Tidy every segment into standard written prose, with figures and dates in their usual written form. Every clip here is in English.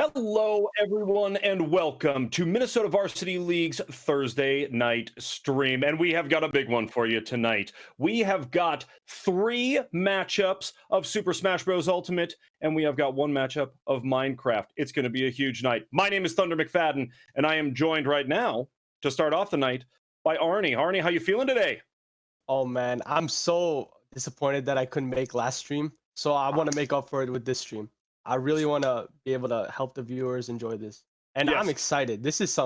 Hello, everyone, and welcome to Minnesota Varsity League's Thursday night stream. And we have got a big one for you tonight. We have got 3 matchups of Super Smash Bros. Ultimate, and we have got 1 matchup of Minecraft. It's going to be a huge night. My name is Thunder McFadden, and I am joined right now to start off the night by Arnie. Arnie, how you feeling today? Oh man, I'm so disappointed that I couldn't make last stream. So I want to make up for it with this stream. I really want to be able to help the viewers enjoy this. And I'm Yes. excited. These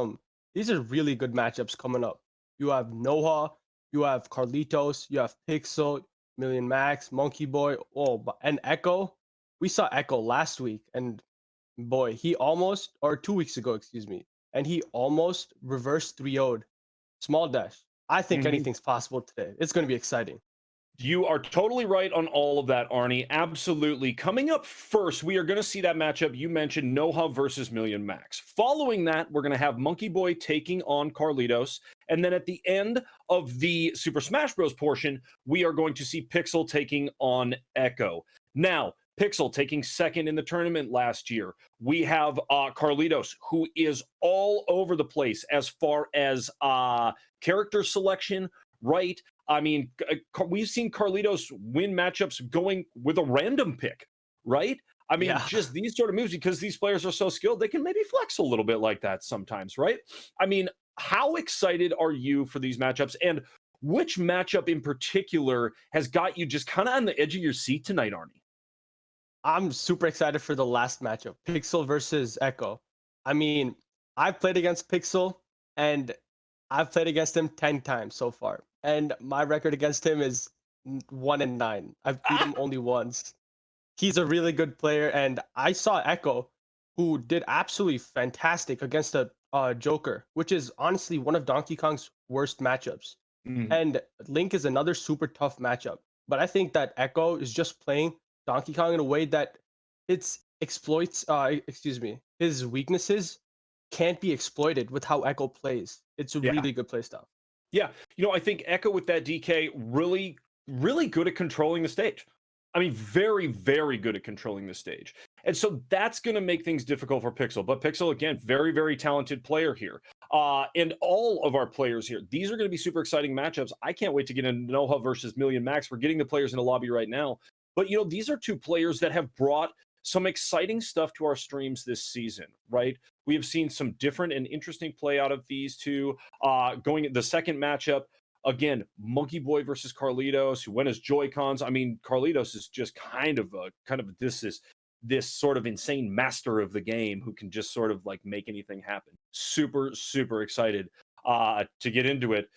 are really good matchups coming up. You have Noah, you have Carlitos, you have Pixel, Million Max, Monkey Boy, and Echo. We saw Echo last week, and boy, he almost, or 2 weeks ago, excuse me, and he almost reversed 3-0'd Small Dash. I think anything's possible today. It's going to be exciting. You are totally right on all of that, Arnie. Absolutely. Coming up first, we are going to see that matchup you mentioned, Noha versus Million Max. Following that, we're going to have Monkey Boy taking on Carlitos. And then at the end of the Super Smash Bros. Portion, we are going to see Pixel taking on Echo. Now, Pixel taking second in the tournament last year. We have Carlitos, who is all over the place as far as character selection, right? I mean, we've seen Carlitos win matchups going with a random pick, right? I mean, Yeah. just these sort of moves, because these players are so skilled, they can maybe flex a little bit like that sometimes, right? I mean, how excited are you for these matchups? And which matchup in particular has got you just kind of on the edge of your seat tonight, Arnie? I'm super excited for the last matchup, Pixel versus Echo. I mean, I've played against Pixel and I've played against him 10 times so far. And my record against him is 1-9. I've beat him only once. He's a really good player, and I saw Echo, who did absolutely fantastic against a Joker, which is honestly one of Donkey Kong's worst matchups. Mhm. And Link is another super tough matchup. But I think that Echo is just playing Donkey Kong in a way that his weaknesses can't be exploited with how Echo plays. It's a Yeah. really good play style. Yeah, I think Echo with that DK really, really good at controlling the stage. I mean, very, very good at controlling the stage. And so that's going to make things difficult for Pixel. But Pixel, again, very, very talented player here. And all of our players here, these are going to be super exciting matchups. I can't wait to get into Noha versus Million Max. We're getting the players in the lobby right now. But, these are 2 players that have brought some exciting stuff to our streams this season, right? We have seen some different and interesting play out of these 2. Going the second matchup, again, Monkey Boy versus Carlitos, who went as Joy-Cons. I mean, Carlitos is just kind of this sort of insane master of the game who can just sort of like make anything happen. Super, super excited to get into it.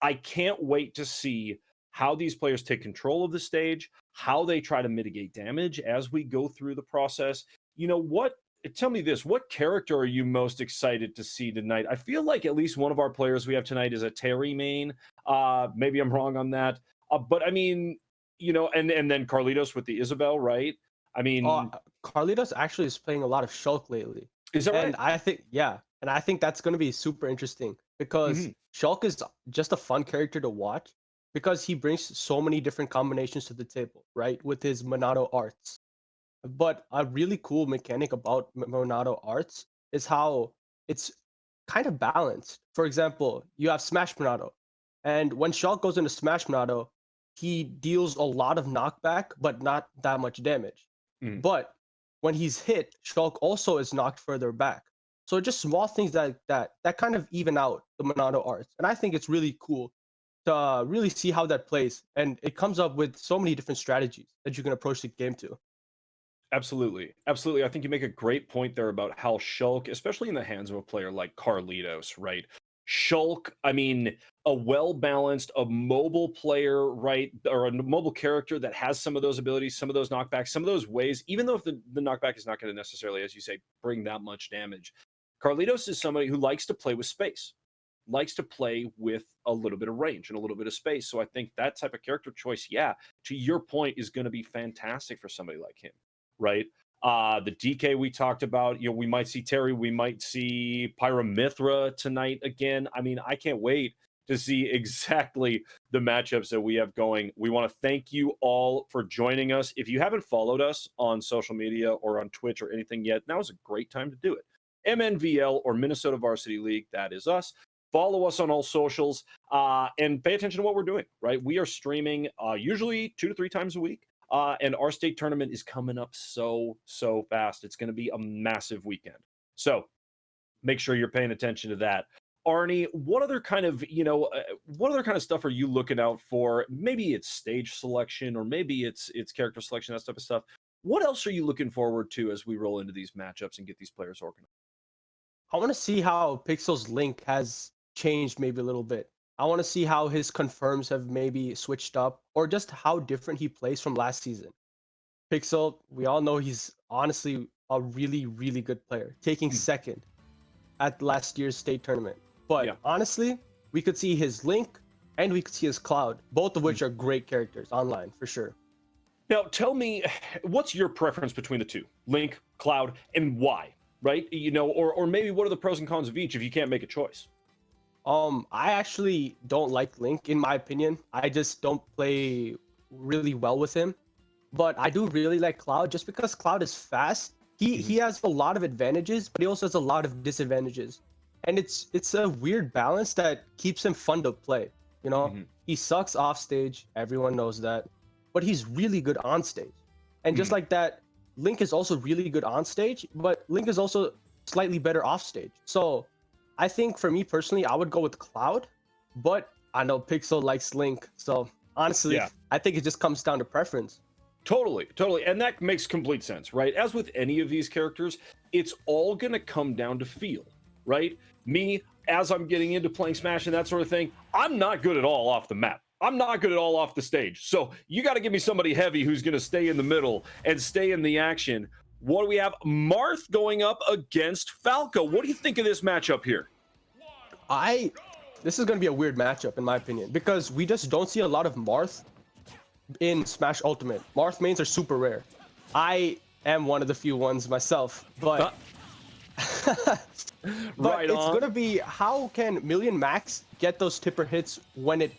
I can't wait to see how these players take control of the stage, how they try to mitigate damage as we go through the process. What Tell me this, what character are you most excited to see tonight? I feel like at least one of our players we have tonight is a Terry main. Maybe I'm wrong on that. But I mean, and then Carlitos with the Isabel, right? I Uh, mean, Carlitos actually is playing a lot of Shulk lately. is that And right? I think that's going to be super interesting because Mhm. Shulk is just a fun character to watch because he brings so many different combinations to the table, right? With his Monado arts. But a really cool mechanic about Monado arts is how it's kind of balanced. For example, you have Smash Monado, and when Shulk goes into Smash Monado, he deals a lot of knockback, but not that much damage. Mhm. But when he's hit, Shulk also is knocked further back. So just small things like that kind of even out the Monado arts, and I think it's really cool to really see how that plays. And it comes up with so many different strategies that you can approach the game to. Absolutely. Absolutely. I think you make a great point there about how Shulk, especially in the hands of a player like Carlitos, right? Shulk, I mean, a well balanced, a mobile player, right? Or a mobile character that has some of those abilities, some of those knockbacks, some of those ways, even though if the knockback is not going to necessarily, as you say, bring that much damage. Carlitos is somebody who likes to play with space, likes to play with a little bit of range and a little bit of space. So I think that type of character choice, yeah, to your point, is going to be fantastic for somebody like him, right? The DK we talked about, we might see Terry, we might see Pyramithra tonight again. I mean, I can't wait to see exactly the matchups that we have going. We want to thank you all for joining us. If you haven't followed us on social media or on Twitch or anything yet, now is a great time to do it. MNVL or Minnesota Varsity League, that is us. Follow us on all socials and pay attention to what we're doing, right? We are streaming usually 2 to 3 times a week. And our state tournament is coming up so fast. It's going to be a massive weekend. So make sure you're paying attention to that. Arnie, what other kind of, what other kind of stuff are you looking out for? Maybe it's stage selection or maybe it's character selection, that type of stuff. What else are you looking forward to as we roll into these matchups and get these players organized? I want to see how Pixel's Link has changed maybe a little bit. I want to see how his confirms have maybe switched up or just how different he plays from last season. Pixel, we all know he's honestly a really, really good player, taking second at last year's state tournament. But honestly, we could see his Link and we could see his Cloud, both of which are great characters online for sure. Now, tell me, what's your preference between the two, Link, Cloud, and why? Right? Or maybe what are the pros and cons of each if you can't make a choice? I actually don't like Link, in my opinion. I just don't play really well with him. But I do really like Cloud just because Cloud is fast. He has a lot of advantages, but he also has a lot of disadvantages. And it's a weird balance that keeps him fun to play. He sucks off stage, everyone knows that. But he's really good on stage. And just like that, Link is also really good on stage, but Link is also slightly better off stage. So I think for me personally, I would go with Cloud, but I know Pixel likes Link. So honestly, I think it just comes down to preference. Totally. And that makes complete sense, right? As with any of these characters, it's all going to come down to feel, right? Me, as I'm getting into playing Smash and that sort of thing, I'm not good at all off the map. I'm not good at all off the stage. So you got to give me somebody heavy who's going to stay in the middle and stay in the action. What do we have? Marth going up against Falco. What do you think of this matchup here? This is going to be a weird matchup in my opinion because we just don't see a lot of Marth in Smash Ultimate. Marth mains are super rare. I am one of the few ones myself, but right it's going to be how can Million Max get those tipper hits when it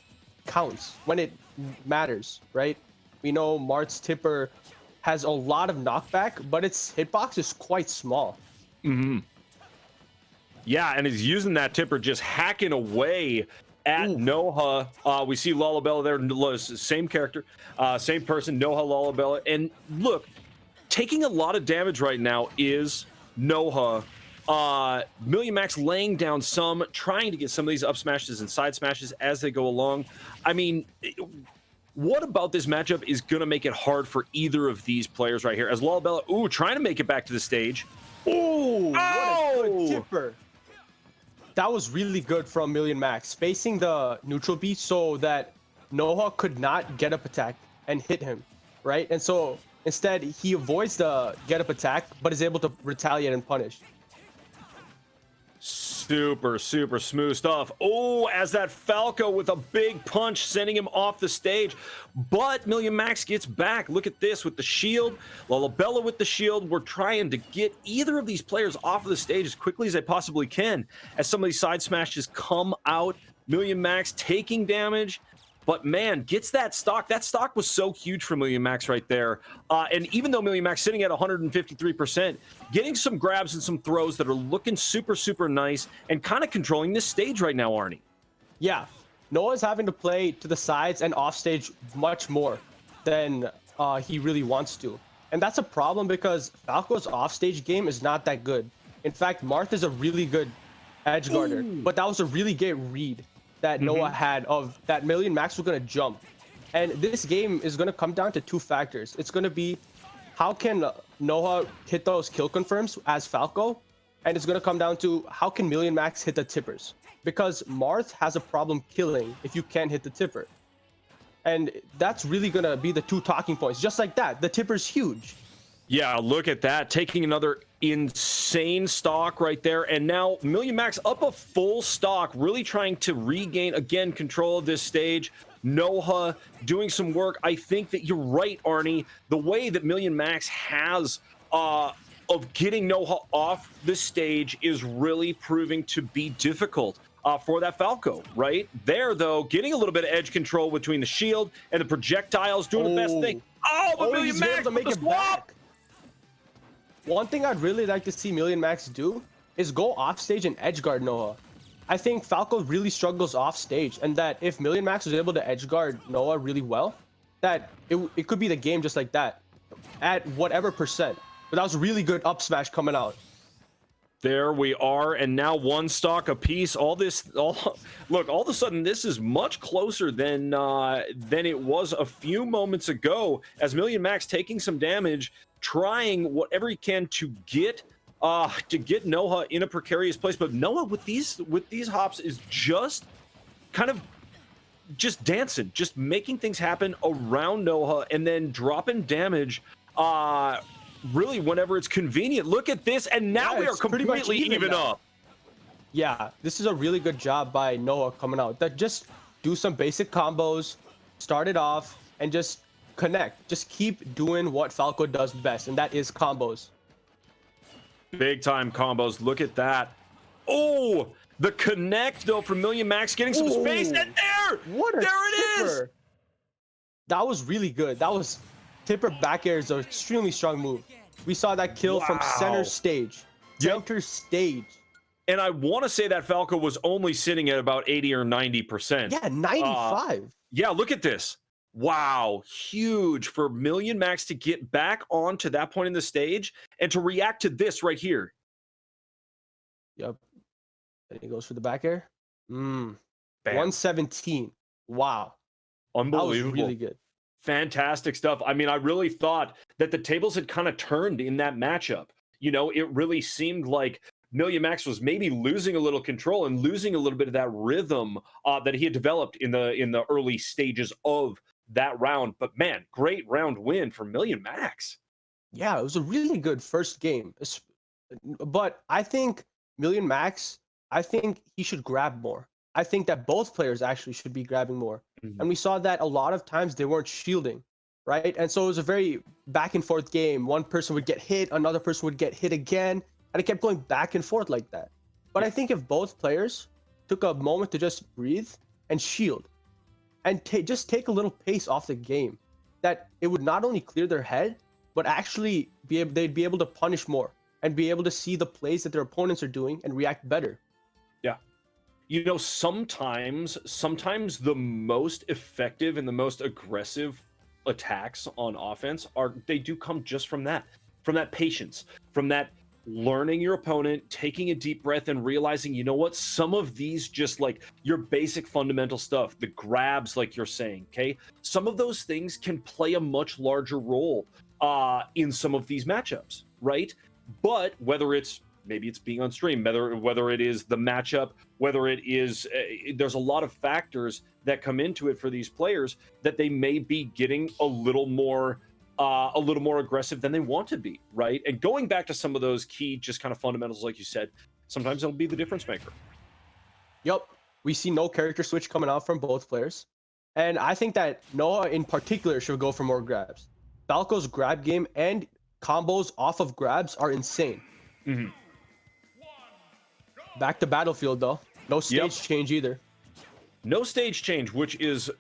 counts, when it matters, right? We know Marth's tipper has a lot of knockback, but its hitbox is quite small. Yeah, and he's using that tipper just hacking away at Noha. We see Lalabella there, same character, same person, Noha, Lalabella. And look, taking a lot of damage right now is Noha. Million Max laying down some, trying to get some of these up smashes and side smashes as they go along. I mean, what about this matchup is going to make it hard for either of these players right here? As Lalabella, trying to make it back to the stage. What a good tipper. That was really good from Million Max, facing the neutral B so that Noha could not get up attack and hit him, right? And so instead, he avoids the get up attack, but is able to retaliate and punish. Super smooth stuff. As that Falco with a big punch sending him off the stage. But Million Max gets back. Look at this with the shield. Lalabella with the shield. We're trying to get either of these players off of the stage as quickly as they possibly can as some of these side smashes come out. Million Max taking damage. But man, gets that stock. That stock was so huge for Million Max right there. And even though Million Max sitting at 153%, getting some grabs and some throws that are looking super nice and kind of controlling this stage right now, Arnie. Yeah, Noah's having to play to the sides and off stage much more than he really wants to. And that's a problem because Falco's offstage game is not that good. In fact, Marth is a really good edge guarder, but that was a really great read that Noah had of that Million Max was going to jump. And this game is going to come down to two factors. It's going to be how can Noah hit those kill confirms as Falco, and it's going to come down to how can Million Max hit the tippers. Because Marth has a problem killing if you can't hit the tipper. And that's really going to be the two talking points. Just like that, the tipper's huge. Yeah, look at that. Taking another insane stock right there. And now Million Max up a full stock, really trying to regain, again, control of this stage. Noha doing some work. I think that you're right, Arnie. The way that Million Max has of getting Noha off the stage is really proving to be difficult. for that Falco, right? There, though, getting a little bit of edge control between the shield and the projectiles, doing the best thing. Oh, but Million he's Max able to make with it the swap! back. One thing I'd really like to see Million Max do is go off stage and edge guard Noah. I think Falco really struggles off stage, and that if Million Max was able to edge guard Noah really well, that it could be the game just like that at whatever percent. But that was a really good up smash coming out. There we are, and now one stock apiece. Look, all of a sudden, this is much closer than it was a few moments ago. As Million Max taking some damage, trying whatever he can to get Noah in a precarious place. But Noah with these hops is just kind of just dancing, just making things happen around Noah, and then dropping damage. Really, whenever it's convenient. Look at this, and now we are completely even up. Yeah, this is a really good job by Noah coming out. That just do some basic combos, start it off, and just connect. Just keep doing what Falco does best, and that is combos. Big time combos. Look at that. Oh, the connect though from Million Max getting some space, and there it is. That was really good. That was tipper back air is an extremely strong move. We saw that kill from center stage. Center stage. And I want to say that Falco was only sitting at about 80 or 90%. Yeah, 95. Yeah, look at this. Wow, huge for Million Max to get back onto that point in the stage and to react to this right here. Yep. And he goes for the back air. 117. Wow. Unbelievable. That was really good. Fantastic stuff. I mean, I really thought that the tables had kind of turned in that matchup. You know, it really seemed like Million Max was maybe losing a little control and losing a little bit of that rhythm that he had developed in the early stages of that round. But man, great round win for Million Max. Yeah, it was a really good first game. But I think Million Max, I think he should grab more. I think that both players actually should be grabbing more. And we saw that a lot of times they weren't shielding, right? And so it was a very back and forth game. One person would get hit, another person would get hit again, and it kept going back and forth like that. But I think if both players took a moment to just breathe and shield and just take a little pace off the game, that it would not only clear their head, but actually they'd be able to punish more and be able to see the plays that their opponents are doing and react better. Yeah. You know, sometimes the most effective and the most aggressive attacks on offense they do come just from that patience, from that learning your opponent, taking a deep breath and realizing, you know what, some of these just like your basic fundamental stuff, the grabs, like you're saying, okay, some of those things can play a much larger role in some of these matchups, right? But whether it's maybe it's being on stream, whether it is the matchup, whether it is there's a lot of factors that come into it for these players that they may be getting a little more aggressive than they want to be, right? And going back to some of those key just kind of fundamentals, like you said, sometimes it'll be the difference maker. Yep, we see no character switch coming out from both players, and I think that Noah in particular should go for more grabs. Falco's grab game and combos off of grabs are insane. Back to Battlefield though. No stage change either. No stage change, which is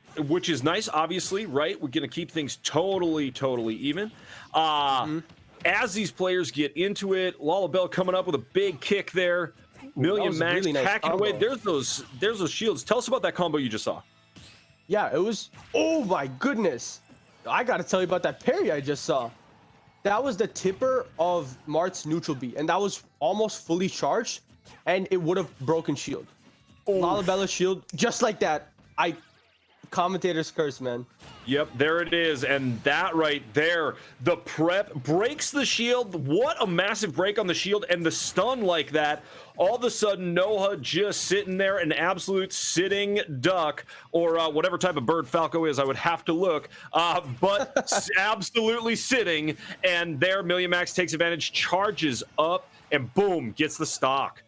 nice, obviously, right? We're gonna keep things totally even. As these players get into it, Lullabelle coming up with a big kick there. Million Max really hacking away. There's those shields. Tell us about that combo you just saw. Yeah, it was, oh my goodness. I gotta tell you about that parry I just saw. That was the tipper of Mart's neutral beat, and that was almost fully charged, and it would have broken shield. Lullabella's shield, just like that. Commentator's curse, man. Yep, there it is, and that right there, the prep breaks the shield. What a massive break on the shield, and the stun like that. All of a sudden, Noah just sitting there, an absolute sitting duck, or whatever type of bird Falco is, I would have to look, but absolutely sitting, and there, Million Max takes advantage, charges up, and boom, gets the stock.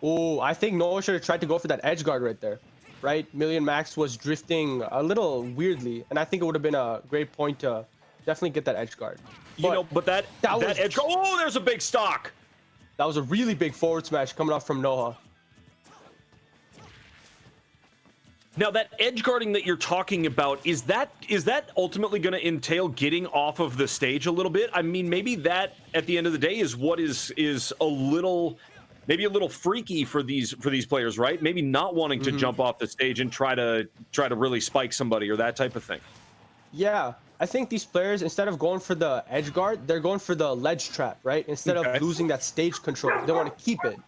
Oh, I think Noah should have tried to go for that edge guard right there. Right, Million Max was drifting a little weirdly, and I think it would have been a great point to definitely get that edge guard. But that edge guard, oh, there's a big stock. That was a really big forward smash coming off from Noah. Now that edge guarding that you're talking about, is that ultimately going to entail getting off of the stage a little bit? I mean, maybe that at the end of the day is what is a little, maybe a little freaky for these players, right? Maybe not wanting to jump off the stage and try to really spike somebody or that type of thing. Yeah, I think these players, instead of going for the edge guard, they're going for the ledge trap, right? Instead of losing that stage control, they want to keep it.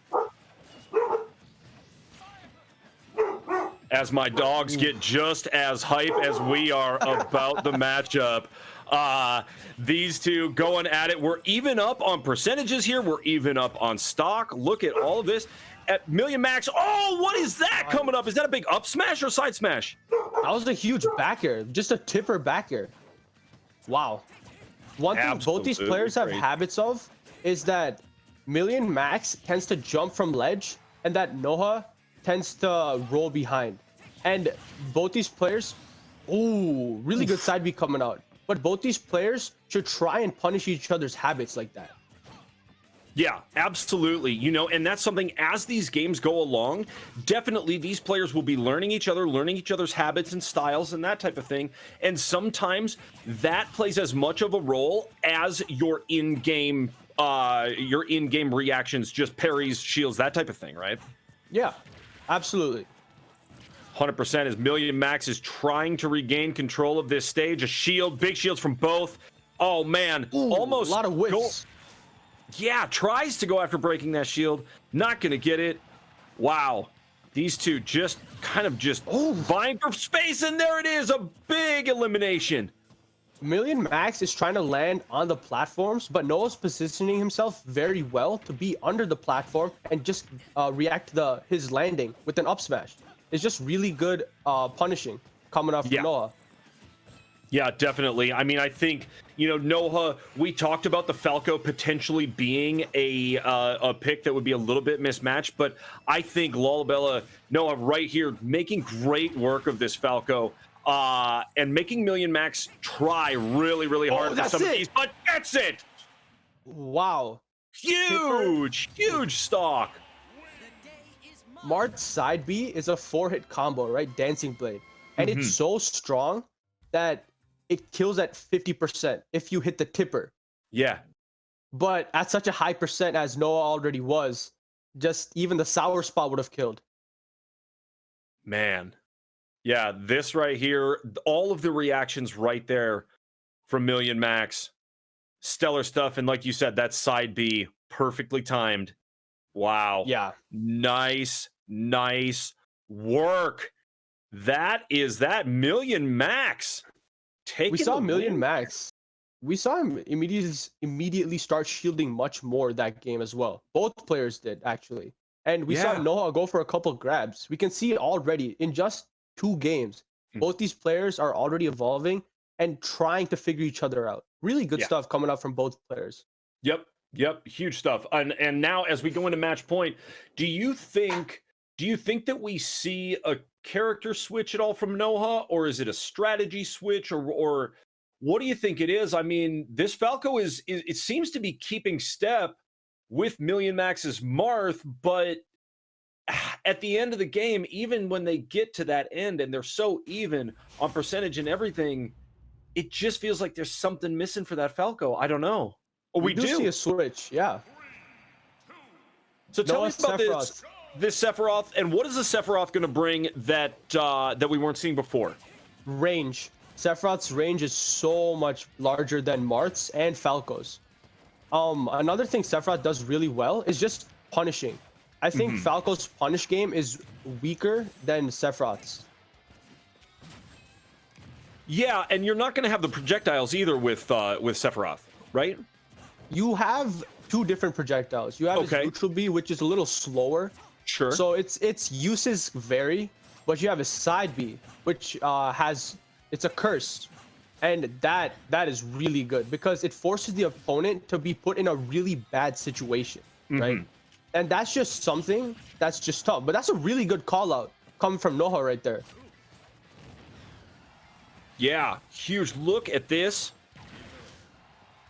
As my dogs get just as hype as we are about the matchup. These two going at it. We're even up on percentages here. We're even up on stock. Look at all of this. At Million Max. Oh, what is that coming up? Is that a big up smash or side smash? That was a huge back air. Just a tipper back air. Wow. One thing both these players have habits of is that Million Max tends to jump from ledge and that Noah tends to roll behind. And both these players, ooh, really good side B coming out. But both these players should try and punish each other's habits like that. Yeah, absolutely. You know, and that's something as these games go along, definitely these players will be learning each other, learning each other's habits and styles and that type of thing. And sometimes that plays as much of a role as your in-game reactions, just parries, shields, that type of thing, right? Yeah, absolutely. 100% as Million Max is trying to regain control of this stage. A shield, big shields from both. Oh, man. Ooh, almost a lot of whiffs. Yeah, tries to go after breaking that shield. Not going to get it. Wow. These two just kind of vying for space, and there it is. A big elimination. Million Max is trying to land on the platforms, but Noah's positioning himself very well to be under the platform and just react to his landing with an up smash. It's just really good punishing coming off from Noah. Yeah, definitely. I mean, I think, you know, Noah, we talked about the Falco potentially being a pick that would be a little bit mismatched, but I think Lollabella, Noah right here, making great work of this Falco and making Million Max try really, really hard for some of these, but that's it! Wow. Huge stock. Mart's side B is a 4-hit combo, right? Dancing Blade. And it's so strong that it kills at 50% if you hit the tipper. Yeah. But at such a high percent as Noah already was, just even the sour spot would have killed. Man. Yeah, this right here, all of the reactions right there from Million Max. Stellar stuff. And like you said, that side B, perfectly timed. Wow. Yeah. Nice work. That is that Million Max. We saw Million Max. We saw him immediately start shielding much more that game as well. Both players did, actually. And we saw Noah go for a couple grabs. We can see already in just 2 games, both these players are already evolving and trying to figure each other out. Really good stuff coming up from both players. Yep, huge stuff. And now as we go into match point, do you think that we see a character switch at all from Noah, or is it a strategy switch, or what do you think it is? I mean, this Falco is it seems to be keeping step with Million Max's Marth, but at the end of the game, even when they get to that end and they're so even on percentage and everything, it just feels like there's something missing for that Falco. I don't know. Oh, we do see a switch, yeah. So tell me about this Sephiroth, and what is the Sephiroth going to bring that that we weren't seeing before? Range. Sephiroth's range is so much larger than Marth's and Falco's. Another thing Sephiroth does really well is just punishing. I think Falco's punish game is weaker than Sephiroth's. Yeah, and you're not going to have the projectiles either with Sephiroth, right? You have 2 different projectiles. You have his neutral B, which is a little slower. Sure. So its uses vary, but you have a side B, which it's a curse, and that is really good because it forces the opponent to be put in a really bad situation, right? And that's just something that's just tough. But that's a really good call out coming from Noah right there. Yeah, huge. Look at this.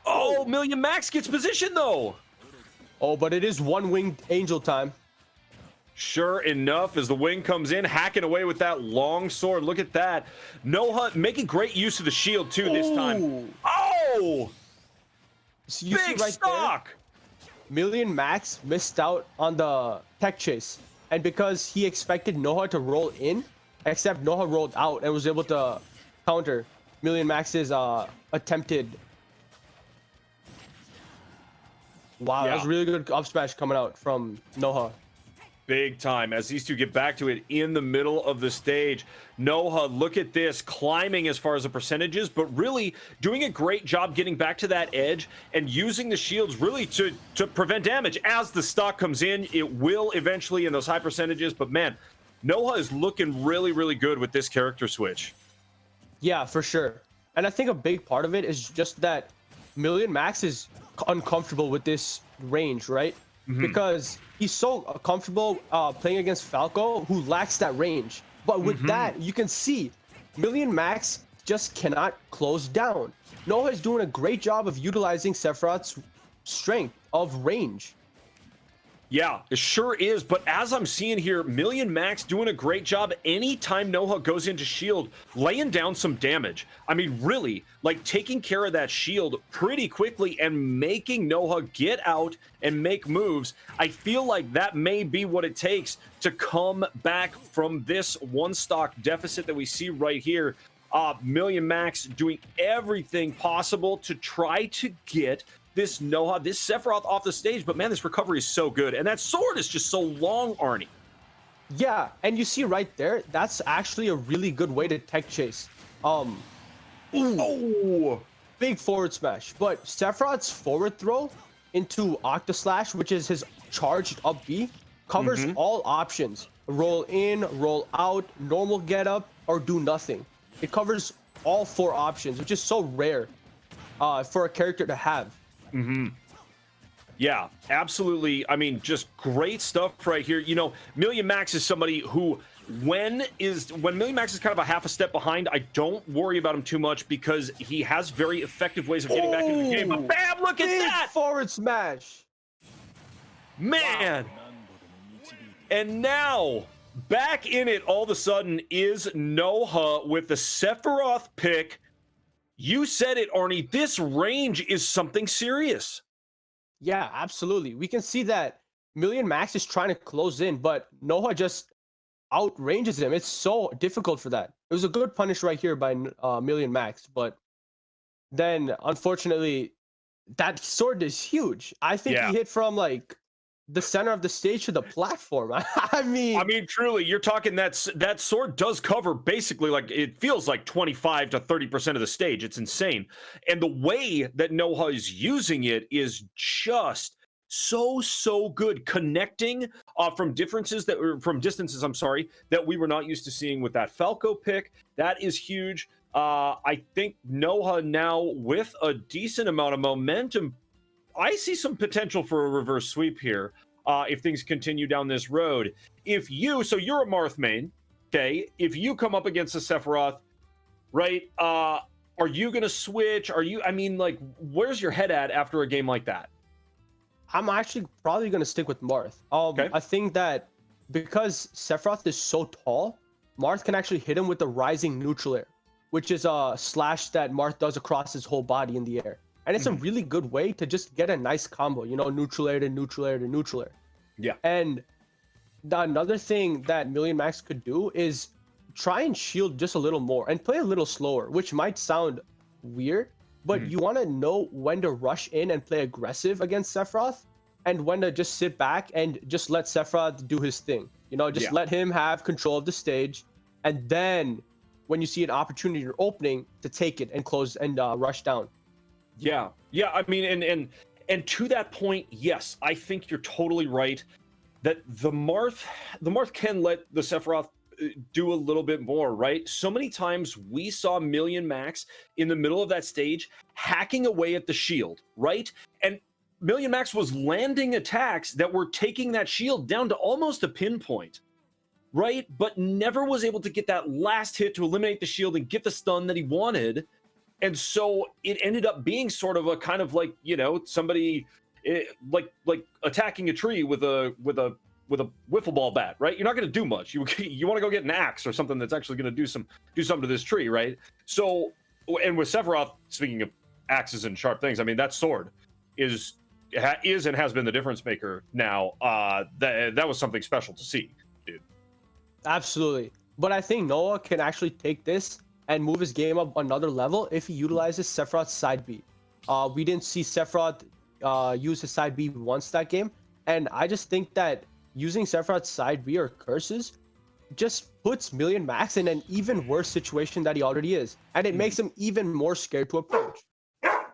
Oh, Million Max gets position though. Oh, but it is 1-winged angel time. Sure enough, as the wing comes in, hacking away with that long sword. Look at that. Noha making great use of the shield too this time. Ooh. Oh, So you see big right there, stock. Million Max missed out on the tech chase. And because he expected Noha to roll in, except Noha rolled out and was able to counter Million Max's attempted. Wow, that was really good up smash coming out from Noha. Big time as these two get back to it in the middle of the stage. Noha, look at this, climbing as far as the percentages, but really doing a great job getting back to that edge and using the shields really to prevent damage. As the stock comes in, it will eventually in those high percentages, but man, Noha is looking really, really good with this character switch. Yeah, for sure. And I think a big part of it is just that Million Max is uncomfortable with this range, right? Because he's so comfortable playing against Falco, who lacks that range. But with that, you can see Million Max just cannot close down. Noah is doing a great job of utilizing Sephiroth's strength of range. Yeah, it sure is. But as I'm seeing here, Million Max doing a great job anytime Noha goes into shield, laying down some damage. I mean, really, like taking care of that shield pretty quickly and making Noha get out and make moves. I feel like that may be what it takes to come back from this one stock deficit that we see right here. Million Max doing everything possible to try to get this Noha, this Sephiroth off the stage, but man, this recovery is so good. And that sword is just so long, Arnie. Yeah, and you see right there, that's actually a really good way to tech chase. Oh, big forward smash. But Sephiroth's forward throw into Octa Slash, which is his charged up B, covers all options. Roll in, roll out, normal get up, or do nothing. It covers all 4 options, which is so rare for a character to have. Yeah, absolutely. I mean, just great stuff right here. You know, Million Max is somebody who, when Million Max is kind of a half a step behind, I don't worry about him too much because he has very effective ways of getting back into the game. But bam, look at that! Forward smash. Man. Wow. And now, back in it all of a sudden is Noha with the Sephiroth pick. You said it, Arnie. This range is something serious. Yeah, absolutely. We can see that Million Max is trying to close in, but Noha just outranges him. It's so difficult for that. It was a good punish right here by Million Max, but then unfortunately, that sword is huge. I think he hit from like the center of the stage to the platform. I mean, truly, you're talking that sword does cover basically like it feels like 25 to 30% of the stage. It's insane. And the way that Noha is using it is just so good, connecting from distances, I'm sorry, that we were not used to seeing with that Falco pick. That is huge. I think Noha now with a decent amount of momentum, I see some potential for a reverse sweep here if things continue down this road. So you're a Marth main, okay? If you come up against a Sephiroth, right? Are you gonna switch? Where's your head at after a game like that? I'm actually probably gonna stick with Marth. Okay. I think that because Sephiroth is so tall, Marth can actually hit him with the rising neutral air, which is a slash that Marth does across his whole body in the air. And it's a really good way to just get a nice combo, you know, neutral air to neutral air to neutral air. Yeah. And another thing that Million Max could do is try and shield just a little more and play a little slower, which might sound weird, but you want to know when to rush in and play aggressive against Sephiroth and when to just sit back and just let Sephiroth do his thing. You know, just let him have control of the stage. And then when you see an opportunity or opening, to take it and close and rush down. Yeah. I mean, and to that point, yes, I think you're totally right that the Marth can let the Sephiroth do a little bit more, right? So many times we saw Million Max in the middle of that stage hacking away at the shield, right? And Million Max was landing attacks that were taking that shield down to almost a pinpoint, right? But never was able to get that last hit to eliminate the shield and get the stun that he wanted. And so it ended up being sort of a kind of like, you know, somebody like attacking a tree with a with a wiffle ball bat, right? You're not going to do much. You want to go get an axe or something that's actually going to do something to this tree, right? So, and with Sephiroth, speaking of axes and sharp things, I mean, that sword is and has been the difference maker now. That was something special to see, dude. Absolutely. But I think Noah can actually take this and move his game up another level if he utilizes Sephiroth's side B. We didn't see Sephiroth use his side B once that game, and I just think that using Sephiroth's side B or curses just puts Million Max in an even worse situation that he already is, and it makes him even more scared to approach.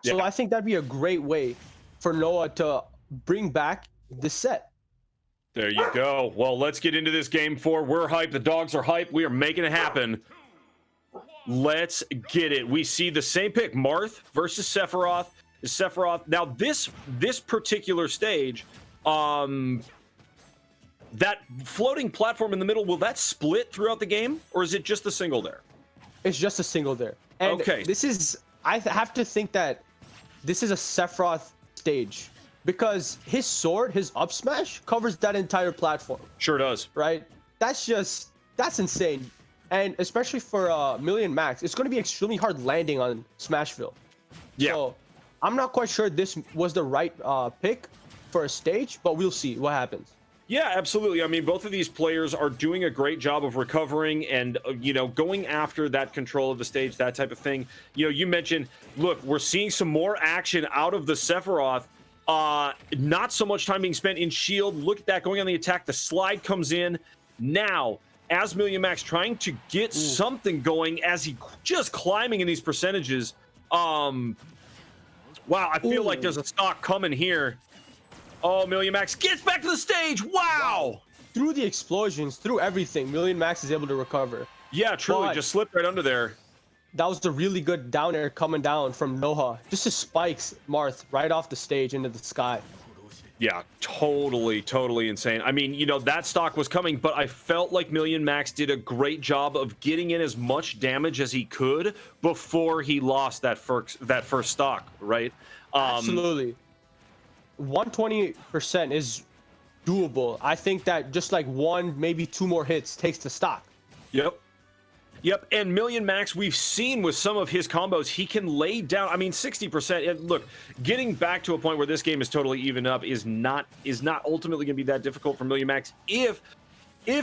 So I think that'd be a great way for Noah to bring back this set. There you go. Well, let's get into this game 4. We're hyped. The dogs are hyped. We are making it happen. Let's get it. We see the same pick, Marth versus Sephiroth. Now this particular stage, that floating platform in the middle, will that split throughout the game, or is it just a single there? It's just a single there. And okay. This is, I have to think that this is a Sephiroth stage because his sword, his up smash, covers that entire platform. Sure does. Right? That's insane. And especially for Million Max, it's going to be extremely hard landing on Smashville. Yeah. So I'm not quite sure this was the right pick for a stage, but we'll see what happens. Yeah, absolutely. I mean, both of these players are doing a great job of recovering and, going after that control of the stage, that type of thing. You mentioned, look, we're seeing some more action out of the Sephiroth. Not so much time being spent in shield. Look at that going on the attack. The slide comes in. Now, as Million Max trying to get something going as he just climbing in these percentages. Wow, I feel like there's a stock coming here. Oh, Million Max gets back to the stage. Wow. Through the explosions, through everything, Million Max is able to recover. Yeah, truly, just slipped right under there. That was a really good down air coming down from Noah. Just a spikes Marth right off the stage into the sky. Yeah, totally insane. I mean, that stock was coming, but I felt like Million Max did a great job of getting in as much damage as he could before he lost that first stock, right? Absolutely. 120% is doable. I think that just like one, maybe two more hits takes the stock. Yep, and Million Max, we've seen with some of his combos, he can lay down, I mean, 60%. And look, getting back to a point where this game is totally even up is not ultimately going to be that difficult for Million Max if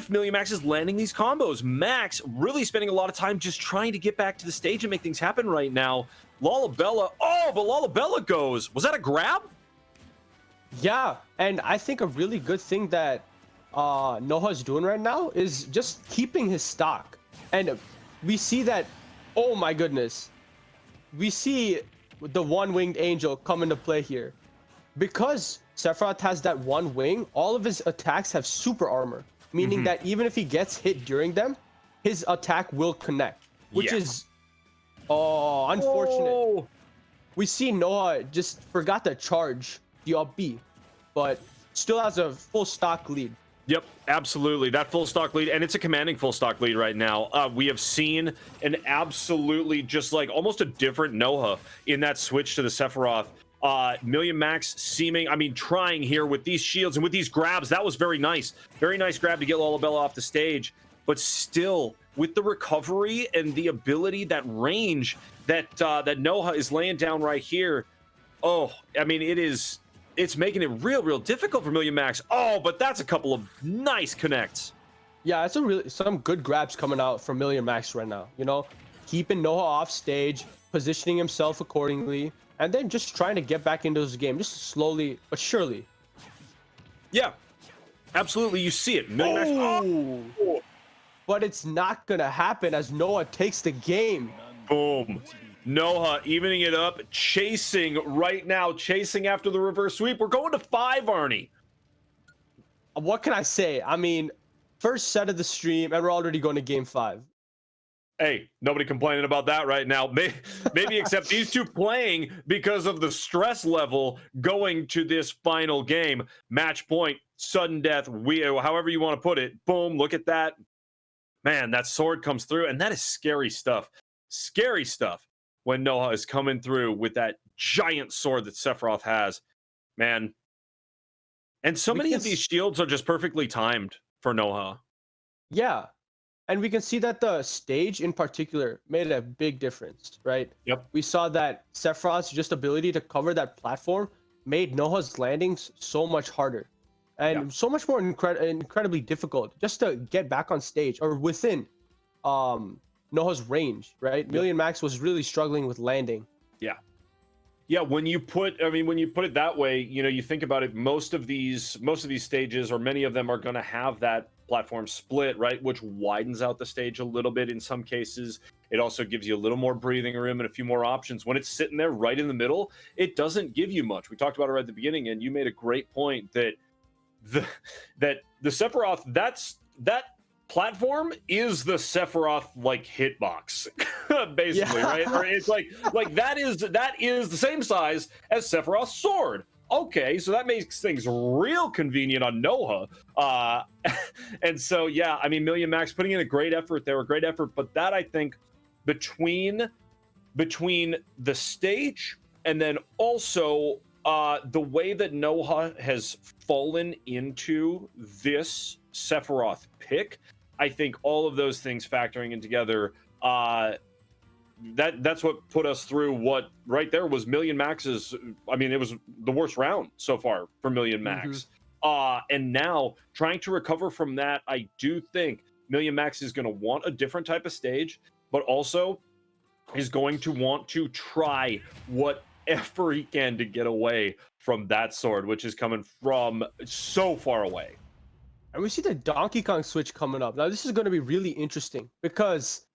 Million Max is landing these combos. Max really spending a lot of time just trying to get back to the stage and make things happen right now. Lalabella, but Lalabella goes. Was that a grab? Yeah, and I think a really good thing that Noah's doing right now is just keeping his stock. And we see that, oh my goodness, we see the one-winged angel come into play here. Because Sephiroth has that one wing, all of his attacks have super armor, meaning that even if he gets hit during them, his attack will connect, which is unfortunate. We see Noah just forgot to charge the up B, but still has a full stock lead. Yep, absolutely. That full stock lead, and it's a commanding full stock lead right now. We have seen an absolutely just like almost a different Noah in that switch to the Sephiroth. Million Max trying here with these shields and with these grabs. That was very nice. Very nice grab to get Lalabella off the stage. But still, with the recovery and the ability, that range that Noah is laying down right here. It's making it real difficult for Million Max. But that's a couple of nice connects. Yeah, it's some good grabs coming out from Million Max right now. Keeping Noah off stage, positioning himself accordingly, and then just trying to get back into this game, just slowly but surely. Yeah, absolutely. You see it. Million Max. But it's not gonna happen as Noah takes the game. Boom. Noah evening it up, chasing after the reverse sweep. We're going to 5, Arnie. What can I say? I mean, first set of the stream, and we're already going to game 5. Hey, nobody complaining about that right now. Maybe except these two playing because of the stress level going to this final game. Match point, sudden death, however you want to put it. Boom, look at that. Man, that sword comes through, and that is scary stuff. Scary stuff. When Noah is coming through with that giant sword that Sephiroth has, man. And so We many can of these shields are just perfectly timed for Noha. yeah, and we can see that the stage in particular made a big difference, right? Yep. We saw that Sephiroth's just ability to cover that platform made Noah's landings so much harder Yeah. and so much more incredibly difficult just to get back on stage or within Noah's range, right? Yep. Million Max was really struggling with landing. Yeah. Yeah, when you put it that way, you think about it, most of these stages, or many of them, are going to have that platform split, right, which widens out the stage a little bit in some cases. It also gives you a little more breathing room and a few more options. When it's sitting there right in the middle, it doesn't give you much. We talked about it right at the beginning, and you made a great point that the Sephiroth, that platform is the Sephiroth like hitbox, basically, Yeah. right? Or it's like that is the same size as Sephiroth's sword. Okay, so that makes things real convenient on Noha. And so yeah, I mean, Million Max putting in a great effort there, but that, I think, between the stage and then also the way that Noha has fallen into this Sephiroth pick, I think all of those things factoring in together, that's what put us through what right there was Million Max's. I mean, it was the worst round so far for Million Hmm. Max. And now trying to recover from that, I do think Million Max is going to want a different type of stage, but also is going to want to try whatever he can to get away from that sword, which is coming from so far away. And we see the Donkey Kong Switch coming up. Now, this is going to be really interesting because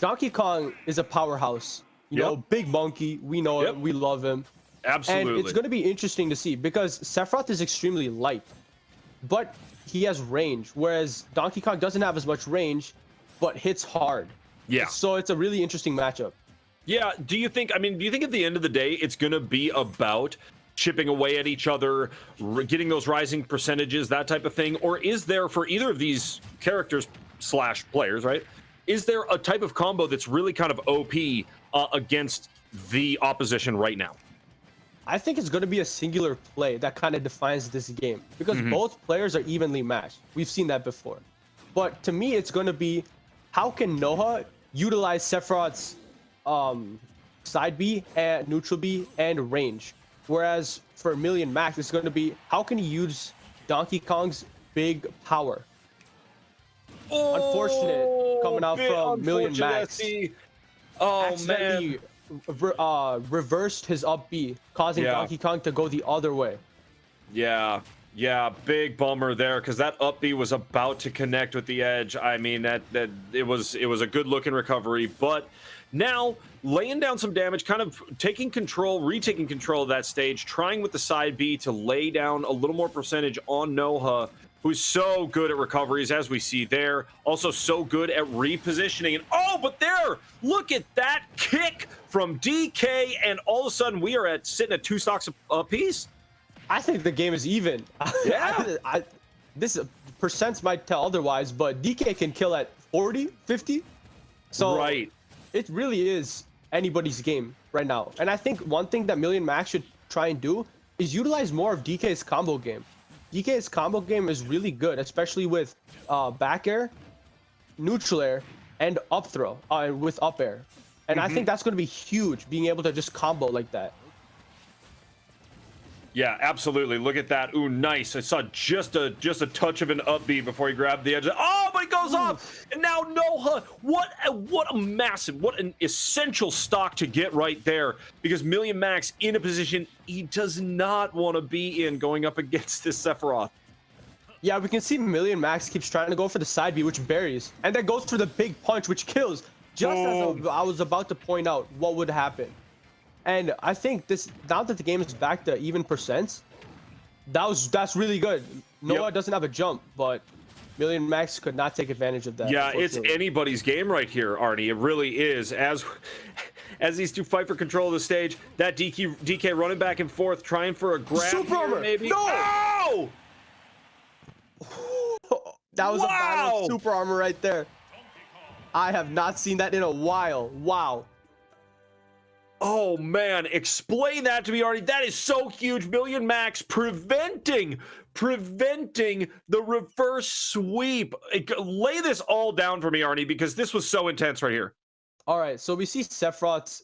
Donkey Kong is a powerhouse. You know, Yep. big monkey. We know Yep. it. We love him. And it's Absolutely. going to be interesting to see because Sephiroth is extremely light, but he has range, whereas Donkey Kong doesn't have as much range, but hits hard. Yeah. So it's a really interesting matchup. Yeah. Do you think at the end of the day, it's going to be about chipping away at each other, getting those rising percentages, that type of thing? Or is there, for either of these characters slash players, right? Is there a type of combo that's really kind of OP against the opposition right now? I think it's going to be a singular play that kind of defines this game because Mhm. both players are evenly matched. We've seen that before. But to me, it's going to be how can Noha utilize Sephiroth's side B and neutral B and range. Whereas for Million Max, it's going to be how can he use Donkey Kong's big power. Unfortunate coming out Bit from Million unfortunate, Max. SC. Oh man. Accidentally reversed his up B, causing Yeah. Donkey Kong to go the other way. Yeah, big bummer there, because that up B was about to connect with the edge. I mean, that it was a good looking recovery, but now laying down some damage, kind of retaking control of that stage, trying with the side B to lay down a little more percentage on Noha, who's so good at recoveries, as we see there. Also so good at repositioning. And but there, look at that kick from DK, and all of a sudden we are sitting at 2 stocks apiece. I think the game is even. Yeah. This percents might tell otherwise, but DK can kill at 40, 50. So Right. it really is anybody's game right now. And I think one thing that Million Max should try and do is utilize more of DK's combo game. DK's combo game is really good, especially with back air, neutral air, and up throw with up air. And I think that's going to be huge, being able to just combo like that. Yeah, absolutely. Look at that. Ooh, nice. I saw just a touch of an up B before he grabbed the edge. Oh, but it goes off. And now Noha, what a massive, what an essential stock to get right there, because Million Max in a position he does not want to be in going up against this Sephiroth. Yeah, we can see Million Max keeps trying to go for the side B, which buries, and then goes for the big punch, which kills. Just as I was about to point out what would happen. And I think now that the game is back to even percents, that's really good. Noah doesn't have a jump, but Million Max could not take advantage of that. Yeah, it's anybody's game right here, Arnie. It really is. As these two fight for control of the stage, that DK running back and forth, trying for a grab Super here, armor. maybe. No! Oh! That was a battle Wow! of super armor right there. I have not seen that in a while. Wow. Oh man, explain that to me, Arnie. That is so huge. Million Max preventing the reverse sweep. Lay this all down for me, Arnie, because this was so intense right here. All right, so we see Sephiroth's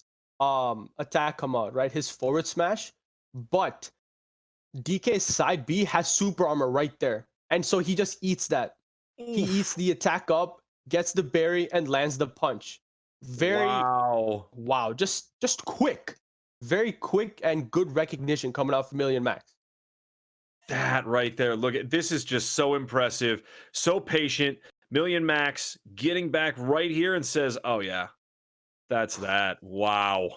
attack come out, right? His forward smash, but DK's side B has super armor right there, and so he just eats that. He eats Oof. the attack up, gets the berry, and lands the punch. Very Wow. just quick, very quick and good recognition coming out from Million Max. That right there. Look at this is just so impressive, so patient. Million Max getting back right here and says, "Oh yeah, that's that." Wow.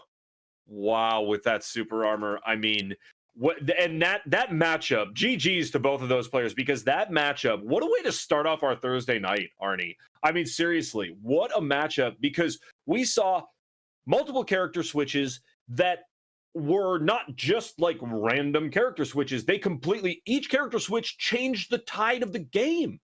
Wow, with that super armor. I mean, what and that matchup, GG's to both of those players because that matchup, what a way to start off our Thursday night, Arnie. I mean, seriously, what a matchup because we saw multiple character switches that were not just like random character switches. They completely each character switch changed the tide of the game.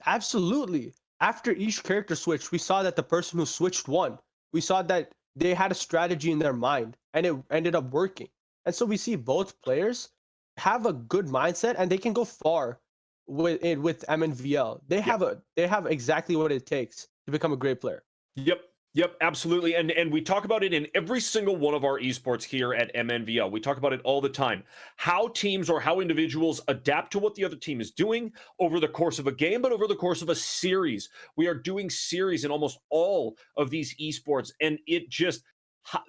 Absolutely. After each character switch, we saw that the person who switched won. We saw that they had a strategy in their mind and it ended up working. And so we see both players have a good mindset and they can go far with MNVL. They have exactly what it takes to become a great player. Yep. Yep, absolutely. And we talk about it in every single one of our esports here at MNVL. We talk about it all the time. How teams or how individuals adapt to what the other team is doing over the course of a game, but over the course of a series. We are doing series in almost all of these esports, and it just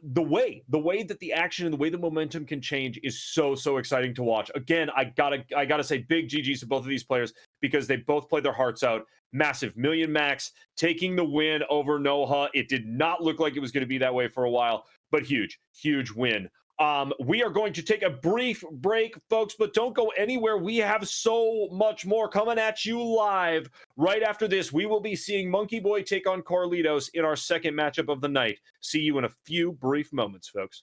the way that the action and the way the momentum can change is so exciting to watch. Again, I gotta say big GGs to both of these players because they both played their hearts out. Massive. Million Max taking the win over Noha. It did not look like it was going to be that way for a while, but huge win. We are going to take a brief break, folks, but don't go anywhere. We have so much more coming at you live. Right after this, we will be seeing Monkey Boy take on Carlitos in our second matchup of the night. See you in a few brief moments, folks.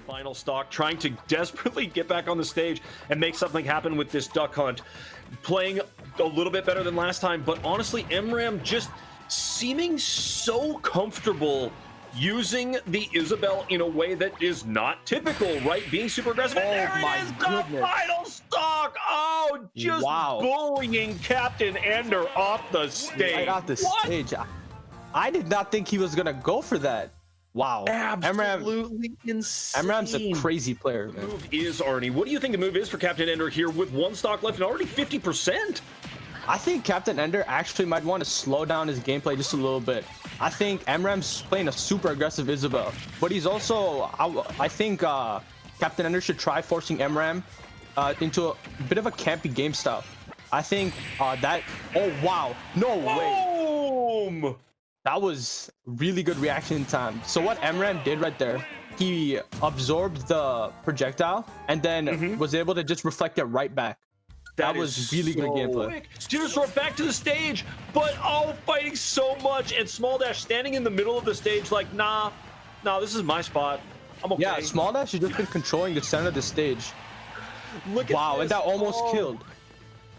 Final stock, trying to desperately get back on the stage and make something happen with this duck hunt. Playing a little bit better than last time, but honestly, MRAM just seeming so comfortable using the Isabel in a way that is not typical, right? Being super aggressive. Oh there my it is, goodness. the final stock. Oh, just bullying Captain Ender off the stage. Right off the stage. I did not think he was gonna go for that. Wow. Absolutely insane. MRAM's a crazy player, man. The move is, Arnie. What do you think the move is for Captain Ender here with one stock left and already 50%? I think Captain Ender actually might want to slow down his gameplay just a little bit. I think MRAM's playing a super aggressive Isabel, but he's also, I think Captain Ender should try forcing MRAM into a bit of a campy game style. I think that, oh wow, no way. Boom! That was really good reaction time. So what MRAM did right there, he absorbed the projectile and then was able to just reflect it right back. That was really good gameplay. Dinosaur back to the stage, but fighting so much, and Small Dash standing in the middle of the stage like, nah, this is my spot. I'm okay. Yeah, Small Dash has just been controlling the center of the stage. Look at wow, this. And that almost killed.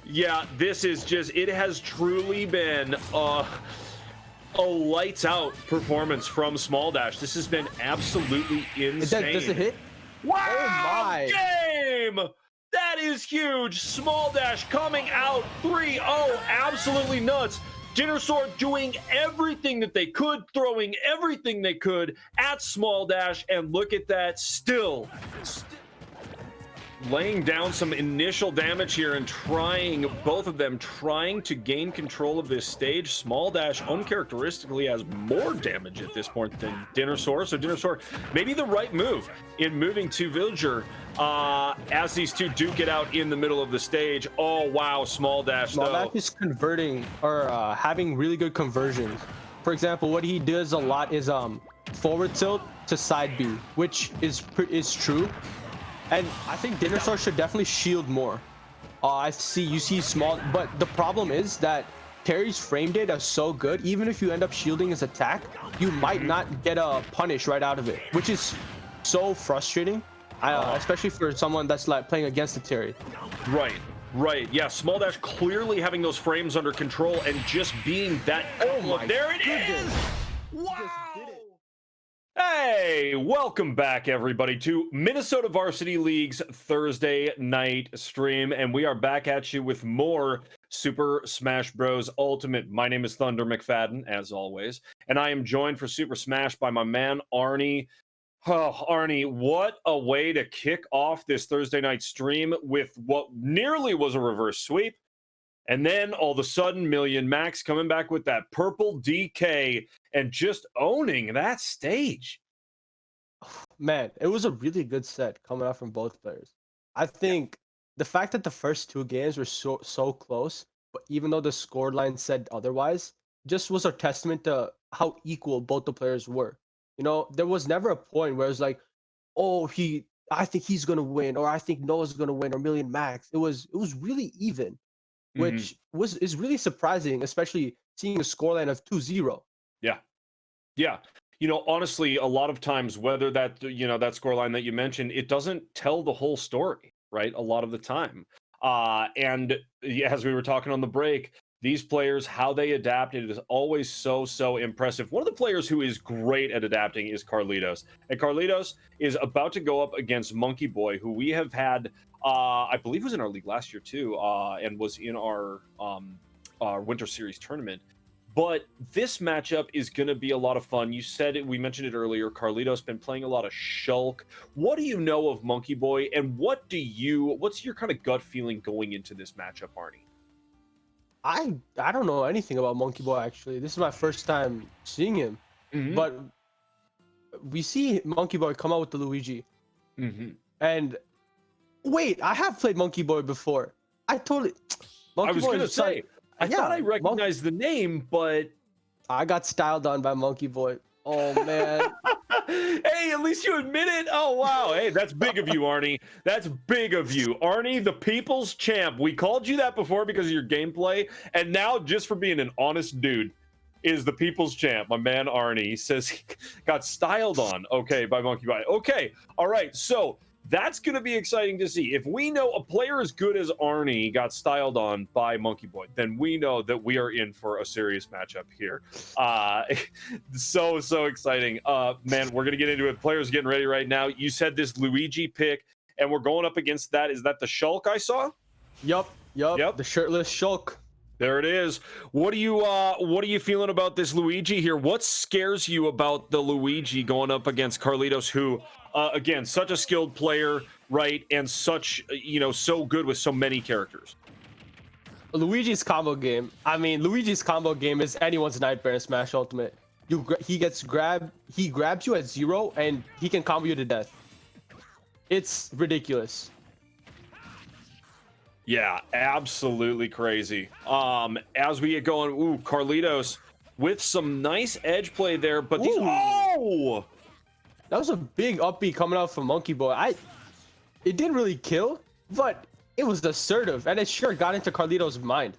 Yeah, this is just, it has truly been a lights out performance from Small Dash. This has been absolutely insane. Does it hit? Wow! Oh my! Game! That is huge. Small Dash coming out 3-0. Absolutely nuts. Dinosaur doing everything that they could, throwing everything they could at Small Dash, and look at that, still laying down some initial damage here and both of them trying to gain control of this stage. Small Dash uncharacteristically has more damage at this point than Dinosaur, so Dinosaur maybe the right move in moving to Villager as these two do get out in the middle of the stage. Oh wow, Small Dash Small Dash is converting or having really good conversions. For example, what he does a lot is forward tilt to side B, which is true. And I think Dinosaur should definitely shield more. You see Small, but the problem is that Terry's frame data is so good. Even if you end up shielding his attack, you might not get a punish right out of it, which is so frustrating, especially for someone that's like playing against the Terry. Right. Yeah, Small Dash clearly having those frames under control and just being that. Oh my! There it is! Wow! Hey, welcome back, everybody, to Minnesota Varsity League's Thursday night stream, and we are back at you with more Super Smash Bros. Ultimate. My name is Thunder McFadden, as always, and I am joined for Super Smash by my man Arnie. Oh, Arnie, what a way to kick off this Thursday night stream with what nearly was a reverse sweep. And then all of a sudden, Million Max coming back with that purple DK and just owning that stage. Man, it was a really good set coming out from both players. I think the fact that the first two games were so close, but even though the scoreline said otherwise, just was a testament to how equal both the players were. You know, there was never a point where it was like, oh, I think he's gonna win, or I think Noah's gonna win, or Million Max. It was really even, which is really surprising, especially seeing a scoreline of 2-0. Yeah. You know, honestly, a lot of times, whether that, that scoreline that you mentioned, it doesn't tell the whole story, right? A lot of the time. And as we were talking on the break, these players, how they adapt, it is always so impressive. One of the players who is great at adapting is Carlitos. And Carlitos is about to go up against Monkey Boy, who we have had, I believe was in our league last year too, and was in our Winter Series tournament. But this matchup is going to be a lot of fun. You said it, we mentioned it earlier, Carlitos been playing a lot of Shulk. What do you know of Monkey Boy, and what's your kind of gut feeling going into this matchup, Arnie? I don't know anything about Monkey Boy, actually. This is my first time seeing him. But we see Monkey Boy come out with the Luigi. And wait, I have played Monkey Boy before. I was going to say, I thought I recognized the name, but I got styled on by Monkey Boy. Oh, man. Hey, at least you admit it. Oh, wow. Hey, that's big of you, Arnie. That's big of you. Arnie, the people's champ. We called you that before because of your gameplay, and now just for being an honest dude is the people's champ. My man Arnie says he got styled on, okay, by Monkey Boy. Okay, all right, so that's going to be exciting to see. If we know a player as good as Arnie got styled on by Monkey Boy, then we know that we are in for a serious matchup here. So exciting. Man, we're going to get into it. Players getting ready right now. You said this Luigi pick, and we're going up against that. Is that the Shulk I saw? Yep. The shirtless Shulk. There it is. What are you feeling about this Luigi here? What scares you about the Luigi going up against Carlitos, who again, such a skilled player, right? And such, so good with so many characters. Luigi's combo game. I mean, Luigi's combo game is anyone's nightmare in Smash Ultimate. He grabs you at 0 and he can combo you to death. It's ridiculous. Yeah, absolutely crazy. As we get going, ooh, Carlitos with some nice edge play there, but these, oh! That was a big upbeat coming out from Monkey Boy. It didn't really kill, but it was assertive, and it sure got into Carlitos' mind.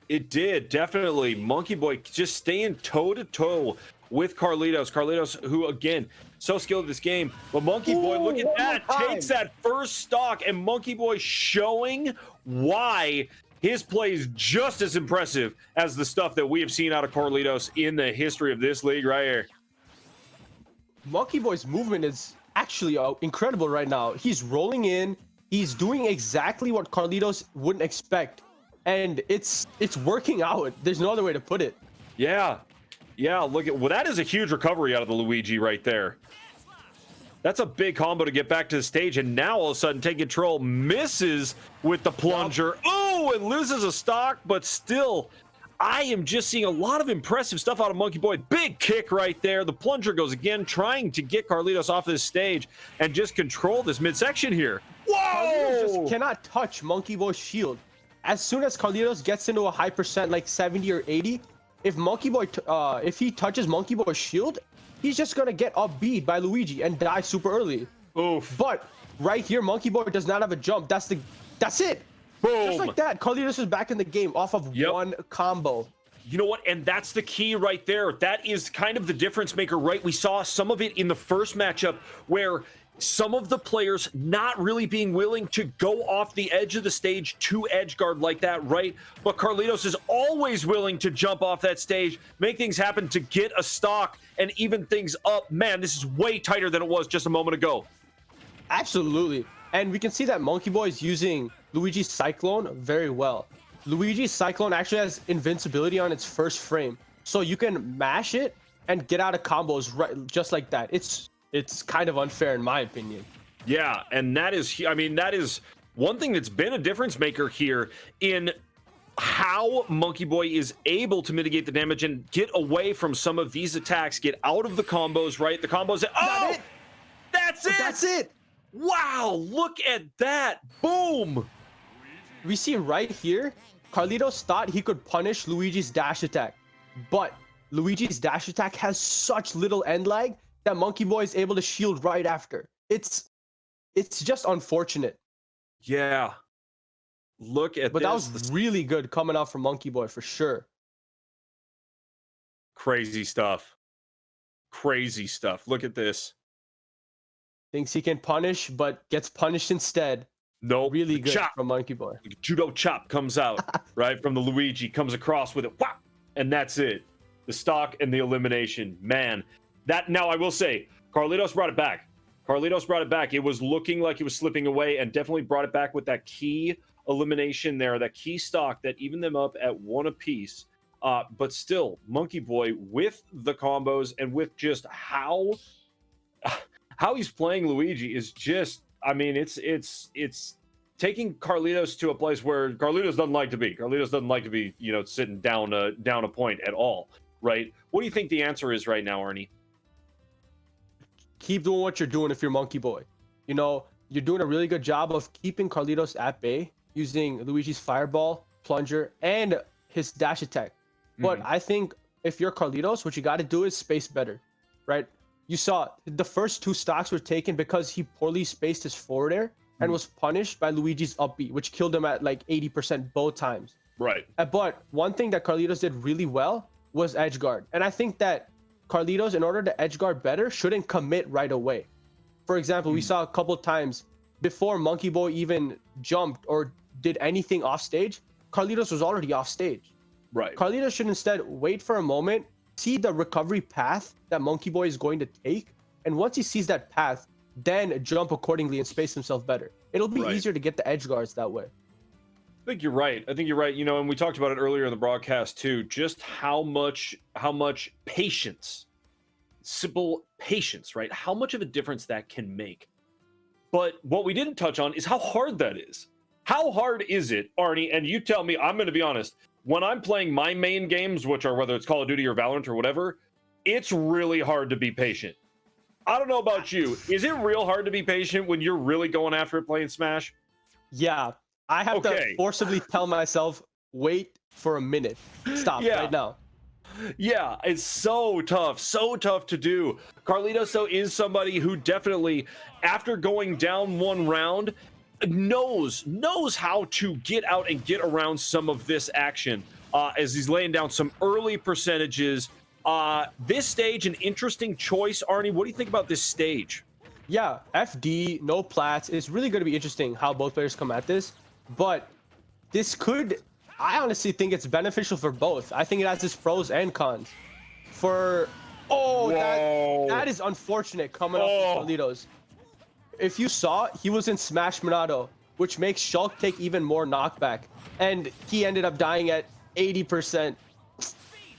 It did, definitely. Monkey Boy just staying toe-to-toe with Carlitos. Carlitos, who, again, so skilled at this game. But Monkey Boy, look at that, takes that first stock, and Monkey Boy showing why his play is just as impressive as the stuff that we have seen out of Carlitos in the history of this league right here. Monkey Boy's movement is actually incredible right now. He's rolling in. He's doing exactly what Carlitos wouldn't expect. And it's working out. There's no other way to put it. Yeah, look at, well, that is a huge recovery out of the Luigi right there. That's a big combo to get back to the stage, and now all of a sudden take control, misses with the plunger. Oh, and loses a stock, but still, I am just seeing a lot of impressive stuff out of Monkey Boy. Big kick right there. The plunger goes again, trying to get Carlitos off this stage and just control this midsection here. Whoa! Carlitos just cannot touch Monkey Boy's shield. As soon as Carlitos gets into a high percent, like 70 or 80, if Monkey Boy, if he touches Monkey Boy's shield, he's just gonna get upbeat by Luigi and die super early. Oof. But right here, Monkey Boy does not have a jump. That's it. Boom. Just like that, Carlitos is back in the game off of one combo. You know what? And that's the key right there. That is kind of the difference maker, right? We saw some of it in the first matchup where some of the players not really being willing to go off the edge of the stage to edge guard like that, right? But Carlitos is always willing to jump off that stage, make things happen to get a stock and even things up. Man, this is way tighter than it was just a moment ago. Absolutely. And we can see that Monkey Boy is using Luigi's Cyclone very well. Luigi's Cyclone actually has invincibility on its first frame. So you can mash it and get out of combos right just like that. It's kind of unfair in my opinion. Yeah, and that is, I mean, that is one thing that's been a difference maker here in how Monkey Boy is able to mitigate the damage and get away from some of these attacks, get out of the combos, right? The combos, oh, that's it. That's it. Wow, look at that. Boom. We see right here, Carlitos thought he could punish Luigi's dash attack, but Luigi's dash attack has such little end lag that Monkey Boy is able to shield right after. It's just unfortunate. Yeah. Look at but this. That was really good coming out from Monkey Boy for sure. Crazy stuff. Crazy stuff. Look at this. Thinks he can punish, but gets punished instead. Nope. Really good chop from Monkey Boy. Judo chop comes out, right, from the Luigi, comes across with it, whop, and that's it. The stock and the elimination. Man, that, now I will say, Carlitos brought it back. Carlitos brought it back. It was looking like it was slipping away and definitely brought it back with that key elimination there, that key stock that evened them up at one apiece. But still, Monkey Boy with the combos and with just how he's playing Luigi is just, I mean, it's taking Carlitos to a place where Carlitos doesn't like to be. Carlitos doesn't like to be, you know, sitting down a point at all, right? What do you think the answer is right now, Arnie? Keep doing what you're doing if you're Monkey Boy. You know, you're doing a really good job of keeping Carlitos at bay using Luigi's Fireball, Plunger, and his dash attack. But I think if you're Carlitos, what you got to do is space better, right? You saw the first two stocks were taken because he poorly spaced his forward air and was punished by Luigi's up B, which killed him at like 80% both times. Right. But one thing that Carlitos did really well was edge guard. And I think that Carlitos, in order to edge guard better, shouldn't commit right away. For example, we saw a couple times before Monkey Boy even jumped or did anything off stage, Carlitos was already off stage. Right. Carlitos should instead wait for a moment, see the recovery path that Monkey Boy is going to take, and once he sees that path, then jump accordingly and space himself better. It'll be easier to get the edge guards that way. I think you're right. You know, and we talked about it earlier in the broadcast too, just how much patience, simple patience, right? How much of a difference that can make. But what we didn't touch on is how hard that is. How hard is it, Arnie? And you tell me, I'm going to be honest, when I'm playing my main games, which are whether it's Call of Duty or Valorant or whatever, it's really hard to be patient. I don't know about you. Is it real hard to be patient when you're really going after it playing Smash? Yeah. I have to forcibly tell myself, wait for a minute. Stop right now. Yeah, it's so tough to do. Carlitos, though, is somebody who definitely, after going down one round, knows how to get out and get around some of this action as he's laying down some early percentages. This stage, an interesting choice. Arnie, what do you think about this stage? Yeah, FD, no plats. It's really going to be interesting how both players come at this. But this could, I honestly think it's beneficial for both. I think it has its pros and cons. That is unfortunate coming up from Carlitos. If you saw, he was in Smash Monado, which makes Shulk take even more knockback. And he ended up dying at 80%.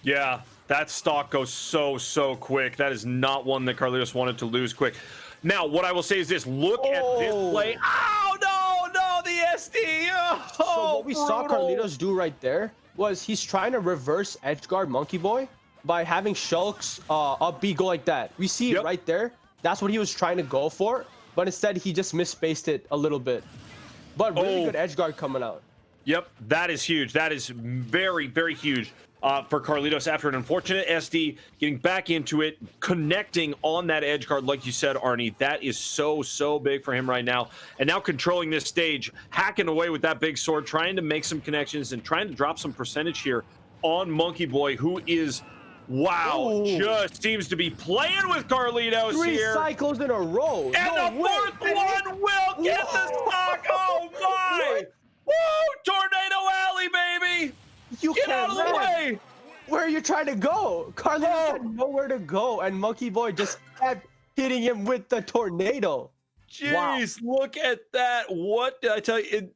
Yeah, that stock goes so quick. That is not one that Carlitos wanted to lose quick. Now, what I will say is this. Look at this play. Oh, no, the SD. So what we saw Carlitos do right there was he's trying to reverse edgeguard Monkey Boy by having Shulk's up B go like that. We see it right there. That's what he was trying to go for. But instead, he just misspaced it a little bit. But really good edgeguard coming out. Yep, that is huge. That is very, very huge. for Carlitos after an unfortunate SD, getting back into it, connecting on that edge guard, like you said, Arnie. That is so big for him right now. And now controlling this stage, hacking away with that big sword, trying to make some connections and trying to drop some percentage here on Monkey Boy, who is, wow, Ooh. just seems to be playing with Carlitos 3 here. cycles in a row. And the fourth one will get the stock. Oh my! Woo! Tornado Alley, baby! You Get can't out of the way! Where are you trying to go? Carlitos had nowhere to go, and Monkey Boy just kept hitting him with the tornado. Jeez, look at that. What did I tell you?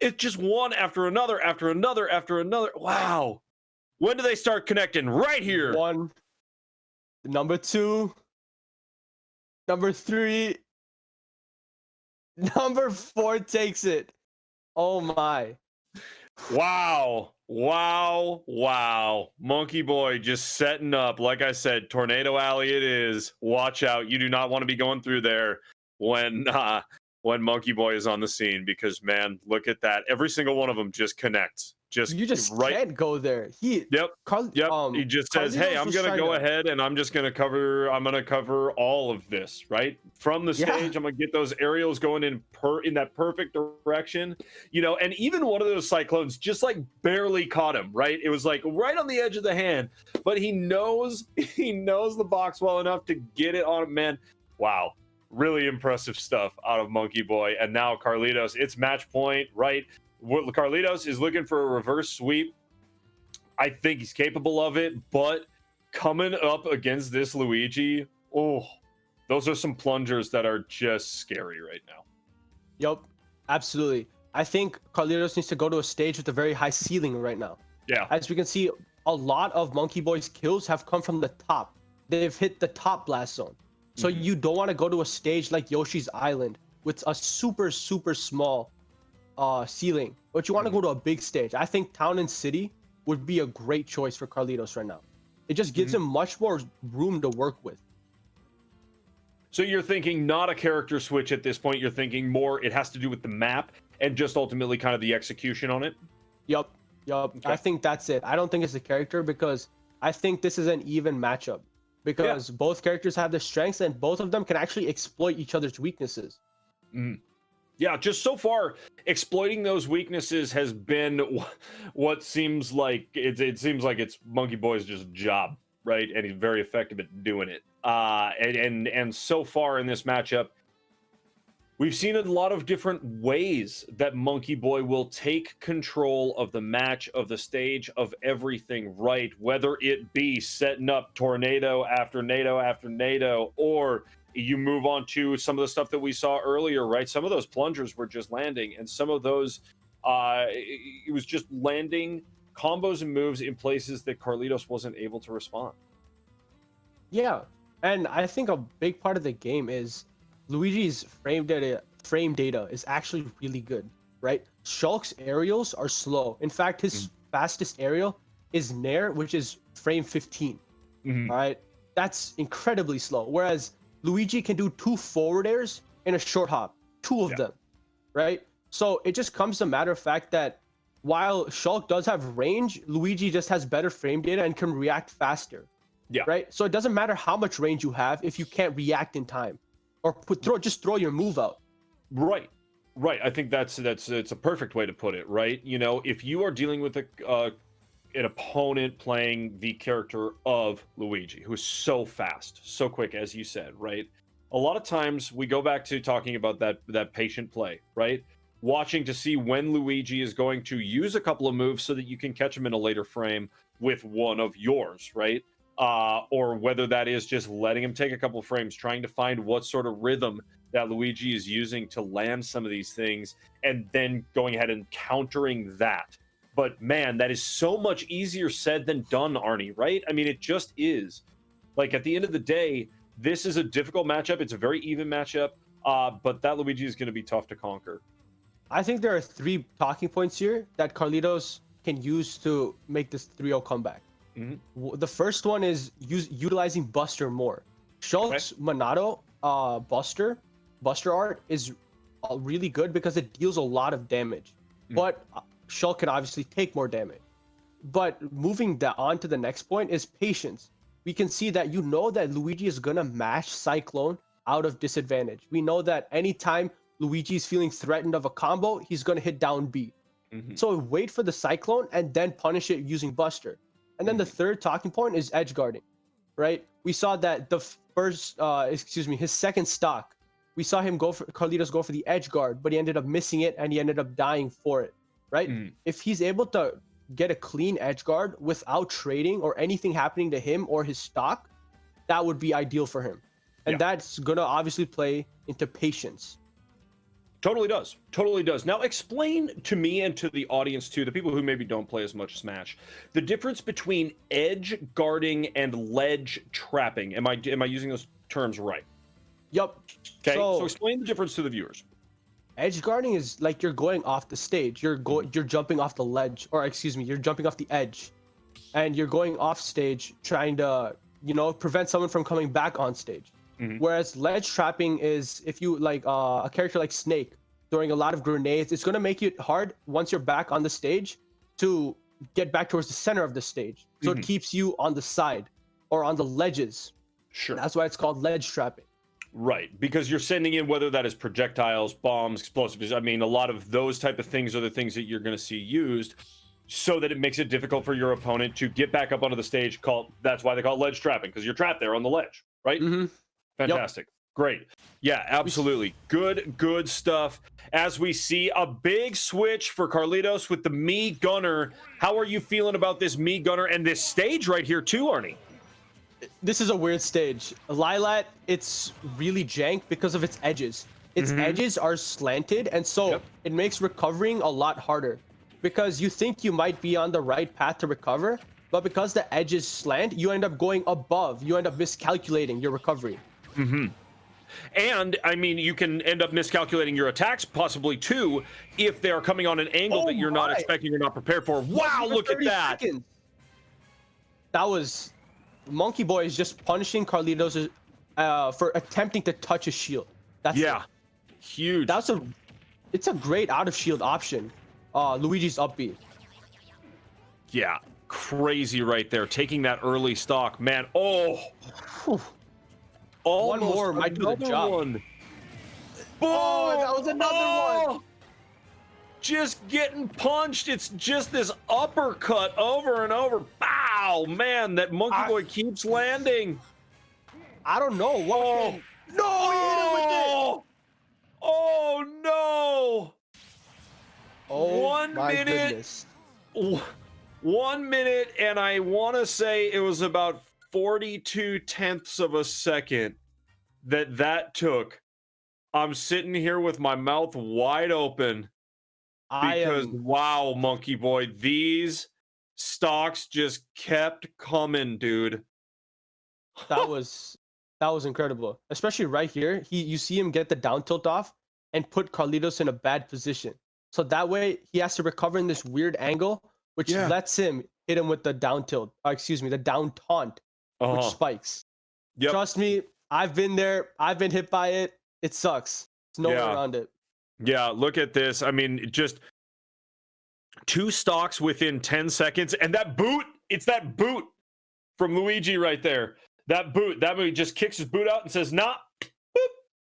It just one after another, after another, after another. Wow. When do they start connecting? Right here. 1, number 2, number 3, number 4 takes it. Oh my. Wow. Monkey Boy just setting up. Like I said, Tornado Alley it is. Watch out. You do not want to be going through there when Monkey Boy is on the scene, because man, look at that. Every single one of them just connects. You just can't go there. He just says, "Hey, I'm gonna go ahead and I'm gonna cover all of this, right? From the stage, I'm gonna get those aerials going in that perfect direction, and even one of those cyclones just like barely caught him, right? It was like right on the edge of the hand, but he knows the box well enough to get it on him, man. Wow. Really impressive stuff out of Monkey Boy. And now Carlitos, it's match point, right? Carlitos is looking for a reverse sweep. I think he's capable of it, but coming up against this Luigi, those are some plungers that are just scary right now. Yep, absolutely. I think Carlitos needs to go to a stage with a very high ceiling right now. Yeah. As we can see, a lot of Monkey Boy's kills have come from the top. They've hit the top blast zone. So you don't want to go to a stage like Yoshi's Island with a super small ceiling, but you want to go to a big stage. I think Town and City would be a great choice for Carlitos right now. It just gives him much more room to work with. So you're thinking not a character switch at this point. You're thinking more it has to do with the map and just ultimately kind of the execution on it? Yep. Okay. I think that's it. I don't think it's a character, because I think this is an even matchup. Because both characters have their strengths and both of them can actually exploit each other's weaknesses. Yeah, just so far, exploiting those weaknesses has been what seems like it seems like it's Monkey Boy's just job, right? And he's very effective at doing it. And so far in this matchup, we've seen a lot of different ways that Monkey Boy will take control of the match, of the stage, of everything, right? Whether it be setting up tornado after nado after nado, or you move on to some of the stuff that we saw earlier, right? Some of those plungers were just landing, and some of those, it was just landing combos and moves in places that Carlitos wasn't able to respond. Yeah, and I think a big part of the game is Luigi's frame data is actually really good, right? Shulk's aerials are slow. In fact, his fastest aerial is Nair, which is frame 15. All right, that's incredibly slow. Whereas Luigi can do 2 forward airs in a short hop, 2 of them, right? So it just comes to a matter of fact that while Shulk does have range, Luigi just has better frame data and can react faster. Yeah. Right. So it doesn't matter how much range you have if you can't react in time, or just throw your move out. Right. I think it's a perfect way to put it, right? If you are dealing with an opponent playing the character of Luigi, who is so fast, so quick, as you said, right? A lot of times we go back to talking about that patient play, right? Watching to see when Luigi is going to use a couple of moves so that you can catch him in a later frame with one of yours, right? Or whether that is just letting him take a couple of frames, trying to find what sort of rhythm that Luigi is using to land some of these things, and then going ahead and countering that. But man, that is so much easier said than done, Arnie, right? I mean, it just is. Like, at the end of the day, this is a difficult matchup. It's a very even matchup, but that Luigi is going to be tough to conquer. I think there are 3 talking points here that Carlitos can use to make this 3-0 comeback. The first one is utilizing Buster more. Shulk's Monado Buster art is really good because it deals a lot of damage, but Shulk can obviously take more damage. But moving on to the next point is patience. We can see that that Luigi is gonna mash Cyclone out of disadvantage. We know that anytime Luigi is feeling threatened of a combo, he's gonna hit down B. Mhm, So wait for the Cyclone and then punish it using Buster. And then the mhm. third talking point is edge guarding, right? We saw that his second stock, we saw Carlitos go for the edge guard, but he ended up missing it and he ended up dying for it, right? Mhm. If he's able to get a clean edge guard without trading or anything happening to him or his stock, that would be ideal for him. Yeah. And that's gonna obviously play into patience. Totally does. Totally does. Now, explain to me and to the audience too, the people who maybe don't play as much Smash, the difference between edge guarding and ledge trapping. Am I using those terms right? Yup. Okay. So So explain the difference to the viewers. edge guarding is like you're going off the stage. You're jumping off the ledge, or excuse me, you're jumping off the edge, and you're going off stage trying to prevent someone from coming back on stage. Mhm. Whereas ledge trapping is if you like a character like Snake throwing a lot of grenades, it's gonna make it hard once you're back on the stage to get back towards the center of the stage. So it Mhm. keeps you on the side or on the ledges. Sure. That's why it's called ledge trapping. Right, because you're sending in whether that is projectiles, bombs, explosives. I mean, a lot of those type of things are the things that you're going to see used, so that it makes it difficult for your opponent to get back up onto the stage. That's why they call it ledge trapping, because you're trapped there on the ledge. Right? Mm-hmm. Yep. Fantastic. Great. Yeah, absolutely. Good stuff. As we see a big switch for Carlitos with the Me Gunner. How are you feeling about this Me Gunner and this stage right here too, Arnie? This is a weird stage. Lilat, it's really jank because of its edges. Its Mhm. edges are slanted, and so Yep. it makes recovering a lot harder. Because you think you might be on the right path to recover, but because the edges slant, you end up going above. You end up miscalculating your recovery. Mhm. And I mean, you can end up miscalculating your attacks possibly too if they're coming on an angle Oh that you're not my! expecting or not prepared for. Wow, For look at 30 that. seconds. That was Monkey Boy is just punishing Carlitos for attempting to touch a shield. That's it. Yeah. Huge. That's a It's a great out of shield option. Luigi's up B. Yeah. Crazy right there. Taking that early stock. Man, oh, Whew. almost One more might do the another job. one. Oh, that was another one. Just getting punched. It's just this uppercut over and over. Bow, man, that Monkey Boy keeps landing. I don't know what. Oh, No, he hit him with it. oh, oh no. Oh 1 my minute. goodness. 1 minute, and I want to say it was about 42 tenths of a second that took. I'm sitting here with my mouth wide open because wow, Monkey Boy, these stocks just kept coming, dude. That was incredible. Especially right here. You see him get the down tilt off and put Carlitos in a bad position. So that way he has to recover in this weird angle, which Yeah. lets him hit him with the down tilt. Excuse me, the down taunt, which Uh-huh. spikes. Yep. Trust me, I've been there. I've been hit by it. It sucks. It's no way Yeah. around it. Yeah, look at this. I mean, just two stocks within 10 seconds, and that boot, it's that boot from Luigi right there. That boot, just kicks his boot out and says, nah, boop,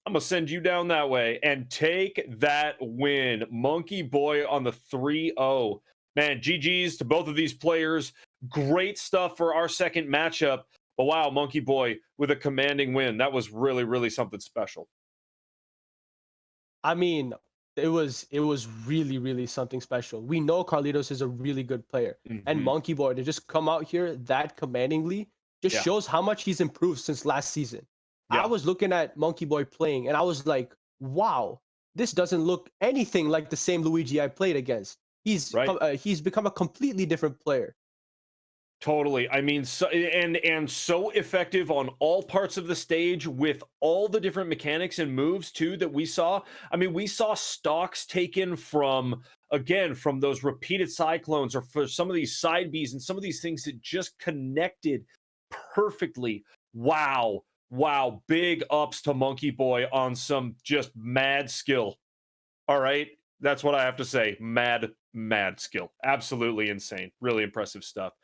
I'm going to send you down that way and take that win. Monkey Boy on the 3-0. Man, GG's to both of these players. Great stuff for our second matchup. But wow, Monkey Boy with a commanding win. That was really, really something special. I mean, it was really, really something special. We know Carlitos is a really good player. And Mhm. Monkey Boy to just come out here that commandingly just Yeah. shows how much he's improved since last season. I Yeah. was looking at Monkey Boy playing and I was like, wow, this doesn't look anything like the same Luigi I played against. Right. He's become a completely different player. Totally. I mean, and so effective on all parts of the stage with all the different mechanics and moves too that we saw. I mean, we saw stocks taken from those repeated cyclones or for some of these side Bs and some of these things that just connected perfectly. Wow. Wow. Big ups to Monkey Boy on some just mad skill. All right. That's what I have to say. Mad, mad skill. Absolutely insane. Really impressive stuff.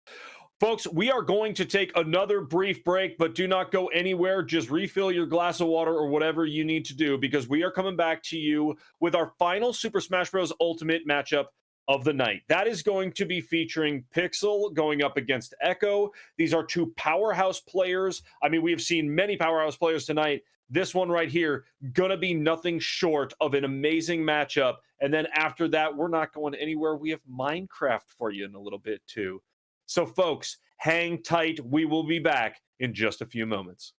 Folks, we are going to take another brief break, but do not go anywhere. Just refill your glass of water or whatever you need to do, because we are coming back to you with our final Super Smash Bros. Ultimate matchup of the night. That is going to be featuring Pixel going up against Echo. These are two powerhouse players. I mean, we have seen many powerhouse players tonight. This one right here, gonna be nothing short of an amazing matchup. And then after that, we're not going anywhere. We have Minecraft for you in a little bit too. So, folks, hang tight. We will be back in just a few moments.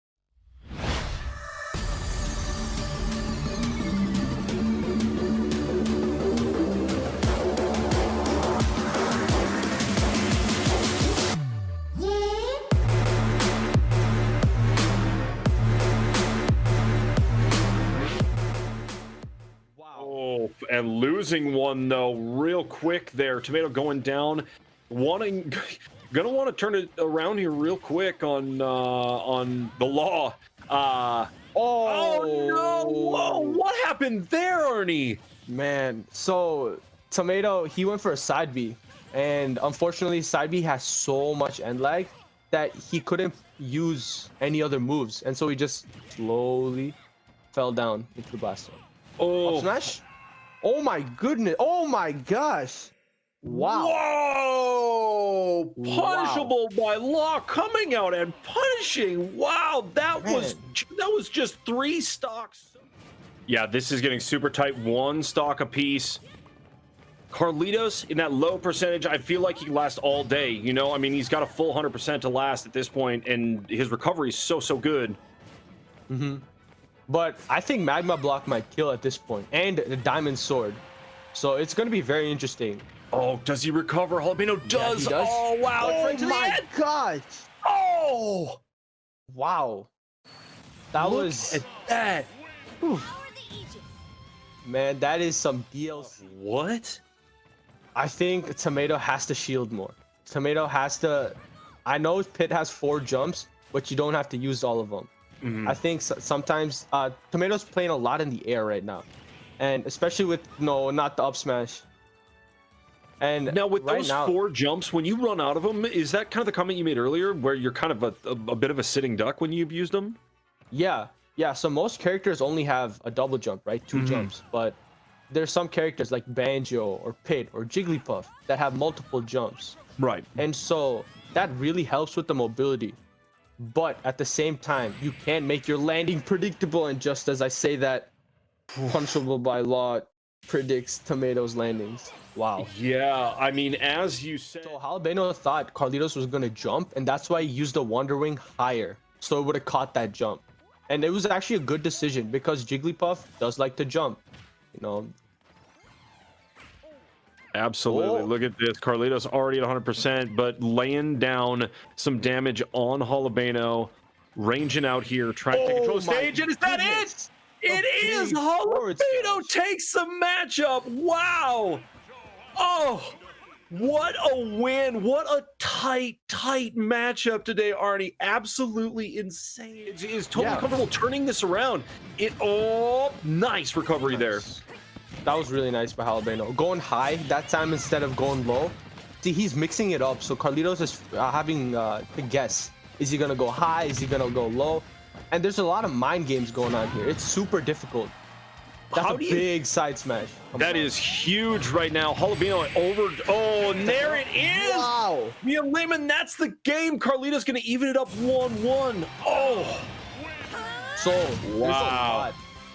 Oh, and losing one though, real quick there. Tomato going down, gonna want to turn it around here real quick on the law. Oh no! Whoa, what happened there, Arnie? Man, so Tomato, he went for a side B, and unfortunately, side B has so much end lag that he couldn't use any other moves, and so he just slowly fell down into the blast zone. Oh, Up smash! Oh my goodness! Oh my gosh! Wow! Whoa! Punishable by law, coming out and punishing. Wow, that was just 3 stocks. Yeah, this is getting super tight. 1 stock apiece. Carlitos in that low percentage, I feel like he can last all day. You know, I mean, he's got a full 100% to last at this point, and his recovery is so good. But I think Magma Block might kill at this point, and the Diamond Sword. So it's going to be very interesting. Oh, does he recover? Jalapeno does. Yeah, he does. Oh, wow. Oh my gosh. Oh. Wow. That Look was... at that. Whew. Man, that is some DLC. What? I think Tomato has to shield more. Tomato has to... I know Pit has 4 jumps, but you don't have to use all of them. I think sometimes Tomato's playing a lot in the air right now, and especially with not the up smash. And now with those 4 jumps, when you run out of them, is that kind of the comment you made earlier, where you're kind of a bit of a sitting duck when you've used them? Yeah. So most characters only have a double jump, right? 2 jumps, but there's some characters like Banjo or Pit or Jigglypuff that have multiple jumps. Right. And so that really helps with the mobility. But at the same time, you can't make your landing predictable. And just as I say that, punishable by law predicts Tomato's landings. Wow. Yeah, I mean, as you said... So Jalapeno thought Carlitos was going to jump, and that's why he used the Wonder Wing higher, so it would have caught that jump. And it was actually a good decision, because Jigglypuff does like to jump, you know. Absolutely. Oh. Look at this. Carlitos already at 100%, but laying down some damage on Jalapeno, ranging out here, trying to take control of the stage. And is that it? It is. Jalapeno takes the matchup. Wow. Oh, what a win. What a tight matchup today, Arnie. Absolutely insane. Is totally comfortable turning this around. Nice recovery there. That was really nice by Jalapeno. Going high that time instead of going low. See, he's mixing it up. So Carlitos is having to guess. Is he going to go high? Is he going to go low? And there's a lot of mind games going on here. It's super difficult. That's a big side smash. That is huge right now. Jalapeno over. Oh, and there it is. Wow. The elimination. That's the game. Carlitos going to even it up 1-1. Oh. So,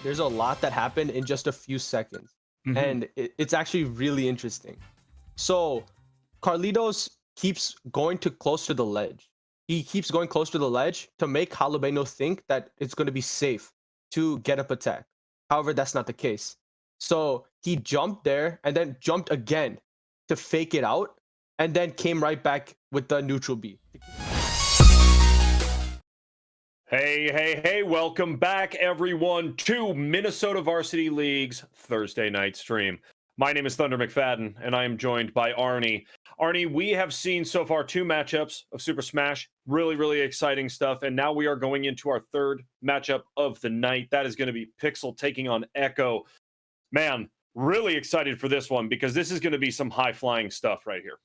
there's a lot that happened in just a few seconds. And it's actually really interesting. So Carlitos keeps going close to the ledge. He keeps going close to the ledge to make Jalapeno think that it's going to be safe to get up attack. However, that's not the case. So he jumped there and then jumped again to fake it out, and then came right back with the neutral B. Hey, welcome back everyone to Minnesota Varsity League's Thursday night stream. My name is Thunder McFadden, and I am joined by Arnie. Arnie, we have seen so far 2 matchups of Super Smash. Really exciting stuff, and now we are going into our 3rd matchup of the night. That is going to be Pixel taking on Echo. Man, really excited for this one because this is going to be some high flying stuff right here.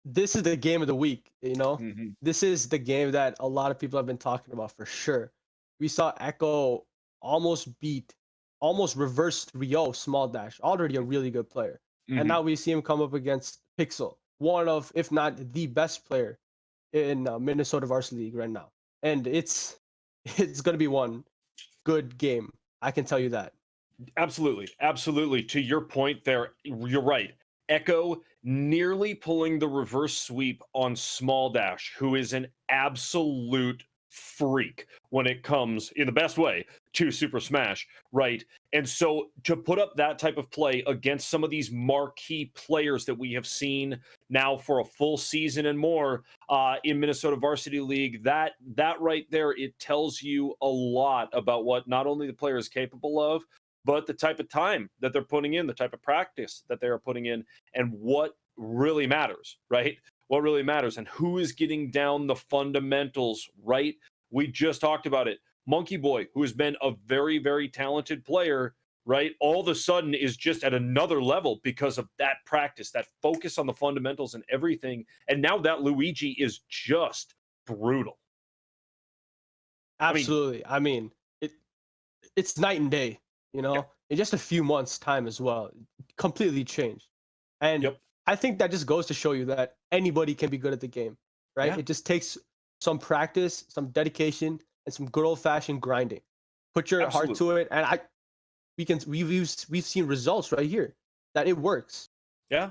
This is the game of the week, you know? Hmm. This is the game that a lot of people have been talking about for sure. We saw Echo almost beat, almost reverse 3-0 Small Dash, already a really good player. And Hmm. now we see him come up against Pixel, one of, if not the best player in Minnesota Varsity League right now. And it's going to be one good game. I can tell you that. Absolutely. Absolutely. To your point there, you're right. Echo nearly pulling the reverse sweep on Small Dash, who is an absolute freak when it comes, in the best way, to Super Smash, right? And so to put up that type of play against some of these marquee players that we have seen now for a full season and more in Minnesota Varsity League, that right there, it tells you a lot about what not only the player is capable of, but the type of time that they're putting in, the type of practice that they are putting in, and what really matters, right? What really matters, and who is getting down the fundamentals, right? We just talked about it. Monkey Boy, who has been a very, very talented player, right? All of a sudden is just at another level because of that practice, that focus on the fundamentals and everything. And now that Luigi is just brutal. I mean, Absolutely. I mean, it's night and day, you yeah, know, in just a few months' time as well. Completely changed. And yep, I think that just goes to show you that anybody can be good at the game, right? yeah, It just takes some practice, some dedication, and some good old fashioned grinding. Put your heart absolutely. to it, and we've seen results right here that it works. Yeah.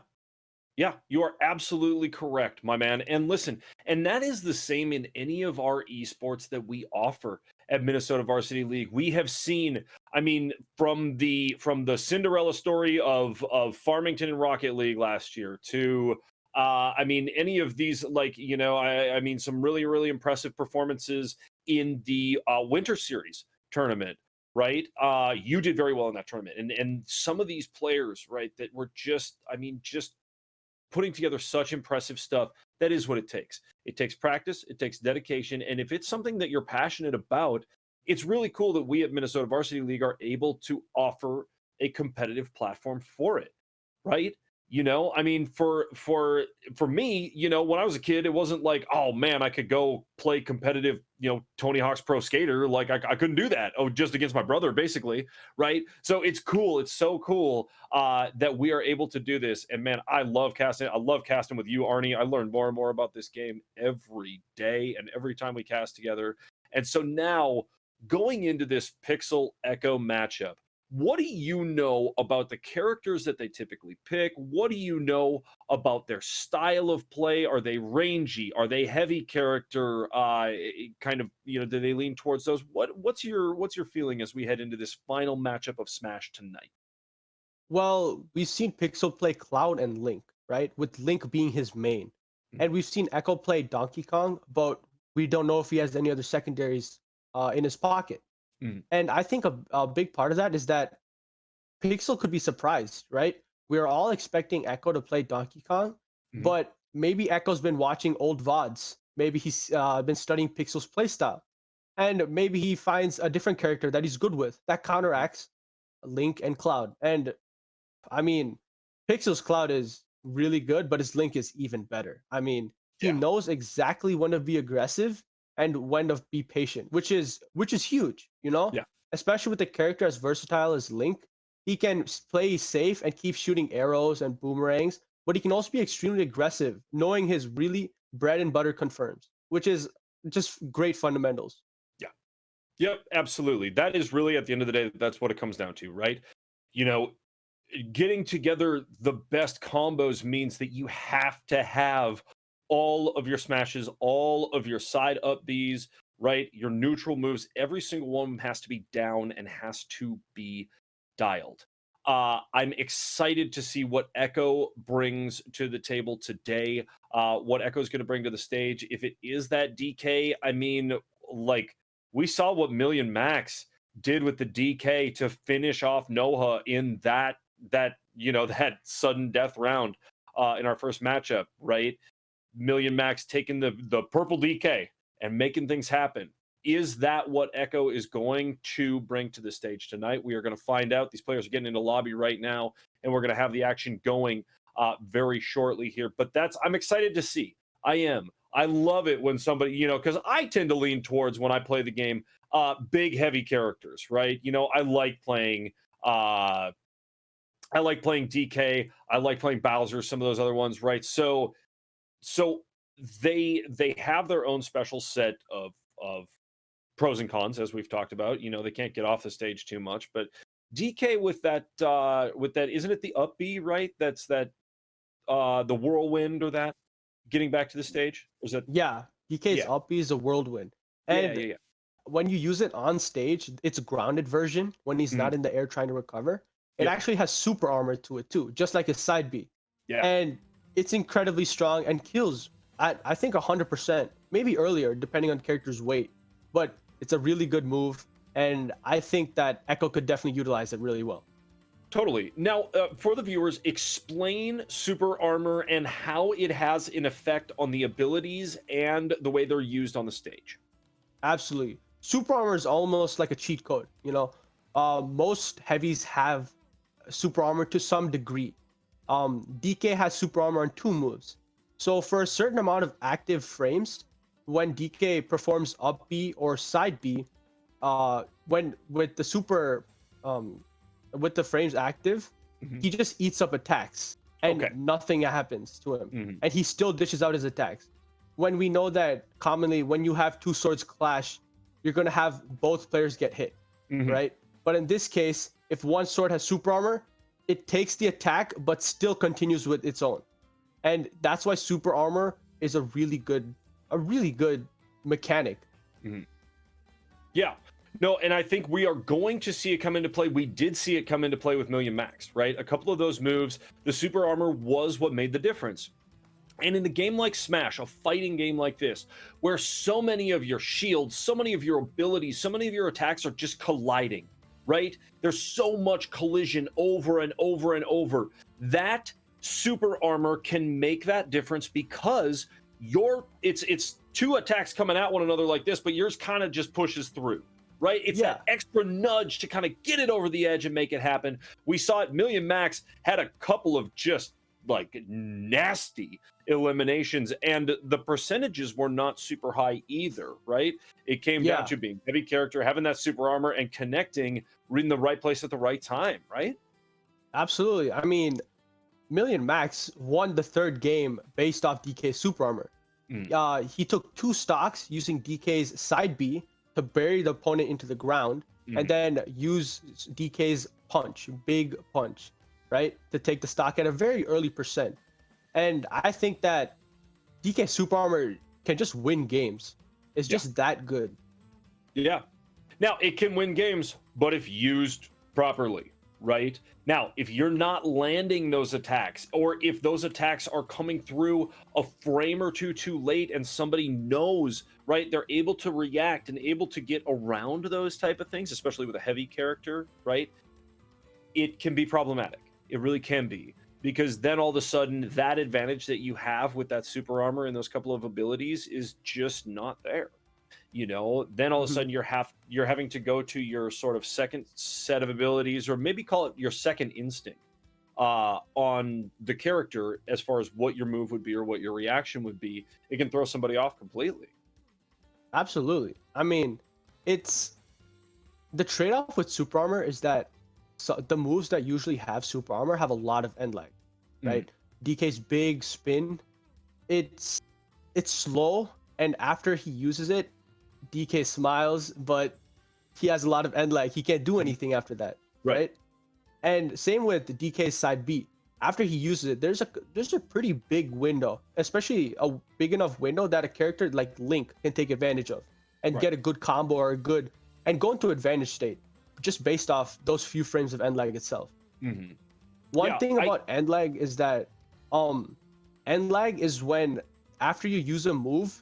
Yeah, you are absolutely correct, my man. And listen, and that is the same in any of our esports that we offer at Minnesota Varsity League. We have seen, I mean, from the Cinderella story of Farmington and Rocket League last year to I mean, any of these, like, I mean, some really, really impressive performances in the Winter Series tournament, right? You did very well in that tournament, and some of these players, right, that were just, I mean, just putting together such impressive stuff. That is what it takes. It takes practice, it takes dedication, and if it's something that you're passionate about, it's really cool that we at Minnesota Varsity League are able to offer a competitive platform for it, right? I mean, for me, when I was a kid, it wasn't like, oh man, I could go play competitive, Tony Hawk's Pro Skater. Like I couldn't do that. Oh, just against my brother, basically, right? So it's cool. It's so cool that we are able to do this. And man, I love casting. I love casting with you, Arnie. I learn more and more about this game every day and every time we cast together. And so now going into this Pixel Echo matchup, what do you know about the characters that they typically pick? What do you know about their style of play? Are they rangy? Are they heavy character? Kind of, do they lean towards those? What's your feeling as we head into this final matchup of Smash tonight? Well, we've seen Pixel play Cloud and Link, right? With Link being his main. Mhm, And we've seen Echo play Donkey Kong, but we don't know if he has any other secondaries in his pocket. mhm, And I think a big part of that is that Pixel could be surprised, right? We're all expecting Echo to play Donkey Kong, mhm. but maybe Echo's been watching old VODs. Maybe he's been studying Pixel's playstyle. And maybe he finds a different character that he's good with that counteracts Link and Cloud. And I mean, Pixel's Cloud is really good, but his Link is even better. I mean, he Yeah, knows exactly when to be aggressive and when to be patient, which is huge, you know? yeah. Especially with the character as versatile as Link. He can play safe and keep shooting arrows and boomerangs, but he can also be extremely aggressive, knowing his really bread and butter confirms, which is just great fundamentals. Yeah. Yep, absolutely. That is really at the end of the day, that's what it comes down to, right? You know, Getting together the best combos means that you have to have all of your smashes, all of your side up Bs, right? Your neutral moves, every single one has to be down and has to be dialed. I'm excited to see what Echo brings to the table today. What Echo is going to bring to the stage. If it is that DK, I mean, like we saw what Million Max did with the DK to finish off Noah in that sudden death round in our first matchup, right? Million Max taking the purple DK and making things happen Is that what Echo is going to bring to the stage tonight? We are going to find out. These players are getting into lobby right now, and we're going to have the action going very shortly here. But I'm excited to see. I am. I love it when somebody, because I tend to lean towards when I play the game, big, heavy characters, right? I like playing. I like playing DK. I like playing Bowser. Some of those other ones, right? So they have their own special set of pros and cons, as we've talked about. They can't get off the stage too much, but DK with that isn't it the up B, right? That's that the whirlwind or that getting back to the stage? Or is that Yeah, DK's yeah. up B is a whirlwind. Yeah, And yeah, yeah. when you use it on stage, it's a grounded version when he's Mhm. not in the air trying to recover. It Yep. actually has super armor to it too, just like his side B. Yeah. And it's incredibly strong and kills at I think 100%, maybe earlier depending on character's weight. But it's a really good move, and I think that Echo could definitely utilize it really well. Totally. Now, for the viewers, explain super armor and how it has an effect on the abilities and the way they're used on the stage. Absolutely. Super armor is almost like a cheat code, most heavies have super armor to some degree. DK has super armor on 2 moves. So for a certain amount of active frames, when DK performs up B or side B, when with the super with the frames active, Mhm. he just eats up attacks and Okay. nothing happens to him. Mhm. And he still dishes out his attacks. When we know that commonly when you have 2 swords clash, you're gonna have both players get hit, Mhm. right? But in this case, if one sword has super armor, it takes the attack but still continues with its own. And that's why super armor is a really good mechanic. Mhm. Yeah. No, and I think we are going to see it come into play. We did see it come into play with Million Max, right? A couple of those moves, the super armor was what made the difference. And in a game like Smash, a fighting game like this, where so many of your shields, so many of your abilities, so many of your attacks are just colliding, right? There's so much collision over and over and over. That super armor can make that difference because it's 2 attacks coming at one another like this, but yours kind of just pushes through. Right? It's Yeah, that extra nudge to kind of get it over the edge and make it happen. We saw it. Million Max had a couple of just like nasty eliminations, and the percentages were not super high either, right? It came down yeah, to being heavy character, having that super armor, and connecting in the right place at the right time, right? absolutely. I mean, Million Max won the 3rd game based off DK's super armor. Mm, He took 2 stocks using DK's side B to bury the opponent into the ground, and mhm. then use DK's punch, big punch, right, to take the stock at a very early percent. And I think that DK super armor can just win games. It's Yeah, just that good. yeah. Now, it can win games, but if used properly, right? Now, if you're not landing those attacks, or if those attacks are coming through a frame or two too late and somebody knows, right, they're able to react and able to get around those type of things, especially with a heavy character, right? It can be problematic. It really can be. Because then all of a sudden, that advantage that you have with that super armor and those couple of abilities is just not there. Then all of a Mhm. sudden you're having to go to your sort of second set of abilities, or maybe call it your second instinct on the character, as far as what your move would be or what your reaction would be. It can throw somebody off completely. Absolutely. I mean, it's the trade-off with super armor is that the moves that usually have super armor have a lot of end lag, Mhm. right? DK's big spin, it's it's slow, and after he uses it, DK smiles, but he has a lot of end lag. He can't do Mhm. anything after that, Right. right? And same with the DK's side B. After he uses it, there's a pretty big window, especially a big enough window that a character like Link can take advantage of and Right. get a good combo or a good and go into advantage state just based off those few frames of end lag itself. Hmm. One Yeah. thing I about end lag is that um end lag is when after you use a move,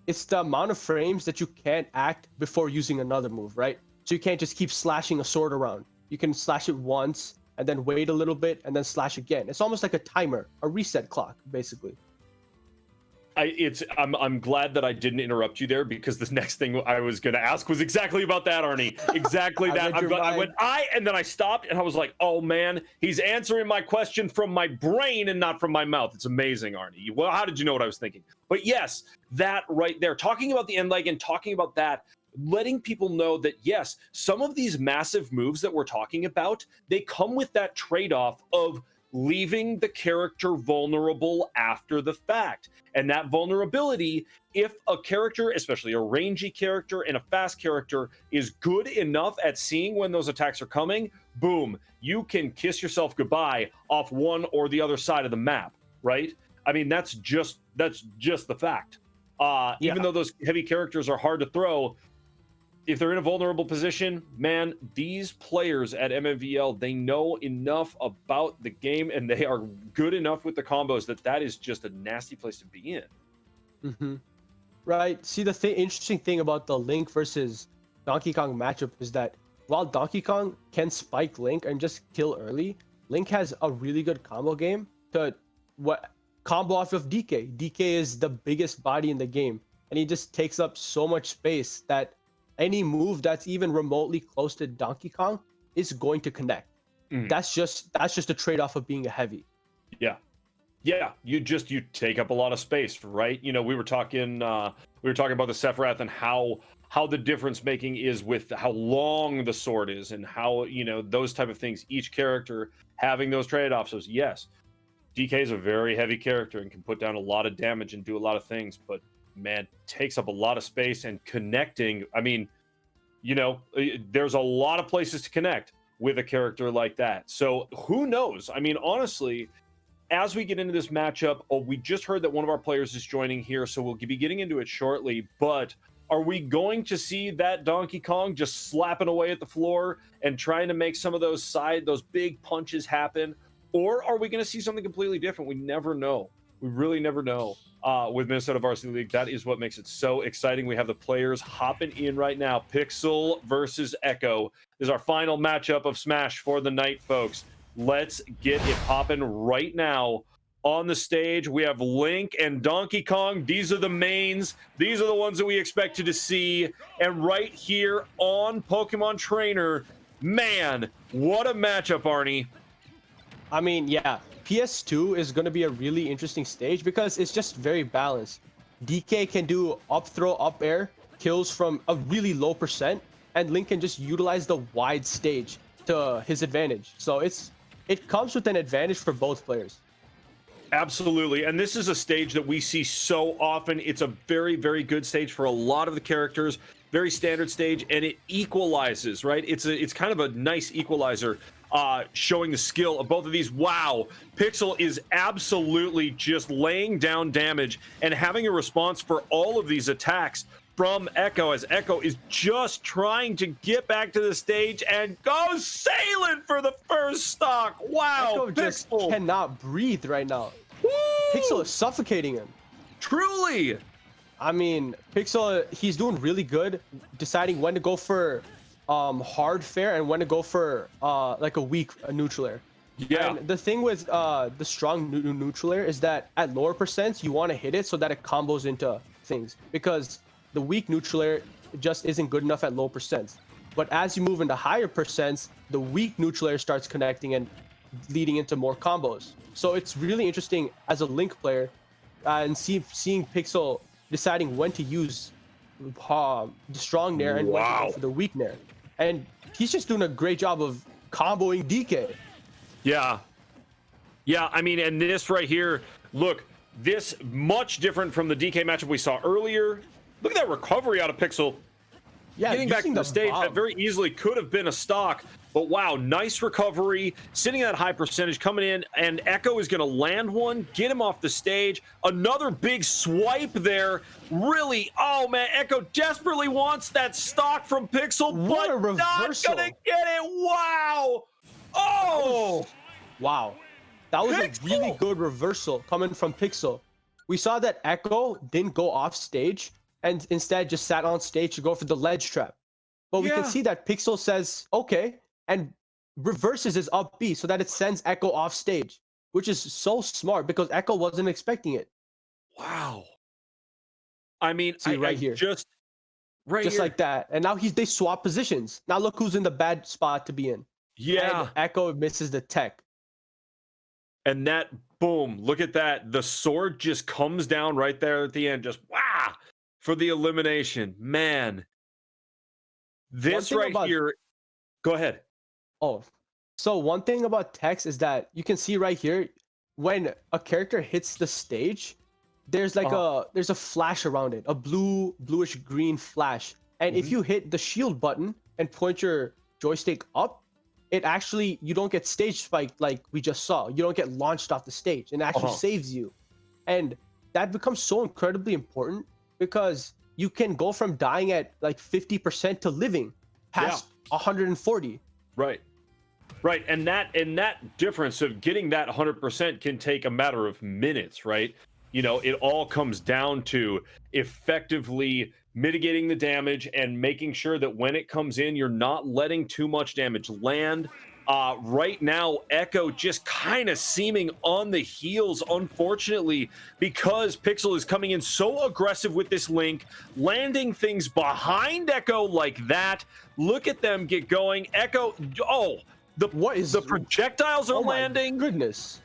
it's the amount of frames that you can't act before using another move, right? So you can't just keep slashing a sword around. You can slash it once and then wait a little bit and then slash again. It's almost like a timer, a reset clock, basically. I'm glad that I didn't interrupt you there, because the next thing I was going to ask was exactly about that, Arnie. Exactly I that. read your I went, mind. and then I stopped and I was like, oh man, he's answering my question from my brain and not from my mouth. It's amazing, Arnie. Well, how did you know what I was thinking? But yes, that right there, talking about the end leg and talking about that, letting people know that yes, some of these massive moves that we're talking about, they come with that trade-off of leaving the character vulnerable after the fact. And that vulnerability, if a character, especially a rangy character and a fast character, is good enough at seeing when those attacks are coming, boom, you can kiss yourself goodbye off one or the other side of the map, right? I mean, that's just the fact. Even Yeah. though those heavy characters are hard to throw, if they're in a vulnerable position, man, these players at MNVL, they know enough about the game and they are good enough with the combos that is just a nasty place to be in. Hmm. Right. See, the interesting thing about the Link versus Donkey Kong matchup is that while Donkey Kong can spike Link and just kill early, Link has a really good combo game to what combo off of DK. DK is the biggest body in the game, and he just takes up so much space that any move that's even remotely close to Donkey Kong is going to connect. Mm, That's just a trade-off of being a heavy. yeah. Yeah, you take up a lot of space, right? You know, we were talking about the Sephiroth and how the difference making is with how long the sword is and how, you know, those type of things, each character having those trade-offs. So yes, DK is a very heavy character and can put down a lot of damage and do a lot of things, but man, takes up a lot of space and connecting. I mean, you know, there's a lot of places to connect with a character like that. So who knows? I mean, honestly, as we get into this matchup, we just heard that one of our players is joining here, so we'll be getting into it shortly. But are we going to see that Donkey Kong just slapping away at the floor and trying to make some of those big punches happen? Or are we going to see something completely different? We never know. We really never know. With Minnesota Varsity League, that is what makes it so exciting. We have the players hopping in right now. Pixel versus Echo. This is our final matchup of Smash for the night, folks. Let's get it popping right now. On the stage, we have Link and Donkey Kong. These are the mains. These are the ones that we expected to see. And right here on Pokemon Trainer, man, what a matchup, Arnie. I mean, yeah, PS2 is going to be a really interesting stage because it's just very balanced. DK can do up throw, up air, kills from a really low percent, and Link can just utilize the wide stage to his advantage. So it comes with an advantage for both players. Absolutely. And this is a stage that we see so often. It's a very, very good stage for a lot of the characters. Very standard stage, and it equalizes, right? It's kind of a nice equalizer, showing the skill of both of these. Wow, Pixel is absolutely just laying down damage and having a response for all of these attacks from Echo, as Echo is just trying to get back to the stage and go sailing for the first stock. Wow, Echo just Pixel cannot breathe right now. Woo! Pixel is suffocating him. Truly. I mean, Pixel, he's doing really good deciding when to go for hard fair and when to go for like a weak neutral air. Yeah. And the thing with the strong neutral air is that at lower percents, you want to hit it so that it combos into things, because the weak neutral air just isn't good enough at low percents. But as you move into higher percents, the weak neutral air starts connecting and leading into more combos. So it's really interesting as a Link player and seeing Pixel deciding when to use the strong nair and when to go for the weak nair. And he's just doing a great job of comboing DK. Yeah. Yeah, I mean, and this right here, look, this much different from the DK matchup we saw earlier. Look at that recovery out of Pixel. Yeah, Getting back to the stage, that very easily could have been a stock. But wow, nice recovery, sitting at high percentage, coming in, and Echo is going to land one, get him off the stage. Another big swipe there. Really, oh man, Echo desperately wants that stock from Pixel, What but a reversal. not going to get it. Wow. Oh. Wow. That was Pixel! a really good reversal coming from Pixel. We saw that Echo didn't go off stage and instead just sat on stage to go for the ledge trap. But we can see that Pixel says, okay, and reverses his up B so that it sends Echo off stage, which is so smart because Echo wasn't expecting it. Wow. I mean, See right I here, just right just here. like that. And now they swap positions. Now look who's in the bad spot to be in. And Yeah. Echo misses the tech. And that boom, look at that. The sword just comes down right there at the end. Just wow for the elimination. Man, One this thing right about here. Go ahead. Oh, so one thing about text is that you can see right here when a character hits the stage, there's like Uh-huh. there's a flash around it, a bluish green flash. And if Mhm. you hit the shield button and point your joystick up, it actually you don't get stage spiked like we just saw. You don't get launched off the stage, and it actually Uh-huh. saves you. And that becomes so incredibly important because you can go from dying at like 50% to living Yeah. past 140. Right. Right. And that difference of getting that 100% can take a matter of minutes, right? It all comes down to effectively mitigating the damage and making sure that when it comes in, you're not letting too much damage land. Right now, Echo just kind of seeming on the heels, unfortunately, because Pixel is coming in so aggressive with this link, landing things behind Echo like that. Look at them get going. Echo, oh, What the is projectiles are Oh my landing. goodness.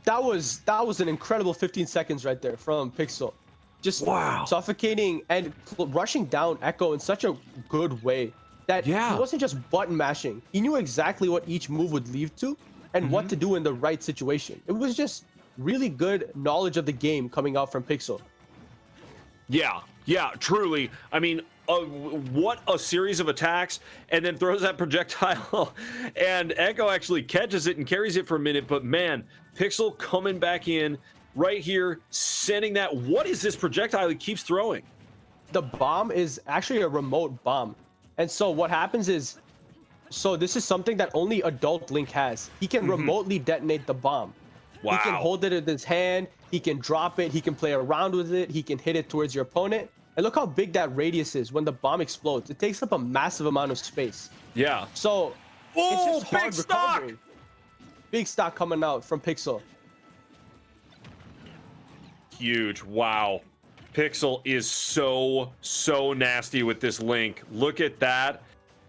That was an incredible 15 seconds right there from Pixel. Just Wow. suffocating and rushing down Echo in such a good way that he Yeah. wasn't just button mashing. He knew exactly what each move would lead to and what Mhm. to do in the right situation. It was just really good knowledge of the game coming out from Pixel. Yeah, yeah, truly. I mean, what a series of attacks, and then throws that projectile, and Echo actually catches it and carries it for a minute. But man, Pixel coming back in right here, sending that. What is this projectile he keeps throwing? The bomb is actually a remote bomb. And so what happens is So this is something that only adult Link has. He can Mhm. remotely detonate the bomb. He can Wow. hold it in his hand. He can drop it. He can play around with it. He can hit it towards your opponent. And look how big that radius is when the bomb explodes. It takes up a massive amount of space. Yeah. So it's Oh, just big hard stock. recovering. Big stock coming out from Pixel. Huge. Wow. Pixel is so nasty with this link. Look at that.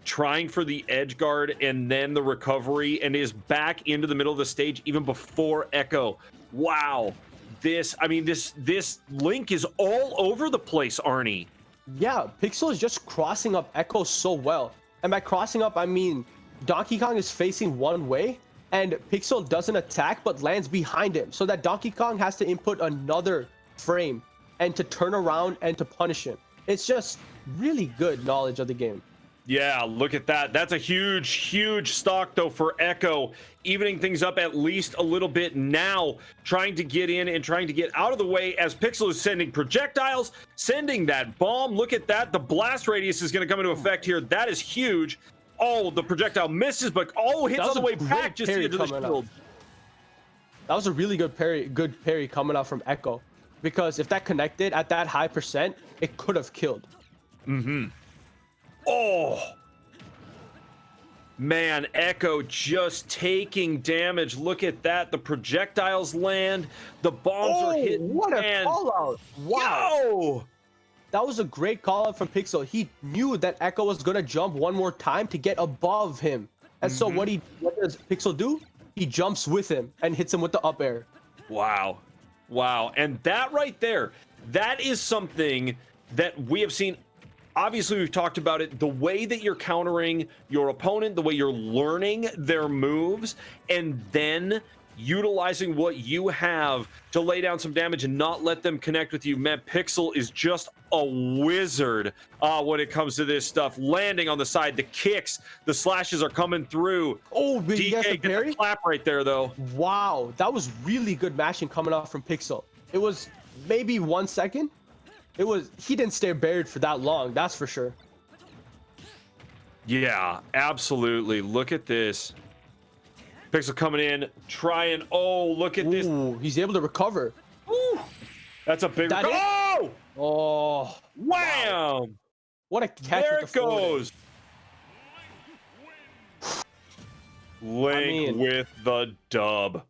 Trying for the edge guard and then the recovery, and is back into the middle of the stage even before Echo. Wow. This link is all over the place, Arnie. Yeah, Pixel is just crossing up Echo so well. And by crossing up, I mean Donkey Kong is facing one way, and Pixel doesn't attack but lands behind him. So that Donkey Kong has to input another frame and to turn around and to punish him. It's just really good knowledge of the game. Yeah, look at that. That's a huge stock, though, for Echo. Evening things up at least a little bit now. Trying to get in and trying to get out of the way as Pixel is sending projectiles, sending that bomb. Look at that. The blast radius is going to come into effect here. That is huge. Oh, the projectile misses, but hits That was on the a way great back just parry into the coming out. shield. That was a really good parry coming out from Echo. Because if that connected at that high percent, it could have killed. Oh, man, Echo just taking damage. Look at that. The projectiles land. The bombs are hitting. What a and call out. Wow. Yo! That was a great call out from Pixel. He knew that Echo was gonna jump one more time to get above him. And so what does Pixel do? He jumps with him and hits him with the up air. Wow. Wow. And that right there, that is something that we have seen. Obviously, we've talked about it. The way that you're countering your opponent, the way you're learning their moves, and then utilizing what you have to lay down some damage and not let them connect with you. Man, Pixel is just a wizard when it comes to this stuff. Landing on the side, the kicks, the slashes are coming through. Oh, but you guys DK the gets a parry? clap right there, though. Wow, that was really good mashing coming out from Pixel. It was maybe 1 second. He didn't stay buried for that long, that's for sure. Yeah, absolutely. Look at this. Pixel coming in, trying. Oh, look at this. Ooh, he's able to recover. Ooh, that's a big. That Oh! Oh, Wham! what a catch There with it the forward air. goes. Link mean- with the dub.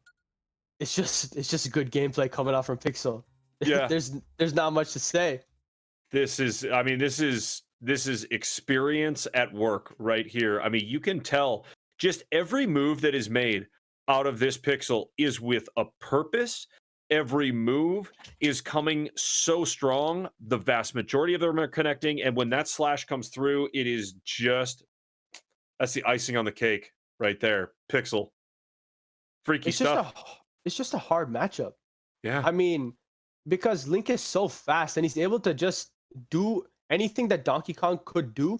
It's just good gameplay coming out from Pixel. Yeah. there's not much to say. This is, I mean, this is experience at work right here. I mean, you can tell just every move that is made out of this Pixel is with a purpose. Every move is coming so strong. The vast majority of them are connecting, and when that slash comes through, it is just that's the icing on the cake right there. Pixel, freaky It's just stuff. a it's just a hard matchup. Yeah, I mean, because Link is so fast and he's able to just do anything that Donkey Kong could do,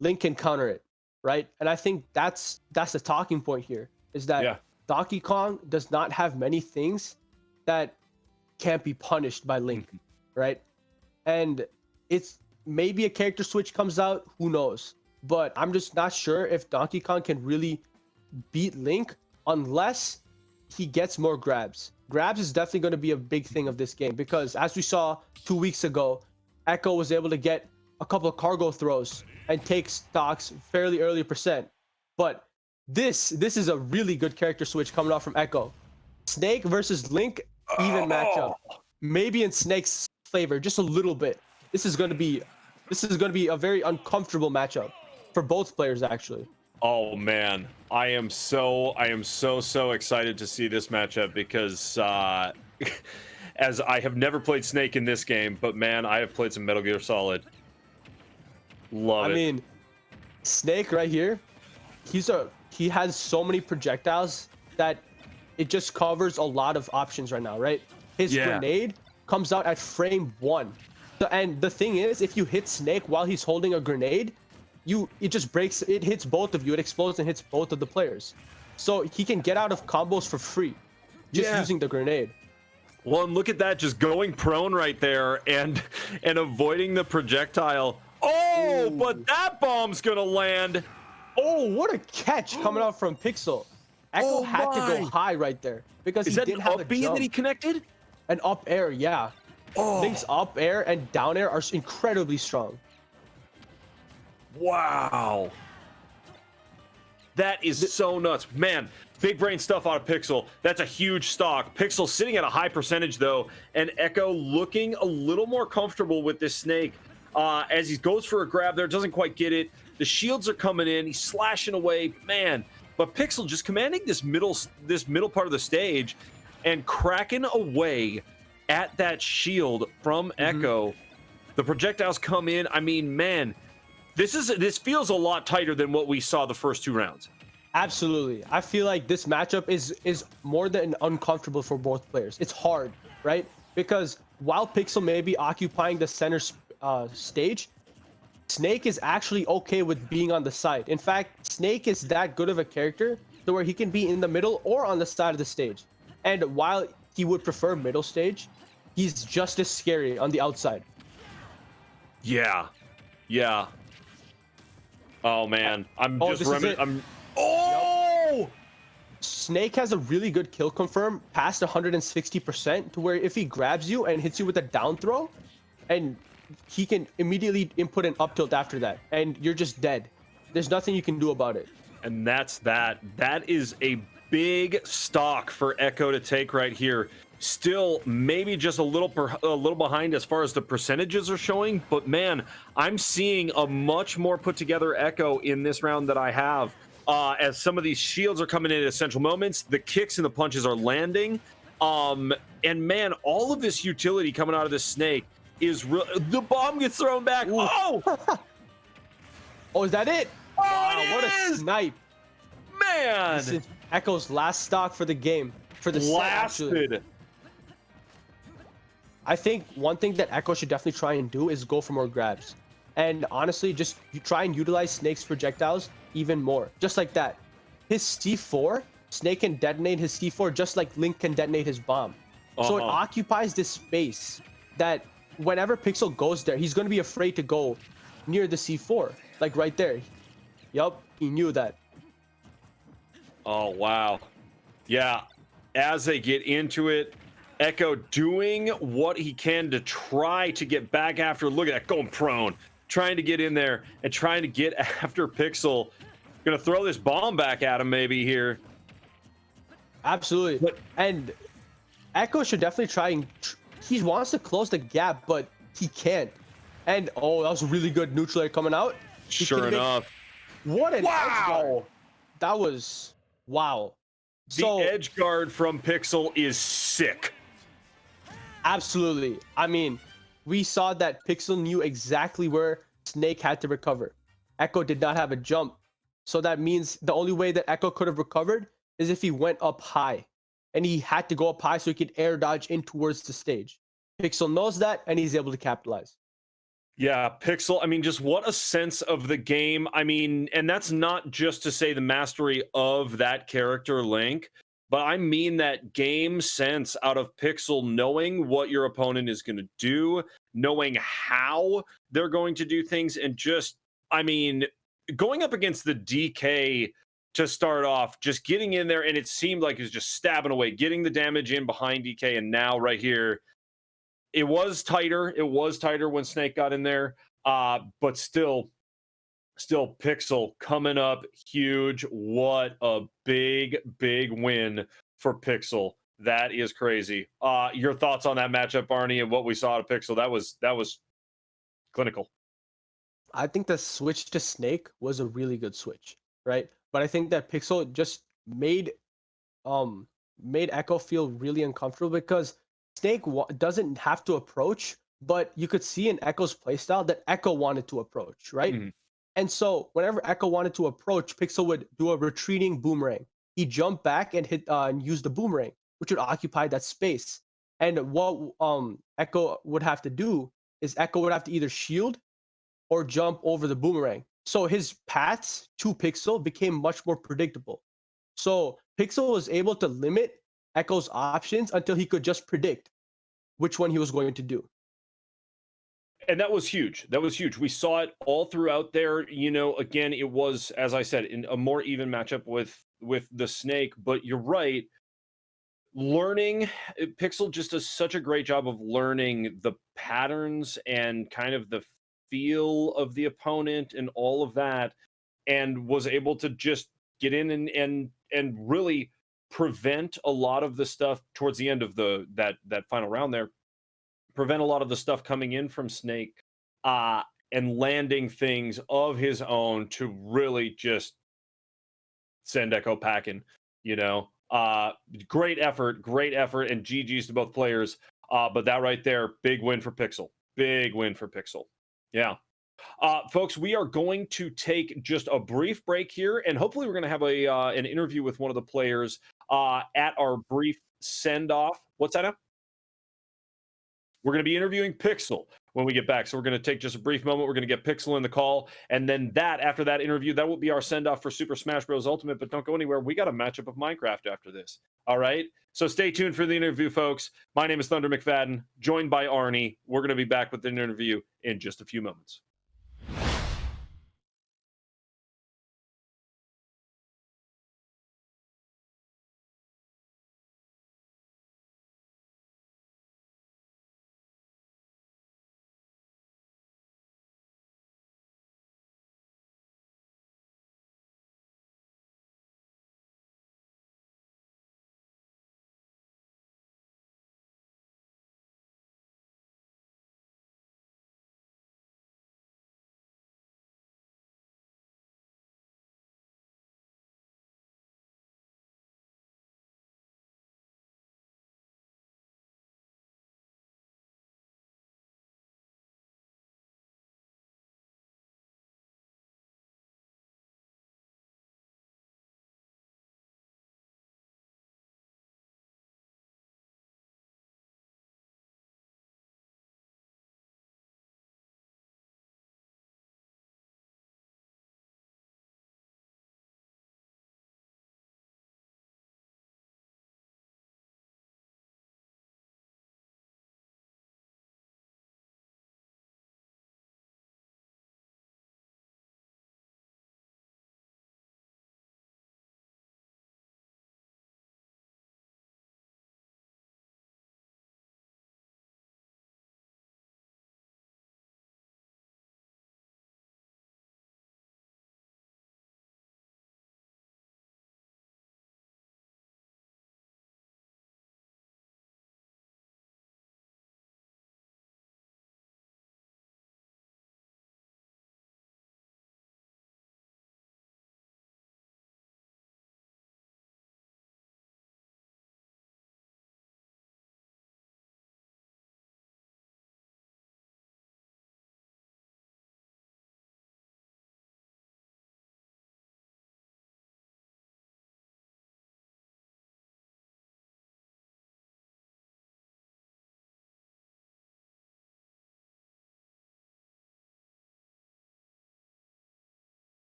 Link can counter it, right? And I think that's the talking point here is that yeah, Donkey Kong does not have many things that can't be punished by Link, right? And it's maybe a character switch comes out, who knows? But I'm just not sure if Donkey Kong can really beat Link unless he gets more grabs. Grabs is definitely going to be a big thing of this game because as we saw 2 weeks ago, Echo was able to get a couple of cargo throws and take stocks fairly early percent. But this is a really good character switch coming off from Echo. Snake versus Link, even matchup. Maybe in Snake's favor, just a little bit. This is going to be a very uncomfortable matchup for both players actually. oh man, I am so excited to see this matchup because as I have never played Snake in this game, but man, I have played some Metal Gear Solid. Love I it. mean, Snake right here, he has so many projectiles that it just covers a lot of options right now, right? His Yeah. grenade comes out at frame 1. And the thing is, if you hit Snake while he's holding a grenade, it just breaks, it hits both of you, it explodes and hits both of the players. So he can get out of combos for free just Yeah. using the grenade. Well, and look at that, just going prone right there and avoiding the projectile. Oh, Ooh. but that bomb's gonna land. Oh, what a catch coming out from Pixel. Echo Oh had to go my. high right there because Is he that an didn't have a up B that jump. he connected? An up air, yeah. Oh, Link's up air and down air are incredibly strong. wow. That is so nuts. Man, big brain stuff out of Pixel. That's a huge stock. Pixel sitting at a high percentage, though, and Echo looking a little more comfortable with this Snake. As he goes for a grab there, doesn't quite get it. The shields are coming in. He's slashing away. Man, but Pixel just commanding this middle part of the stage and cracking away at that shield from Echo. The projectiles come in. I mean, man, this feels a lot tighter than what we saw the first 2 rounds. Absolutely. I feel like this matchup is more than uncomfortable for both players. It's hard, right? Because while Pixel may be occupying the center stage, Snake is actually okay with being on the side. In fact, Snake is that good of a character to where he can be in the middle or on the side of the stage. And while he would prefer middle stage, he's just as scary on the outside. Yeah. Yeah. Oh man. I'm Oh, just this is it. Oh! Snake has a really good kill confirm past 160% to where if he grabs you and hits you with a down throw, and he can immediately input an up tilt after that, and you're just dead. There's nothing you can do about it. And that's that. That is a big stock for Echo to take right here. Still, maybe just a little behind as far as the percentages are showing, but man, I'm seeing a much more put together Echo in this round that I have. As some of these shields are coming in at essential moments, the kicks and the punches are landing. And man, all of this utility coming out of this Snake is real. The bomb gets thrown back. Ooh. Oh! Oh, is that it? Oh, Wow, it what a is! snipe. Man! This is Echo's last stock for the game. For the set, actually. Blasted. I think one thing that Echo should definitely try and do is go for more grabs. And honestly, just you try and utilize Snake's projectiles even more. Just like that. His C4, Snake can detonate his C4 just like Link can detonate his bomb. So it occupies this space that whenever Pixel goes there, he's going to be afraid to go near the C4. Like right there. Yup, he knew that. Oh, wow. Yeah, as they get into it, Echo doing what he can to try to get back after. Look at that, going prone. Trying to get in there and trying to get after Pixel. Gonna throw this bomb back at him maybe here. Absolutely. But- and Echo should definitely try and he wants to close the gap, but he can't. And oh, that was a really good neutral air coming out. He Sure can make enough. what an edge guard. Wow! That was wow. The So edge guard from Pixel is sick. absolutely. I mean, we saw that Pixel knew exactly where Snake had to recover. Echo did not have a jump. So that means the only way that Echo could have recovered is if he went up high. And he had to go up high so he could air dodge in towards the stage. Pixel knows that and he's able to capitalize. Yeah, Pixel. I mean, just what a sense of the game. I mean, and that's not just to say the mastery of that character, Link, but I mean that game sense out of Pixel, knowing what your opponent is going to do, knowing how they're going to do things, and just, I mean, going up against the DK to start off, just getting in there, and it seemed like he was just stabbing away, getting the damage in behind DK, and now right here, it was tighter. It was tighter when Snake got in there. But still Pixel coming up huge. What a big win for Pixel. That is crazy. Your thoughts on that matchup, Barney, and what we saw of Pixel? That was clinical. I think the switch to Snake was a really good switch, right? But I think that Pixel just um made Echo feel really uncomfortable because Snake doesn't have to approach, but you could see in Echo's playstyle that Echo wanted to approach, right? Mhm. And so whenever Echo wanted to approach, Pixel would do a retreating boomerang. He'd jump back and hit and use the boomerang, which would occupy that space. And what Echo would have to do is Echo would have to either shield or jump over the boomerang. So his paths to Pixel became much more predictable. So Pixel was able to limit Echo's options until he could just predict which one he was going to do. And that was huge. That was huge. We saw it all throughout there. You know, again, it was, as I said, in a more even matchup with the Snake. But you're right. Learning Pixel just does such a great job of learning the patterns and kind of the feel of the opponent and all of that, and was able to just get in and really prevent a lot of the stuff towards the end of that final round there, prevent a lot of the stuff coming in from Snake, uh and landing things of his own to really just send Echo packing, you know. Great effort, and GG's to both players. But that right there, big win for Pixel. Big win for Pixel. Yeah. Folks, we are going to take just a brief break here, and hopefully we're going to have an interview with one of the players at our brief send-off. What's that now? We're going to be interviewing Pixel when we get back. So we're going to take just a brief moment. We're going to get Pixel in the call. And then after that interview, that will be our send off for Super Smash Bros. Ultimate. But don't go anywhere. We got a matchup of Minecraft after this. All right. So stay tuned for the interview, folks. My name is Thunder McFadden, joined by Arnie. We're going to be back with an interview in just a few moments.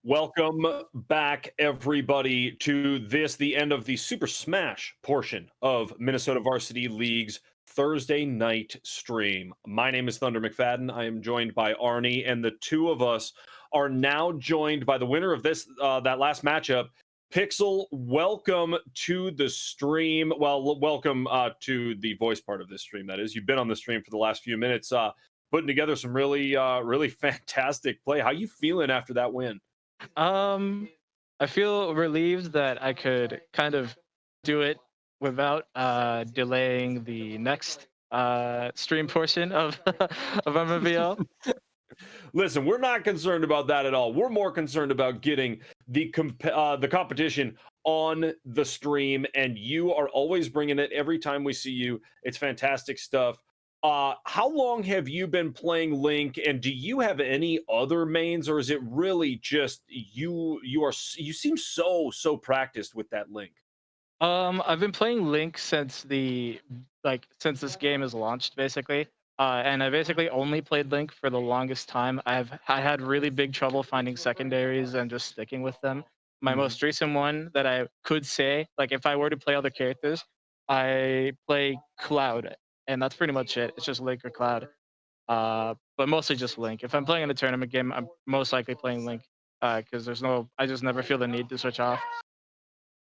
Welcome back, everybody, to the end of the Super Smash portion of Minnesota Varsity League's Thursday night stream. My name is Thunder McFadden. I am joined by Arnie, and the two of us are now joined by the winner of that last matchup, Pixel. Welcome to the stream. Well, welcome to the voice part of this stream. That is, you've been on the stream for the last few minutes, putting together some really fantastic play. How you feeling after that win? Um, I feel relieved that I could kind of do it without delaying the next stream portion of of MNVL. Listen, we're not concerned about that at all. We're more concerned about getting the competition on the stream, and you are always bringing it every time we see you. It's fantastic stuff. How long have you been playing Link, and do you have any other mains, or is it really just you? You seem so practiced with that Link. I've been playing Link since since this game is launched, basically. And I basically only played Link for the longest time. I had really big trouble finding secondaries and just sticking with them. My Mhm. most recent one that I could say, like if I were to play other characters, I play Cloud, and that's pretty much it. It's just Link or Cloud. But mostly just Link. If I'm playing in a tournament game, I'm most likely playing Link because I just never feel the need to switch off.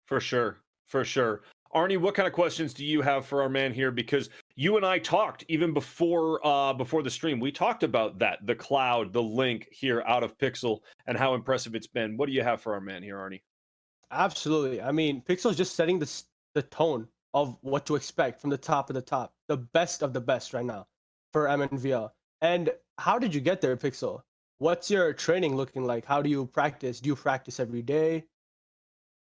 For sure. For sure. Arnie, what kind of questions do you have for our man here? Because you and I talked even before the stream. We talked about that, the cloud, the link here out of Pixel, and how impressive it's been. What do you have for our man here, Arnie? Absolutely. I mean, Pixel's just setting the tone of what to expect from the top of the top, the best of the best right now for MNVL. And how did you get there, Pixel? What's your training looking like? How do you practice? Do you practice every day?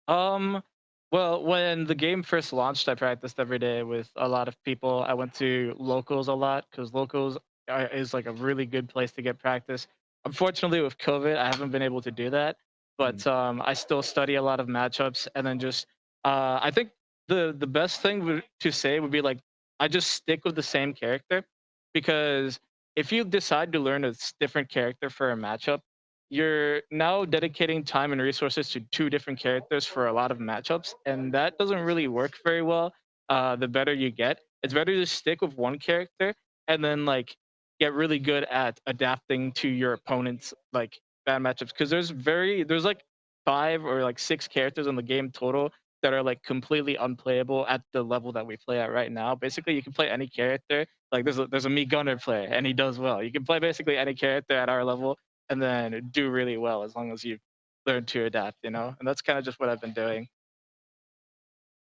Um, well, when the game first launched, I practiced every day with a lot of people. I went to locals a lot because locals is like a really good place to get practice. Unfortunately, with COVID, I haven't been able to do that, Mm. but I still study a lot of matchups, and then just I think the best thing to say would be like I just stick with the same character because if you decide to learn a different character for a matchup, you're now dedicating time and resources to two different characters for a lot of matchups, and that doesn't really work very well. The better you get, it's better to stick with one character and then like get really good at adapting to your opponent's like bad matchups. Because there's like five or like six characters in the game total that are like completely unplayable at the level that we play at right now. Basically, you can play any character. Like there's a me gunner player and he does well. You can play basically any character at our level and then do really well as long as you learn to adapt, you know? And that's kind of just what I've been doing.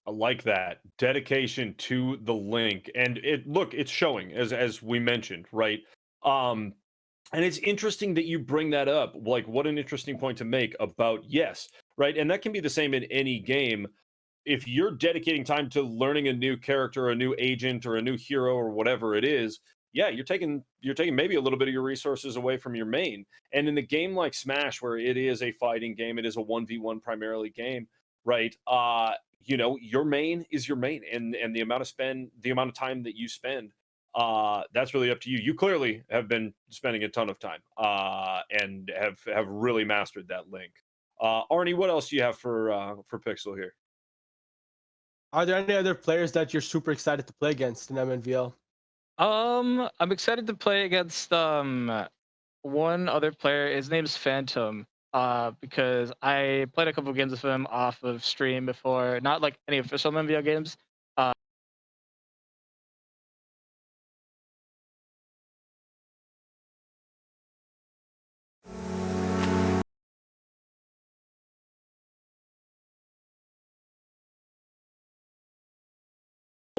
I like that dedication to the link, and it's showing as we mentioned, right? Um, and it's interesting that you bring that up. Like, what an interesting point to make about yes, right? And that can be the same in any game. If you're dedicating time to learning a new character, a new agent, or a new hero, or whatever it is, yeah, you're taking maybe a little bit of your resources away from your main. And in a game like Smash, where it is a fighting game, it is a 1v1 primarily game, right? Your main is your main, and the amount of time that you spend, that's really up to you. You clearly have been spending a ton of time, and have really mastered that link. Arnie, what else do you have for Pixel here? Are there any other players that you're super excited to play against in MNVL? I'm excited to play against one other player. His name's Phantom. Because I played a couple games with him off of stream before, not like any official MVO games.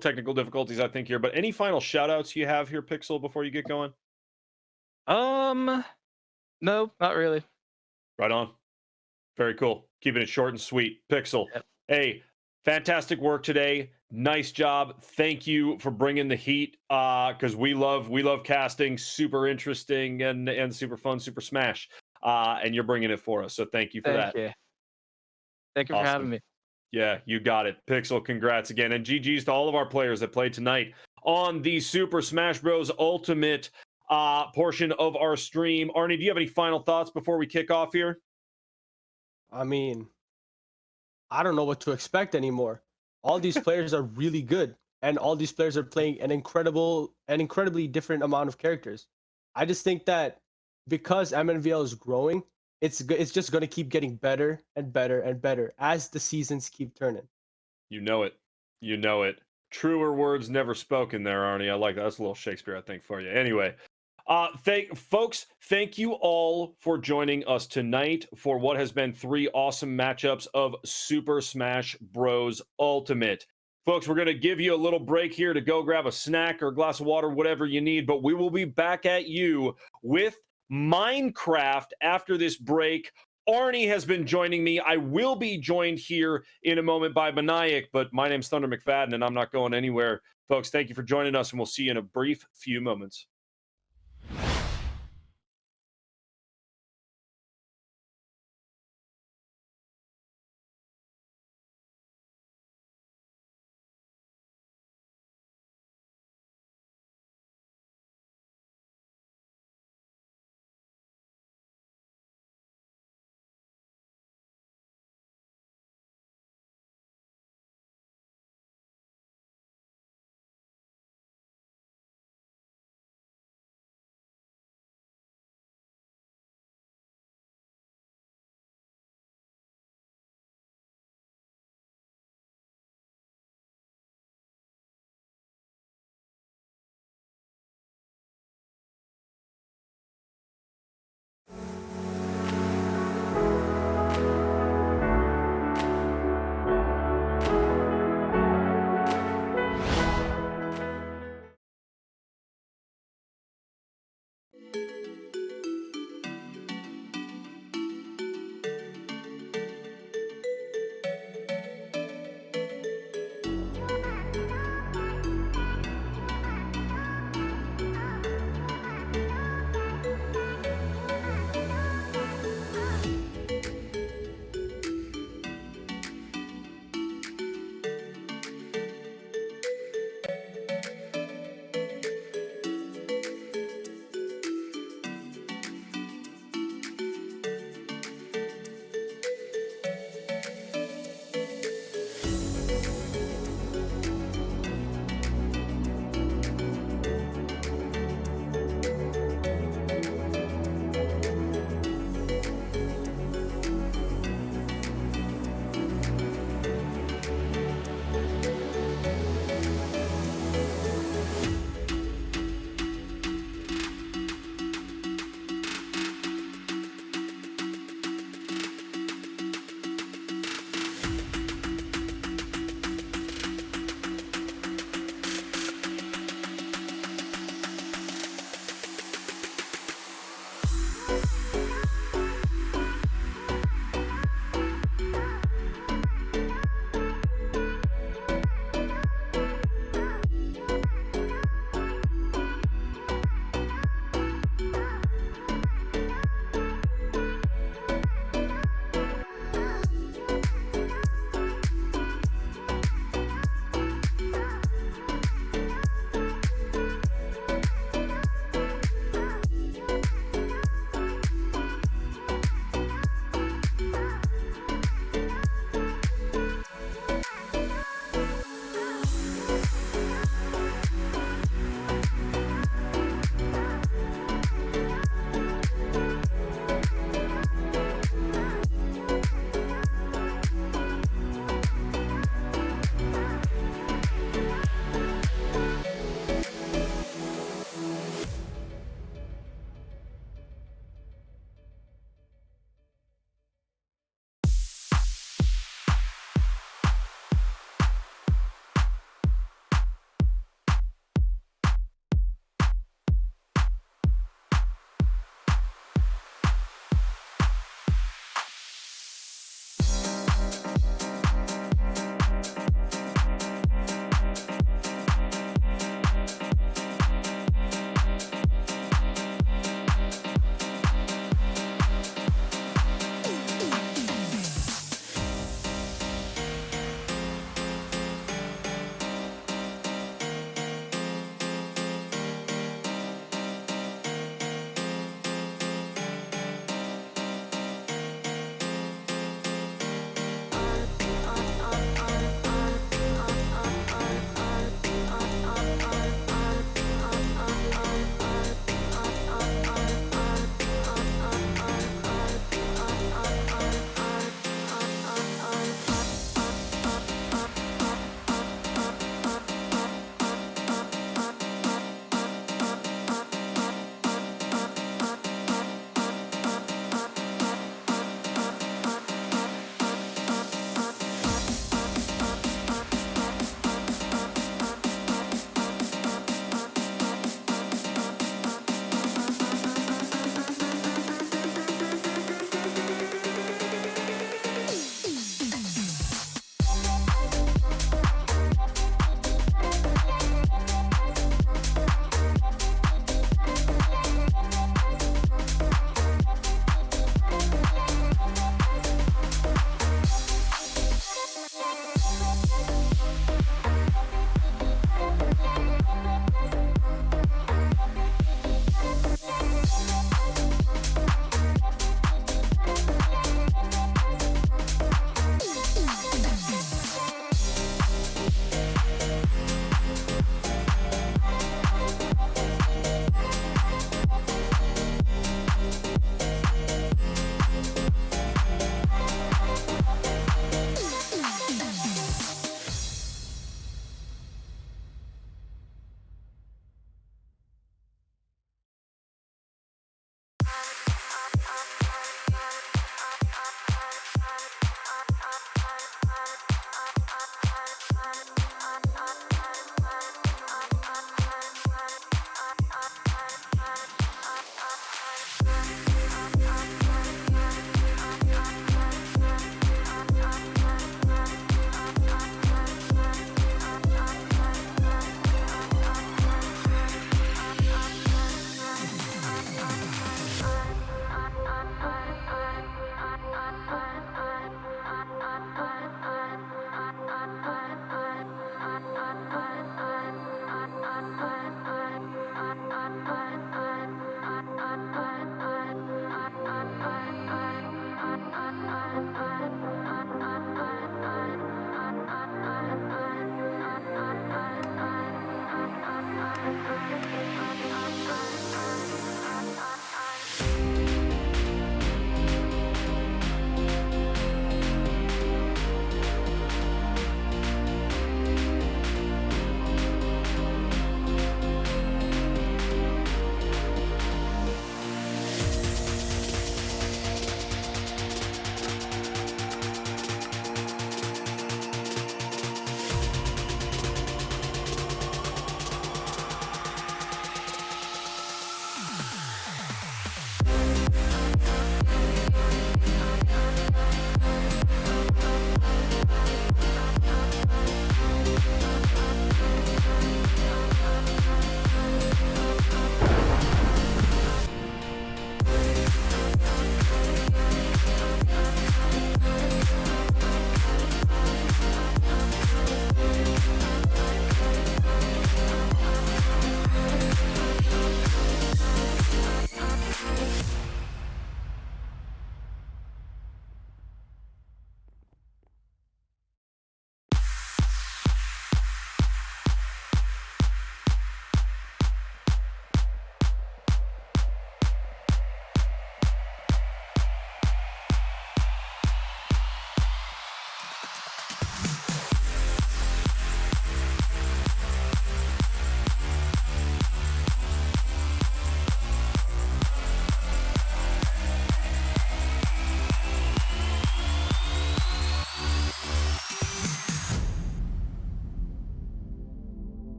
Technical difficulties, I think, here, but any final shout outs you have here, Pixel, before you get going? Um, no, not really. Right on. Very cool. Keeping it short and sweet. Pixel. Yep. Hey, fantastic work today. Nice job. Thank you for bringing the heat. Because we love casting. Super interesting and super fun, super smash. And you're bringing it for us. So thank you for Thank that. you. Thank you for having Awesome. me. Yeah, you got it. Pixel, congrats again. And GG's to all of our players that played tonight on the Super Smash Bros. Ultimate portion of our stream. Arnie, do you have any final thoughts before we kick off here? I mean, I don't know what to expect anymore. All these players are really good, and all these players are playing an incredibly different amount of characters. I just think that because MNVL is growing, it's just going to keep getting better and better and better as the seasons keep turning. You know it. You know it. Truer words never spoken there, Arnie. I like that. That's a little Shakespeare, I think, for you. Anyway, thank you all for joining us tonight for what has been 3 awesome matchups of Super Smash Bros. Ultimate. Folks, we're going to give you a little break here to go grab a snack or a glass of water, whatever you need, but we will be back at you with Minecraft after this break. Arnie has been joining me. I will be joined here in a moment by Maniac, but my name's Thunder McFadden, and I'm not going anywhere. Folks, thank you for joining us, and we'll see you in a brief few moments.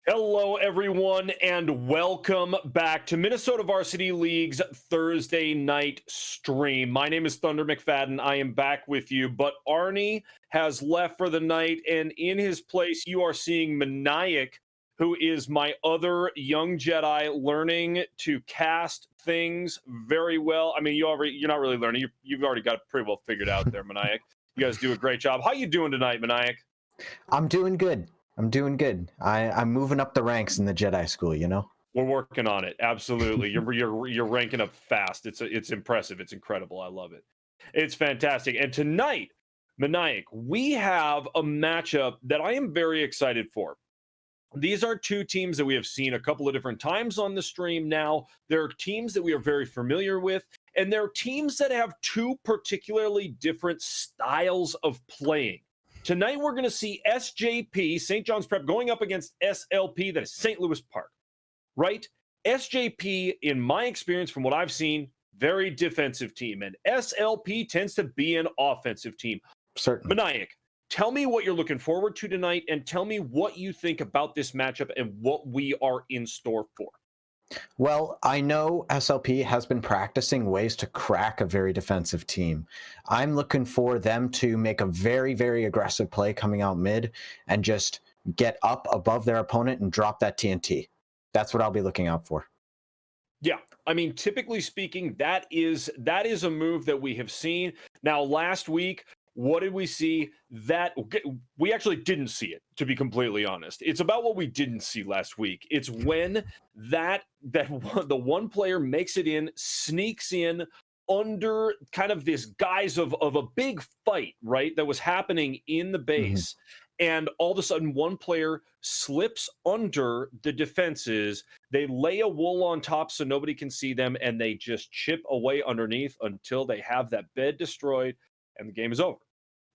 Hello, everyone, and welcome back to Minnesota Varsity League's Thursday night stream. My name is Thunder McFadden. I am back with you, but Arnie has left for the night, and in his place, you are seeing Maniac, who is my other young Jedi, learning to cast things very well. I mean, you're not really learning. You've already got it pretty well figured out there, Maniac. You guys do a great job. How you doing tonight, Maniac? I'm doing good. I'm moving up the ranks in the Jedi school, you know? We're working on it. Absolutely. You're ranking up fast. It's impressive. It's incredible. I love it. It's fantastic. And tonight, Maniac, we have a matchup that I am very excited for. These are two teams that we have seen a couple of different times on the stream now. They're teams that we are very familiar with, and they're teams that have two particularly different styles of playing. Tonight, we're going to see SJP, St. John's Prep, going up against SLP, that is St. Louis Park, right? SJP, in my experience, from what I've seen, very defensive team, and SLP tends to be an offensive team. Certainly. Maniac, tell me what you're looking forward to tonight, and tell me what you think about this matchup and what we are in store for. Well, I know SLP has been practicing ways to crack a very defensive team. I'm looking for them to make a very, very aggressive play coming out mid and just get up above their opponent and drop that TNT. That's what I'll be looking out for. Yeah, I mean, typically speaking, that is a move that we have seen. Now, last week, what did we see? That we actually didn't see it, to be completely honest. It's about what we didn't see last week. It's when the one player makes it in, sneaks in under kind of this guise of a big fight, right? That was happening in the base. And all of a sudden, one player slips under the defenses. They lay a wool on top so nobody can see them, and they just chip away underneath until they have that bed destroyed and the game is over,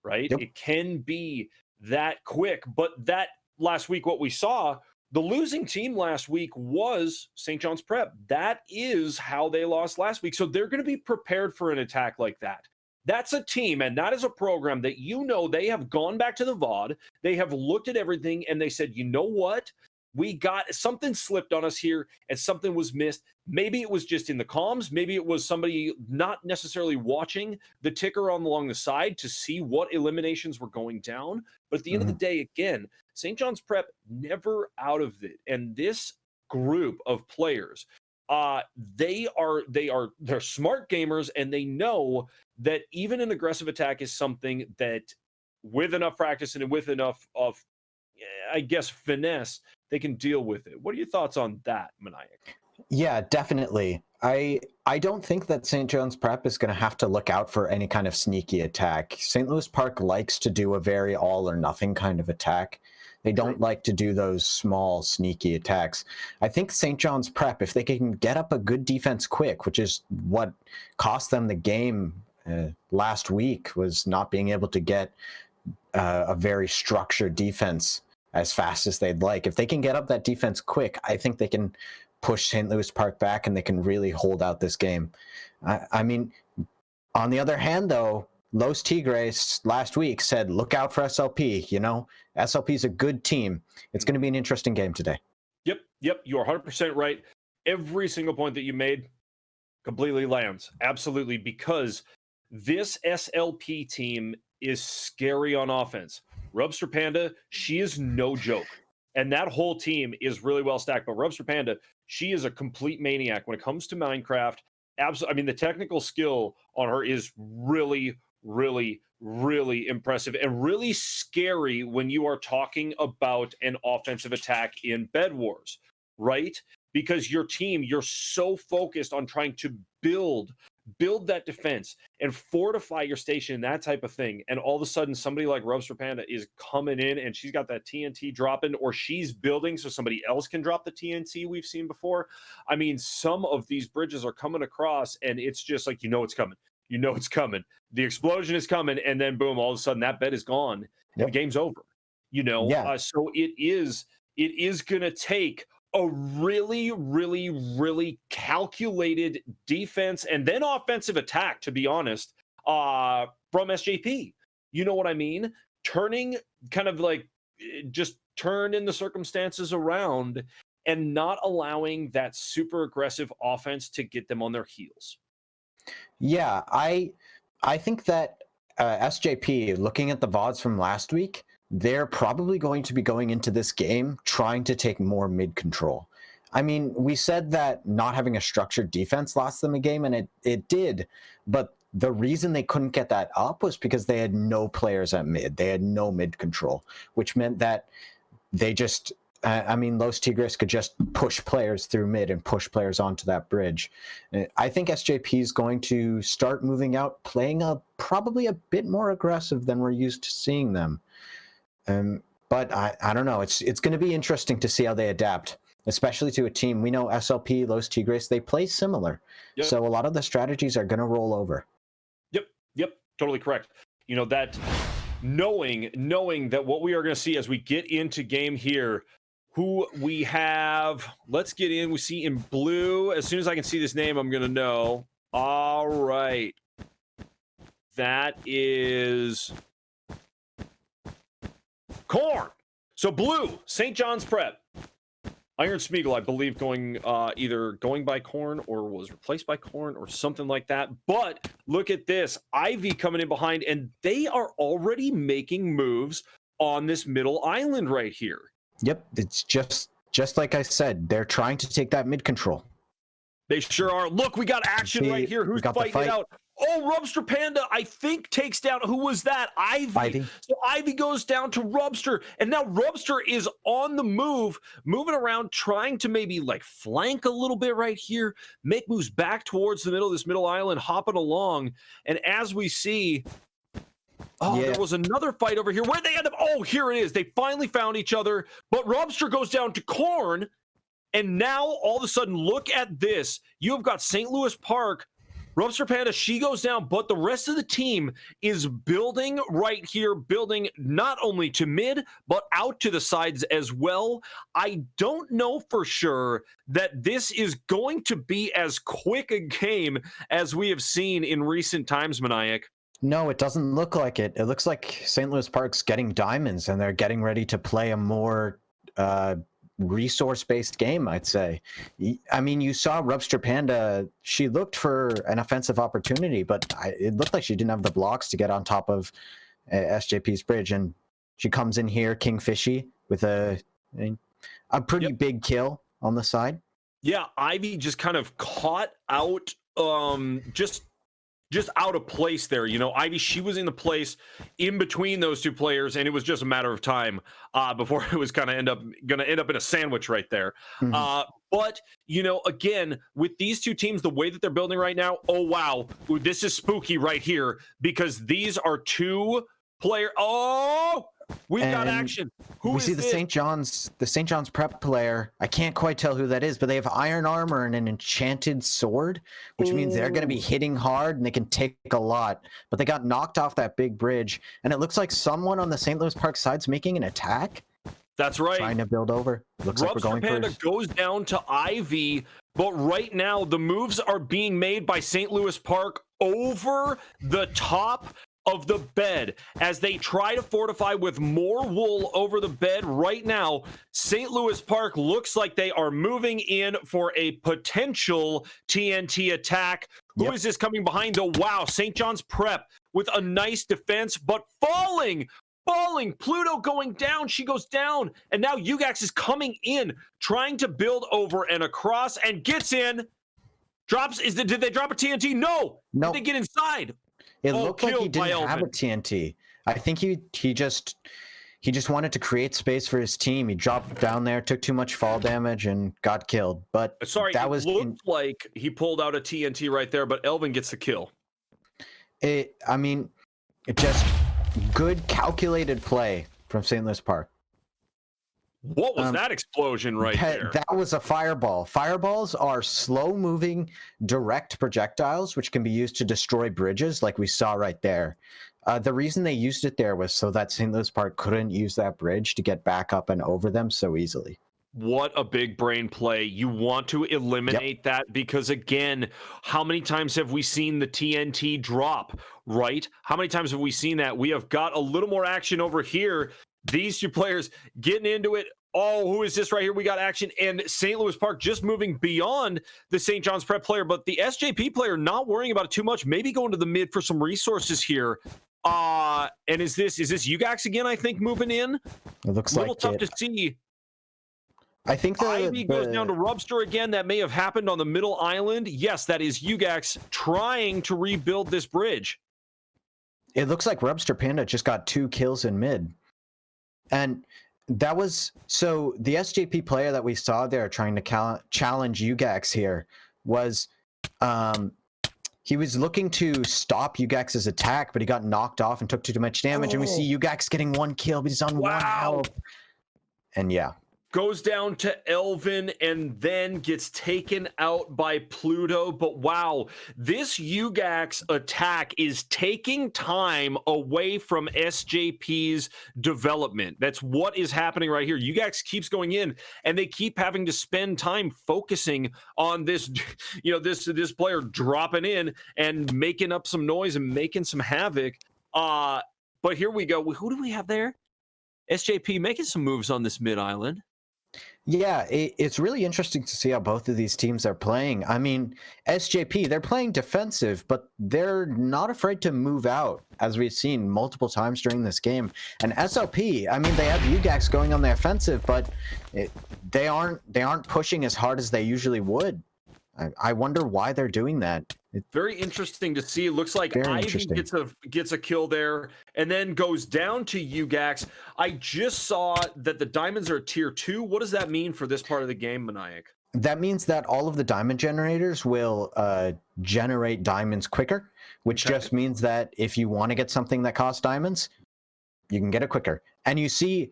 right? Yep. It can be that quick. But that last week, what we saw, the losing team last week was St. John's Prep. That is how they lost last week. So they're going to be prepared for an attack like that. That's a team, and that is a program that, you know, they have gone back to the VOD. They have looked at everything, and they said, you know what? We got something slipped on us here, and something was missed. Maybe it was just in the comms. Maybe it was somebody not necessarily watching the ticker along the side to see what eliminations were going down. But at the end of the day, again, St. John's Prep never out of it. And this group of players, they're smart gamers, and they know that even an aggressive attack is something that, with enough practice and with enough of, I guess, finesse, they can deal with it. What are your thoughts on that, Maniac? Yeah, definitely. I don't think that St. John's Prep is going to have to look out for any kind of sneaky attack. St. Louis Park likes to do a very all or nothing kind of attack. They don't like to do those small, sneaky attacks. I think St. John's Prep, if they can get up a good defense quick, which is what cost them the game last week, was not being able to get a very structured defense as fast as they'd like. If they can get up that defense quick, I think they can push St. Louis Park back and they can really hold out this game. I mean, on the other hand, though, Los Tigres last week said, look out for SLP. You know, SLP is a good team. It's going to be an interesting game today. Yep. You are 100% right. Every single point that you made completely lands. Absolutely. Because this SLP team is scary on offense. Rubster Panda, she is no joke. And that whole team is really well stacked. But Rubster Panda, she is a complete maniac when it comes to Minecraft. Absolutely. I mean, the technical skill on her is really, really, really impressive and really scary when you are talking about an offensive attack in Bedwars, right? Because your team, you're so focused on trying to build that defense and fortify your station, that type of thing. And all of a sudden, somebody like Rubster Panda is coming in and she's got that TNT dropping, or she's building so somebody else can drop the TNT we've seen before. I mean, some of these bridges are coming across and it's just like, you know, it's coming. You know, it's coming. The explosion is coming. And then boom, all of a sudden that bed is gone. Yep. The game's over, you know? Yeah. So it is going to take a really, really, really calculated defense and then offensive attack, to be honest, from SJP. You know what I mean? Turning kind of like just turning the circumstances around and not allowing that super aggressive offense to get them on their heels. Yeah, I think that SJP, looking at the VODs from last week, they're probably going to be going into this game trying to take more mid control. I mean, we said that not having a structured defense lost them a game, and it did. But the reason they couldn't get that up was because they had no players at mid. They had no mid control, which meant that they just, I mean, Los Tigres could just push players through mid and push players onto that bridge. I think SJP is going to start moving out, playing probably a bit more aggressive than we're used to seeing them. But I don't know. It's going to be interesting to see how they adapt, especially to a team. We know SLP, Los Tigres, they play similar. Yep. So a lot of the strategies are going to roll over. Yep, totally correct. You know, that knowing that what we are going to see as we get into game here, who we have, let's get in. We see in blue. As soon as I can see this name, I'm going to know. All right. That is Corn. So blue, St. John's Prep. Iron Smeagol, I believe, either going by Corn or was replaced by Corn or something like that. But look at this. Ivy coming in behind, and they are already making moves on this middle island right here. Yep, it's just like I said. They're trying to take that mid control. They sure are. Look, we got action right here. Who's fighting it out? Oh, Rubster Panda, I think, takes down, who was that? Ivy. So Ivy goes down to Rubster, and now Rubster is on the move, moving around, trying to maybe like flank a little bit right here, make moves back towards the middle of this middle island, hopping along. And as we see, there was another fight over here. Where'd they end up? Oh, here it is. They finally found each other, but Rubster goes down to Corn, and now all of a sudden, look at this. You have got St. Louis Park. Rubster Panda, she goes down, but the rest of the team is building right here, building not only to mid, but out to the sides as well. I don't know for sure that this is going to be as quick a game as we have seen in recent times, Maniac. No, it doesn't look like it. It looks like St. Louis Park's getting diamonds, and they're getting ready to play a more resource-based game, I'd say. I mean, you saw Rubster Panda. She looked for an offensive opportunity, but it looked like she didn't have the blocks to get on top of SJP's bridge, and she comes in here, Kingfishy, with a pretty big kill on the side. Yeah, Ivy just kind of caught out, just out of place there. You know, Ivy, she was in the place in between those two players, and it was just a matter of time before it was kind of going to end up in a sandwich right there. Mm-hmm. But, you know, again, with these two teams, the way that they're building right now, oh, wow, this is spooky right here, because these are two players. Oh, we've got action. We see the St. John's Prep player. I can't quite tell who that is, but they have iron armor and an enchanted sword, which means they're going to be hitting hard and they can take a lot. But they got knocked off that big bridge, and it looks like someone on the St. Louis Park side's making an attack. That's right. Trying to build over. Looks like we're going Panda goes down to Ivy, but right now the moves are being made by St. Louis Park over the top of the bed as they try to fortify with more wool over the bed. Right now, St. Louis Park looks like they are moving in for a potential TNT attack. Who is this coming behind though? Wow, St. John's Prep with a nice defense, but falling. Pluto going down. She goes down, and now Ugax is coming in, trying to build over and across, and gets in. Drops. Did they drop a TNT? No. Did they get inside? It looked like he didn't have a TNT. I think he just wanted to create space for his team. He dropped down there, took too much fall damage, and got killed. But it looked like he pulled out a TNT right there, but Elvin gets the kill. It just good calculated play from St. Louis Park. What was that explosion right there? That was a fireball. Fireballs are slow-moving, direct projectiles, which can be used to destroy bridges, like we saw right there. The reason they used it there was so that St. Louis Park couldn't use that bridge to get back up and over them so easily. What a big brain play. You want to eliminate that because, again, how many times have we seen the TNT drop, right? How many times have we seen that? We have got a little more action over here. These two players getting into it. Oh, who is this right here? We got action, and St. Louis Park just moving beyond the St. John's Prep player, but the SJP player not worrying about it too much. Maybe going to the mid for some resources here. And is this UGAX again? I think moving in. It looks a little like tough it. to see. I think Ivy goes down to Rubster again. That may have happened on the middle island. Yes, that is UGAX trying to rebuild this bridge. It looks like Rubster Panda just got 2 kills in mid. And that was, so the SJP player that we saw there trying to challenge UGAX here was, he was looking to stop UGAX's attack, but he got knocked off and took too much damage. And we see UGAX getting 1 kill, but he's on 1 health. And yeah. Goes down to Elvin and then gets taken out by Pluto. But wow, this UGAX attack is taking time away from SJP's development. That's what is happening right here. UGAX keeps going in and they keep having to spend time focusing on this, this player dropping in and making up some noise and making some havoc. But here we go. Who do we have there? SJP making some moves on this mid island. Yeah, it's really interesting to see how both of these teams are playing. I mean, SJP, they're playing defensive, but they're not afraid to move out, as we've seen multiple times during this game. And SLP, I mean, they have UGAX going on the offensive, but they aren't pushing as hard as they usually would. I wonder why they're doing that. It's very interesting to see. It looks like Ivy gets a kill there and then goes down to UGAX. I just saw that the diamonds are tier 2. What does that mean for this part of the game, Maniac? That means that all of the diamond generators will generate diamonds quicker, which just means that if you want to get something that costs diamonds, you can get it quicker. And you see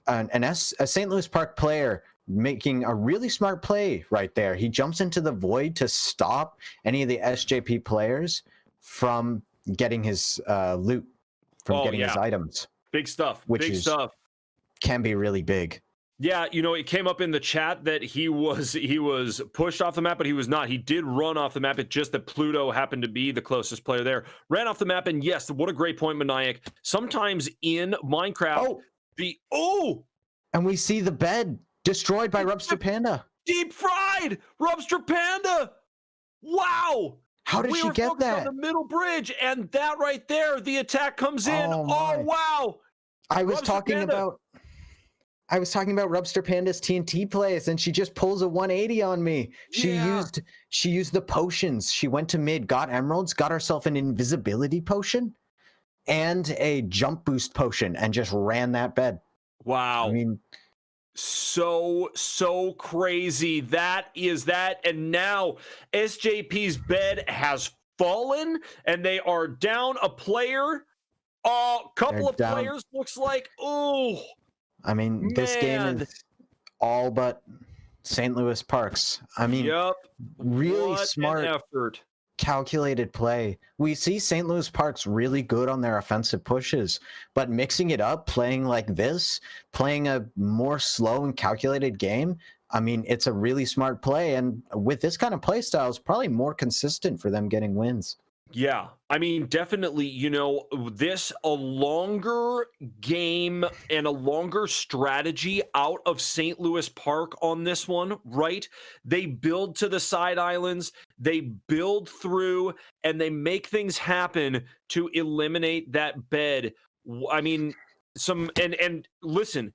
a St. Louis Park player making a really smart play right there. He jumps into the void to stop any of the SJP players from getting his loot, from getting his items. Big stuff. Which can be really big. Yeah, it came up in the chat that he was pushed off the map, but he was not. He did run off the map. It's just that Pluto happened to be the closest player there. Ran off the map, and yes, what a great point, Maniac. Sometimes in Minecraft, and we see the bed destroyed by Rubster Panda. Deep fried Rubster Panda. Wow. How did she get that? On the middle bridge, and that right there, the attack comes in. Oh wow. I was talking about Rubster Panda's TNT plays, and she just pulls a 180 on me. She used the potions. She went to mid, got emeralds, got herself an invisibility potion and a jump boost potion, and just ran that bed. Wow. I mean, so crazy. That is that. And now SJP's bed has fallen and they are down a player. Couple of players looks like. Oh, I mean, this game is all but St. Louis Park's. I mean, really smart effort. Calculated play. We see St. Louis Park's really good on their offensive pushes, but mixing it up, playing like this, playing a more slow and calculated game, I mean, it's a really smart play, and with this kind of play style, it's probably more consistent for them getting wins. Yeah, I mean, definitely, a longer game and a longer strategy out of St. Louis Park on this one, right? They build to the side islands, they build through, and they make things happen to eliminate that bed. I mean, and listen,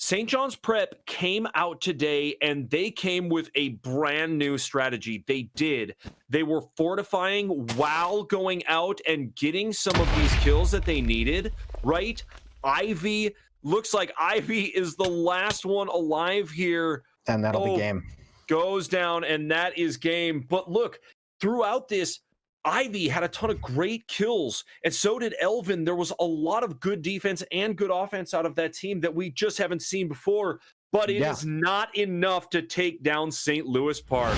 St. John's Prep came out today and they came with a brand new strategy. They did. They were fortifying while going out and getting some of these kills that they needed, right? Ivy, looks like Ivy is the last one alive here. And that'll be game. Goes down, and that is game. But look, throughout this, Ivy had a ton of great kills, and so did Elvin. There was a lot of good defense and good offense out of that team that we just haven't seen before, but it is not enough to take down St. Louis Park.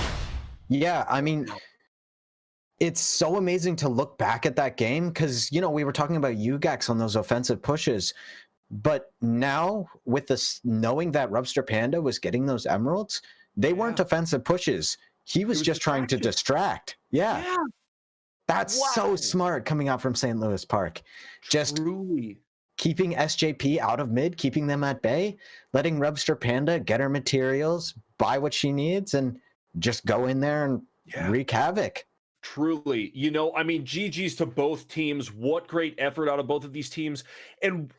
Yeah, I mean, it's so amazing to look back at that game because, we were talking about UGAX on those offensive pushes, but now with this, knowing that Rubster Panda was getting those emeralds, they weren't offensive pushes. He was just trying to distract. Yeah. That's so smart coming out from St. Louis Park. Just keeping SJP out of mid, keeping them at bay, letting Rubster Panda get her materials, buy what she needs, and just go in there and wreak havoc. Truly, I mean, GG's to both teams. What great effort out of both of these teams, and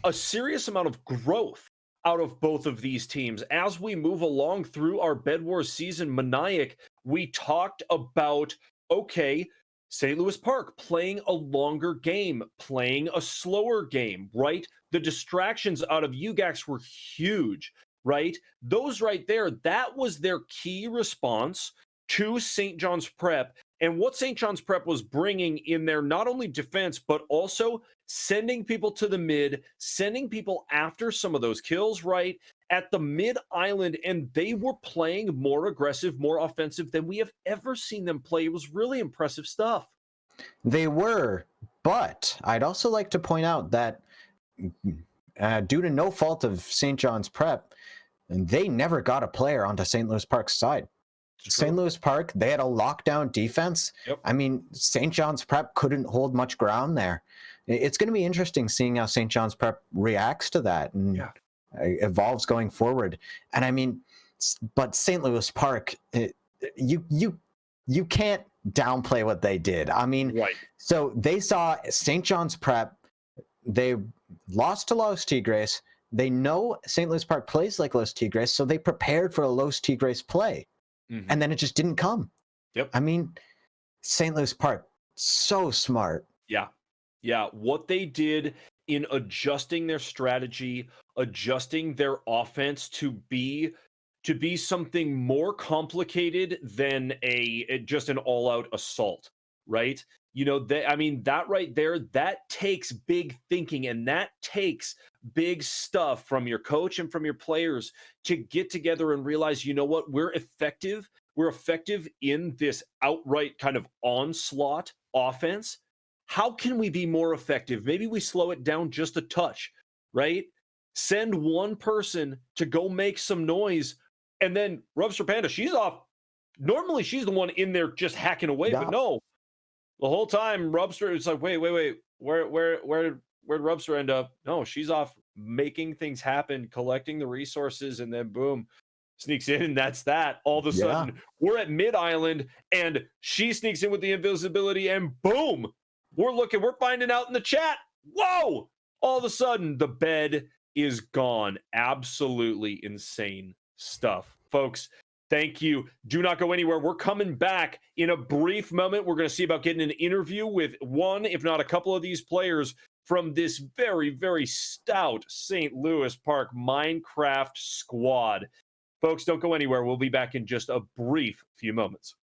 a serious amount of growth out of both of these teams as we move along through our Bedwars season. Maniac, we talked about, okay, St. Louis Park playing a longer game, playing a slower game, right? The distractions out of UGAX were huge, right? Those right there, that was their key response to St. John's Prep, and what St. John's Prep was bringing in their not only defense, but also sending people to the mid, sending people after some of those kills, right? At the mid island, and they were playing more aggressive, more offensive than we have ever seen them play. It was really impressive stuff. They were, but I'd also like to point out that due to no fault of St. John's Prep, they never got a player onto St. Louis Park's side. St. Louis Park, they had a lockdown defense. Yep. I mean, St. John's Prep couldn't hold much ground there. It's going to be interesting seeing how St. John's Prep reacts to that and evolves going forward. And I mean, but St. Louis Park, you can't downplay what they did. I mean, so they saw St. John's Prep, they lost to Los Tigres. They know St. Louis Park plays like Los Tigres, so they prepared for a Los Tigres play. And then it just didn't come. Yep. I mean, St. Louis Park, so smart. Yeah. What they did in adjusting their strategy, adjusting their offense to be something more complicated than just an all-out assault, right? That right there, that takes big thinking, and that takes big stuff from your coach and from your players to get together and realize, you know what, we're effective in this outright kind of onslaught offense. How can we be more effective? Maybe we slow it down just a touch, right? Send one person to go make some noise, and then Rubster Panda, she's off. Normally she's the one in there just hacking away, but no, the whole time Rubster is like, wait, where'd Rubster end up? No, she's off making things happen, collecting the resources, and then boom, sneaks in, and that's that. All of a sudden, we're at mid island, and she sneaks in with the invisibility, and boom, we're finding out in the chat. Whoa! All of a sudden, the bed is gone. Absolutely insane stuff, folks. Thank you. Do not go anywhere. We're coming back in a brief moment. We're going to see about getting an interview with one, if not a couple of these players from this very, very stout St. Louis Park Minecraft squad. Folks, don't go anywhere. We'll be back in just a brief few moments.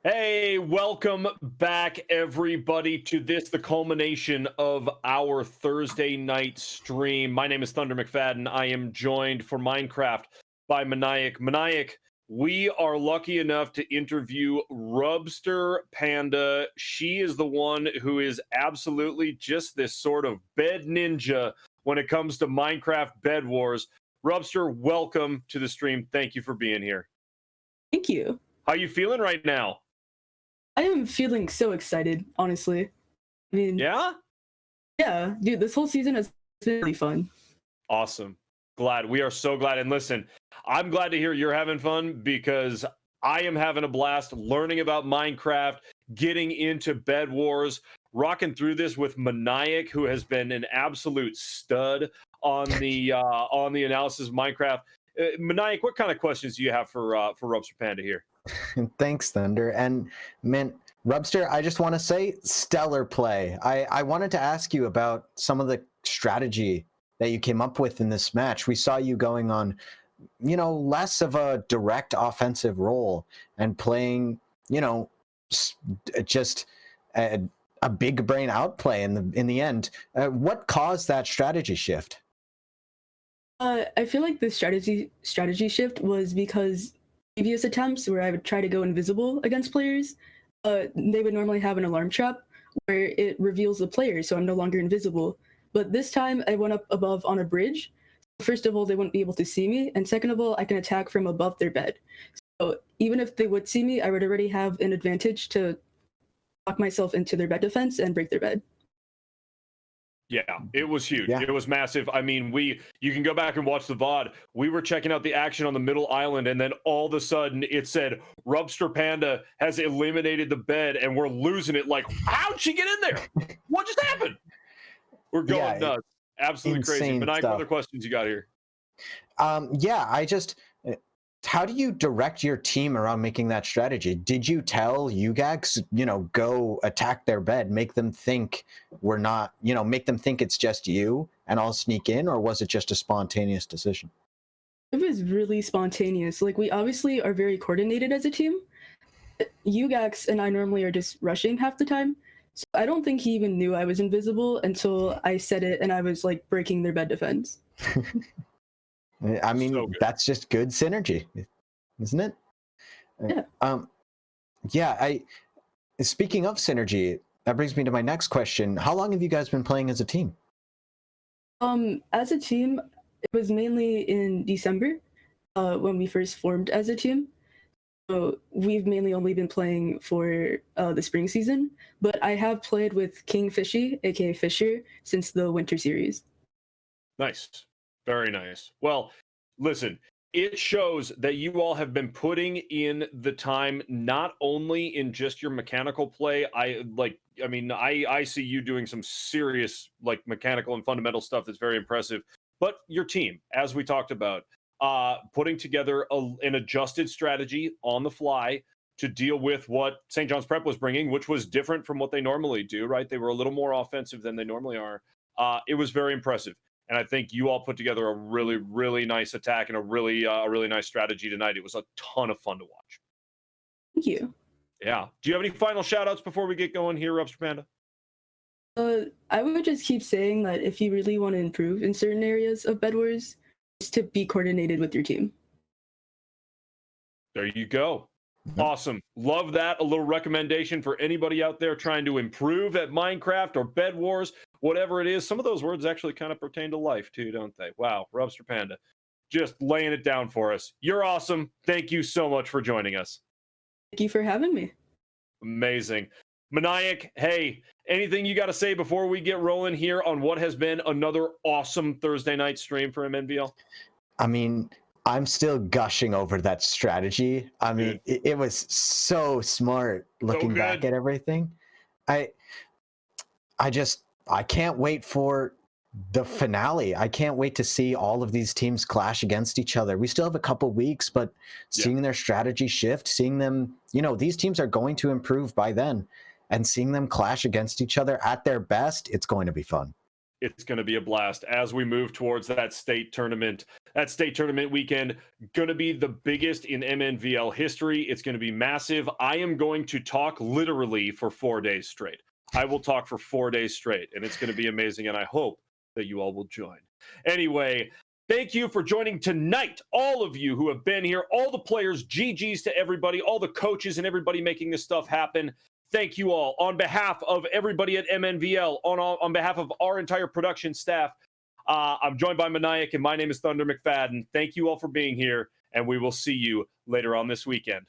Hey, welcome back, everybody, to this, the culmination of our Thursday night stream. My name is Thunder McFadden. I am joined for Minecraft by Maniac. Maniac, we are lucky enough to interview Rubster Panda. She is the one who is absolutely just this sort of bed ninja when it comes to Minecraft Bedwars. Rubster, welcome to the stream. Thank you for being here. Thank you. How you feeling right now? I am feeling so excited, honestly. I mean, Yeah? yeah, dude, this whole season has been really fun. Awesome. Glad. We are so glad. And listen, I'm glad to hear you're having fun because I am having a blast learning about Minecraft, getting into Bed Wars, rocking through this with Maniac, who has been an absolute stud on the analysis of Minecraft. Maniac, what kind of questions do you have for Rubster Panda here? Thanks, Thunder. And man, Rubster, I just want to say stellar play. I wanted to ask you about some of the strategy that you came up with in this match. We saw you going on, less of a direct offensive role and playing, just a big brain outplay in the end. What caused that strategy shift? I feel like the strategy shift was because previous attempts where I would try to go invisible against players, they would normally have an alarm trap where it reveals the player, so I'm no longer invisible. But this time I went up above on a bridge. First of all, they wouldn't be able to see me, and second of all, I can attack from above their bed. So even if they would see me, I would already have an advantage to lock myself into their bed defense and break their bed. Yeah, it was huge. Yeah. It was massive. I mean, you can go back and watch the VOD. We were checking out the action on the middle island, and then all of a sudden it said Rubster Panda has eliminated the bed, and we're losing it. Like, how'd she get in there? What just happened? We're going nuts. Absolutely crazy. Insane Maniac, what stuff. other questions you got here? How do you direct your team around making that strategy? Did you tell UGAX, go attack their bed, make them think we're not, make them think it's just you and I'll sneak in, or was it just a spontaneous decision? It was really spontaneous. Like, we obviously are very coordinated as a team. UGAX and I normally are just rushing half the time. So I don't think he even knew I was invisible until I said it and I was like breaking their bed defense. I mean, So good. that's just good synergy, isn't it? Yeah. Speaking of synergy, that brings me to my next question. How long have you guys been playing as a team? As a team, it was mainly in December, when we first formed as a team. So we've mainly only been playing for the spring season, but I have played with King Fishy, aka Fisher, since the winter series. Nice. Very nice. Well, listen, it shows that you all have been putting in the time, not only in just your mechanical play. I see you doing some serious mechanical and fundamental stuff that's very impressive, but your team, as we talked about, putting together an adjusted strategy on the fly to deal with what St. John's Prep was bringing, which was different from what they normally do, right? They were a little more offensive than they normally are. It was very impressive. And I think you all put together a really, really nice attack and a really nice strategy tonight. It was a ton of fun to watch. Thank you. Yeah. Do you have any final shout outs before we get going here, Rubster Panda? I would just keep saying that if you really want to improve in certain areas of Bed Wars, just to be coordinated with your team. There you go. Awesome. Love that. A little recommendation for anybody out there trying to improve at Minecraft or Bed Wars, whatever it is. Some of those words actually kind of pertain to life too, don't they? Wow. Rubster Panda, just laying it down for us. You're awesome. Thank you so much for joining us. Thank you for having me. Amazing. Maniac, hey, anything you got to say before we get rolling here on what has been another awesome Thursday night stream for MNVL? I mean, I'm still gushing over that strategy. I mean, it was so smart looking back at everything. I can't wait for the finale. I can't wait to see all of these teams clash against each other. We still have a couple weeks, but seeing their strategy shift, seeing them, these teams are going to improve by then, and seeing them clash against each other at their best, it's going to be fun. It's going to be a blast as we move towards that state tournament. That state tournament weekend going to be the biggest in MNVL history. It's going to be massive. I am going to talk literally for 4 days straight. I will talk for 4 days straight, and it's going to be amazing, and I hope that you all will join. Anyway, thank you for joining tonight, all of you who have been here, all the players, GGs to everybody, all the coaches and everybody making this stuff happen. Thank you all. On behalf of everybody at MNVL, on behalf of our entire production staff, I'm joined by Maniac, and my name is Thunder McFadden. Thank you all for being here, and we will see you later on this weekend.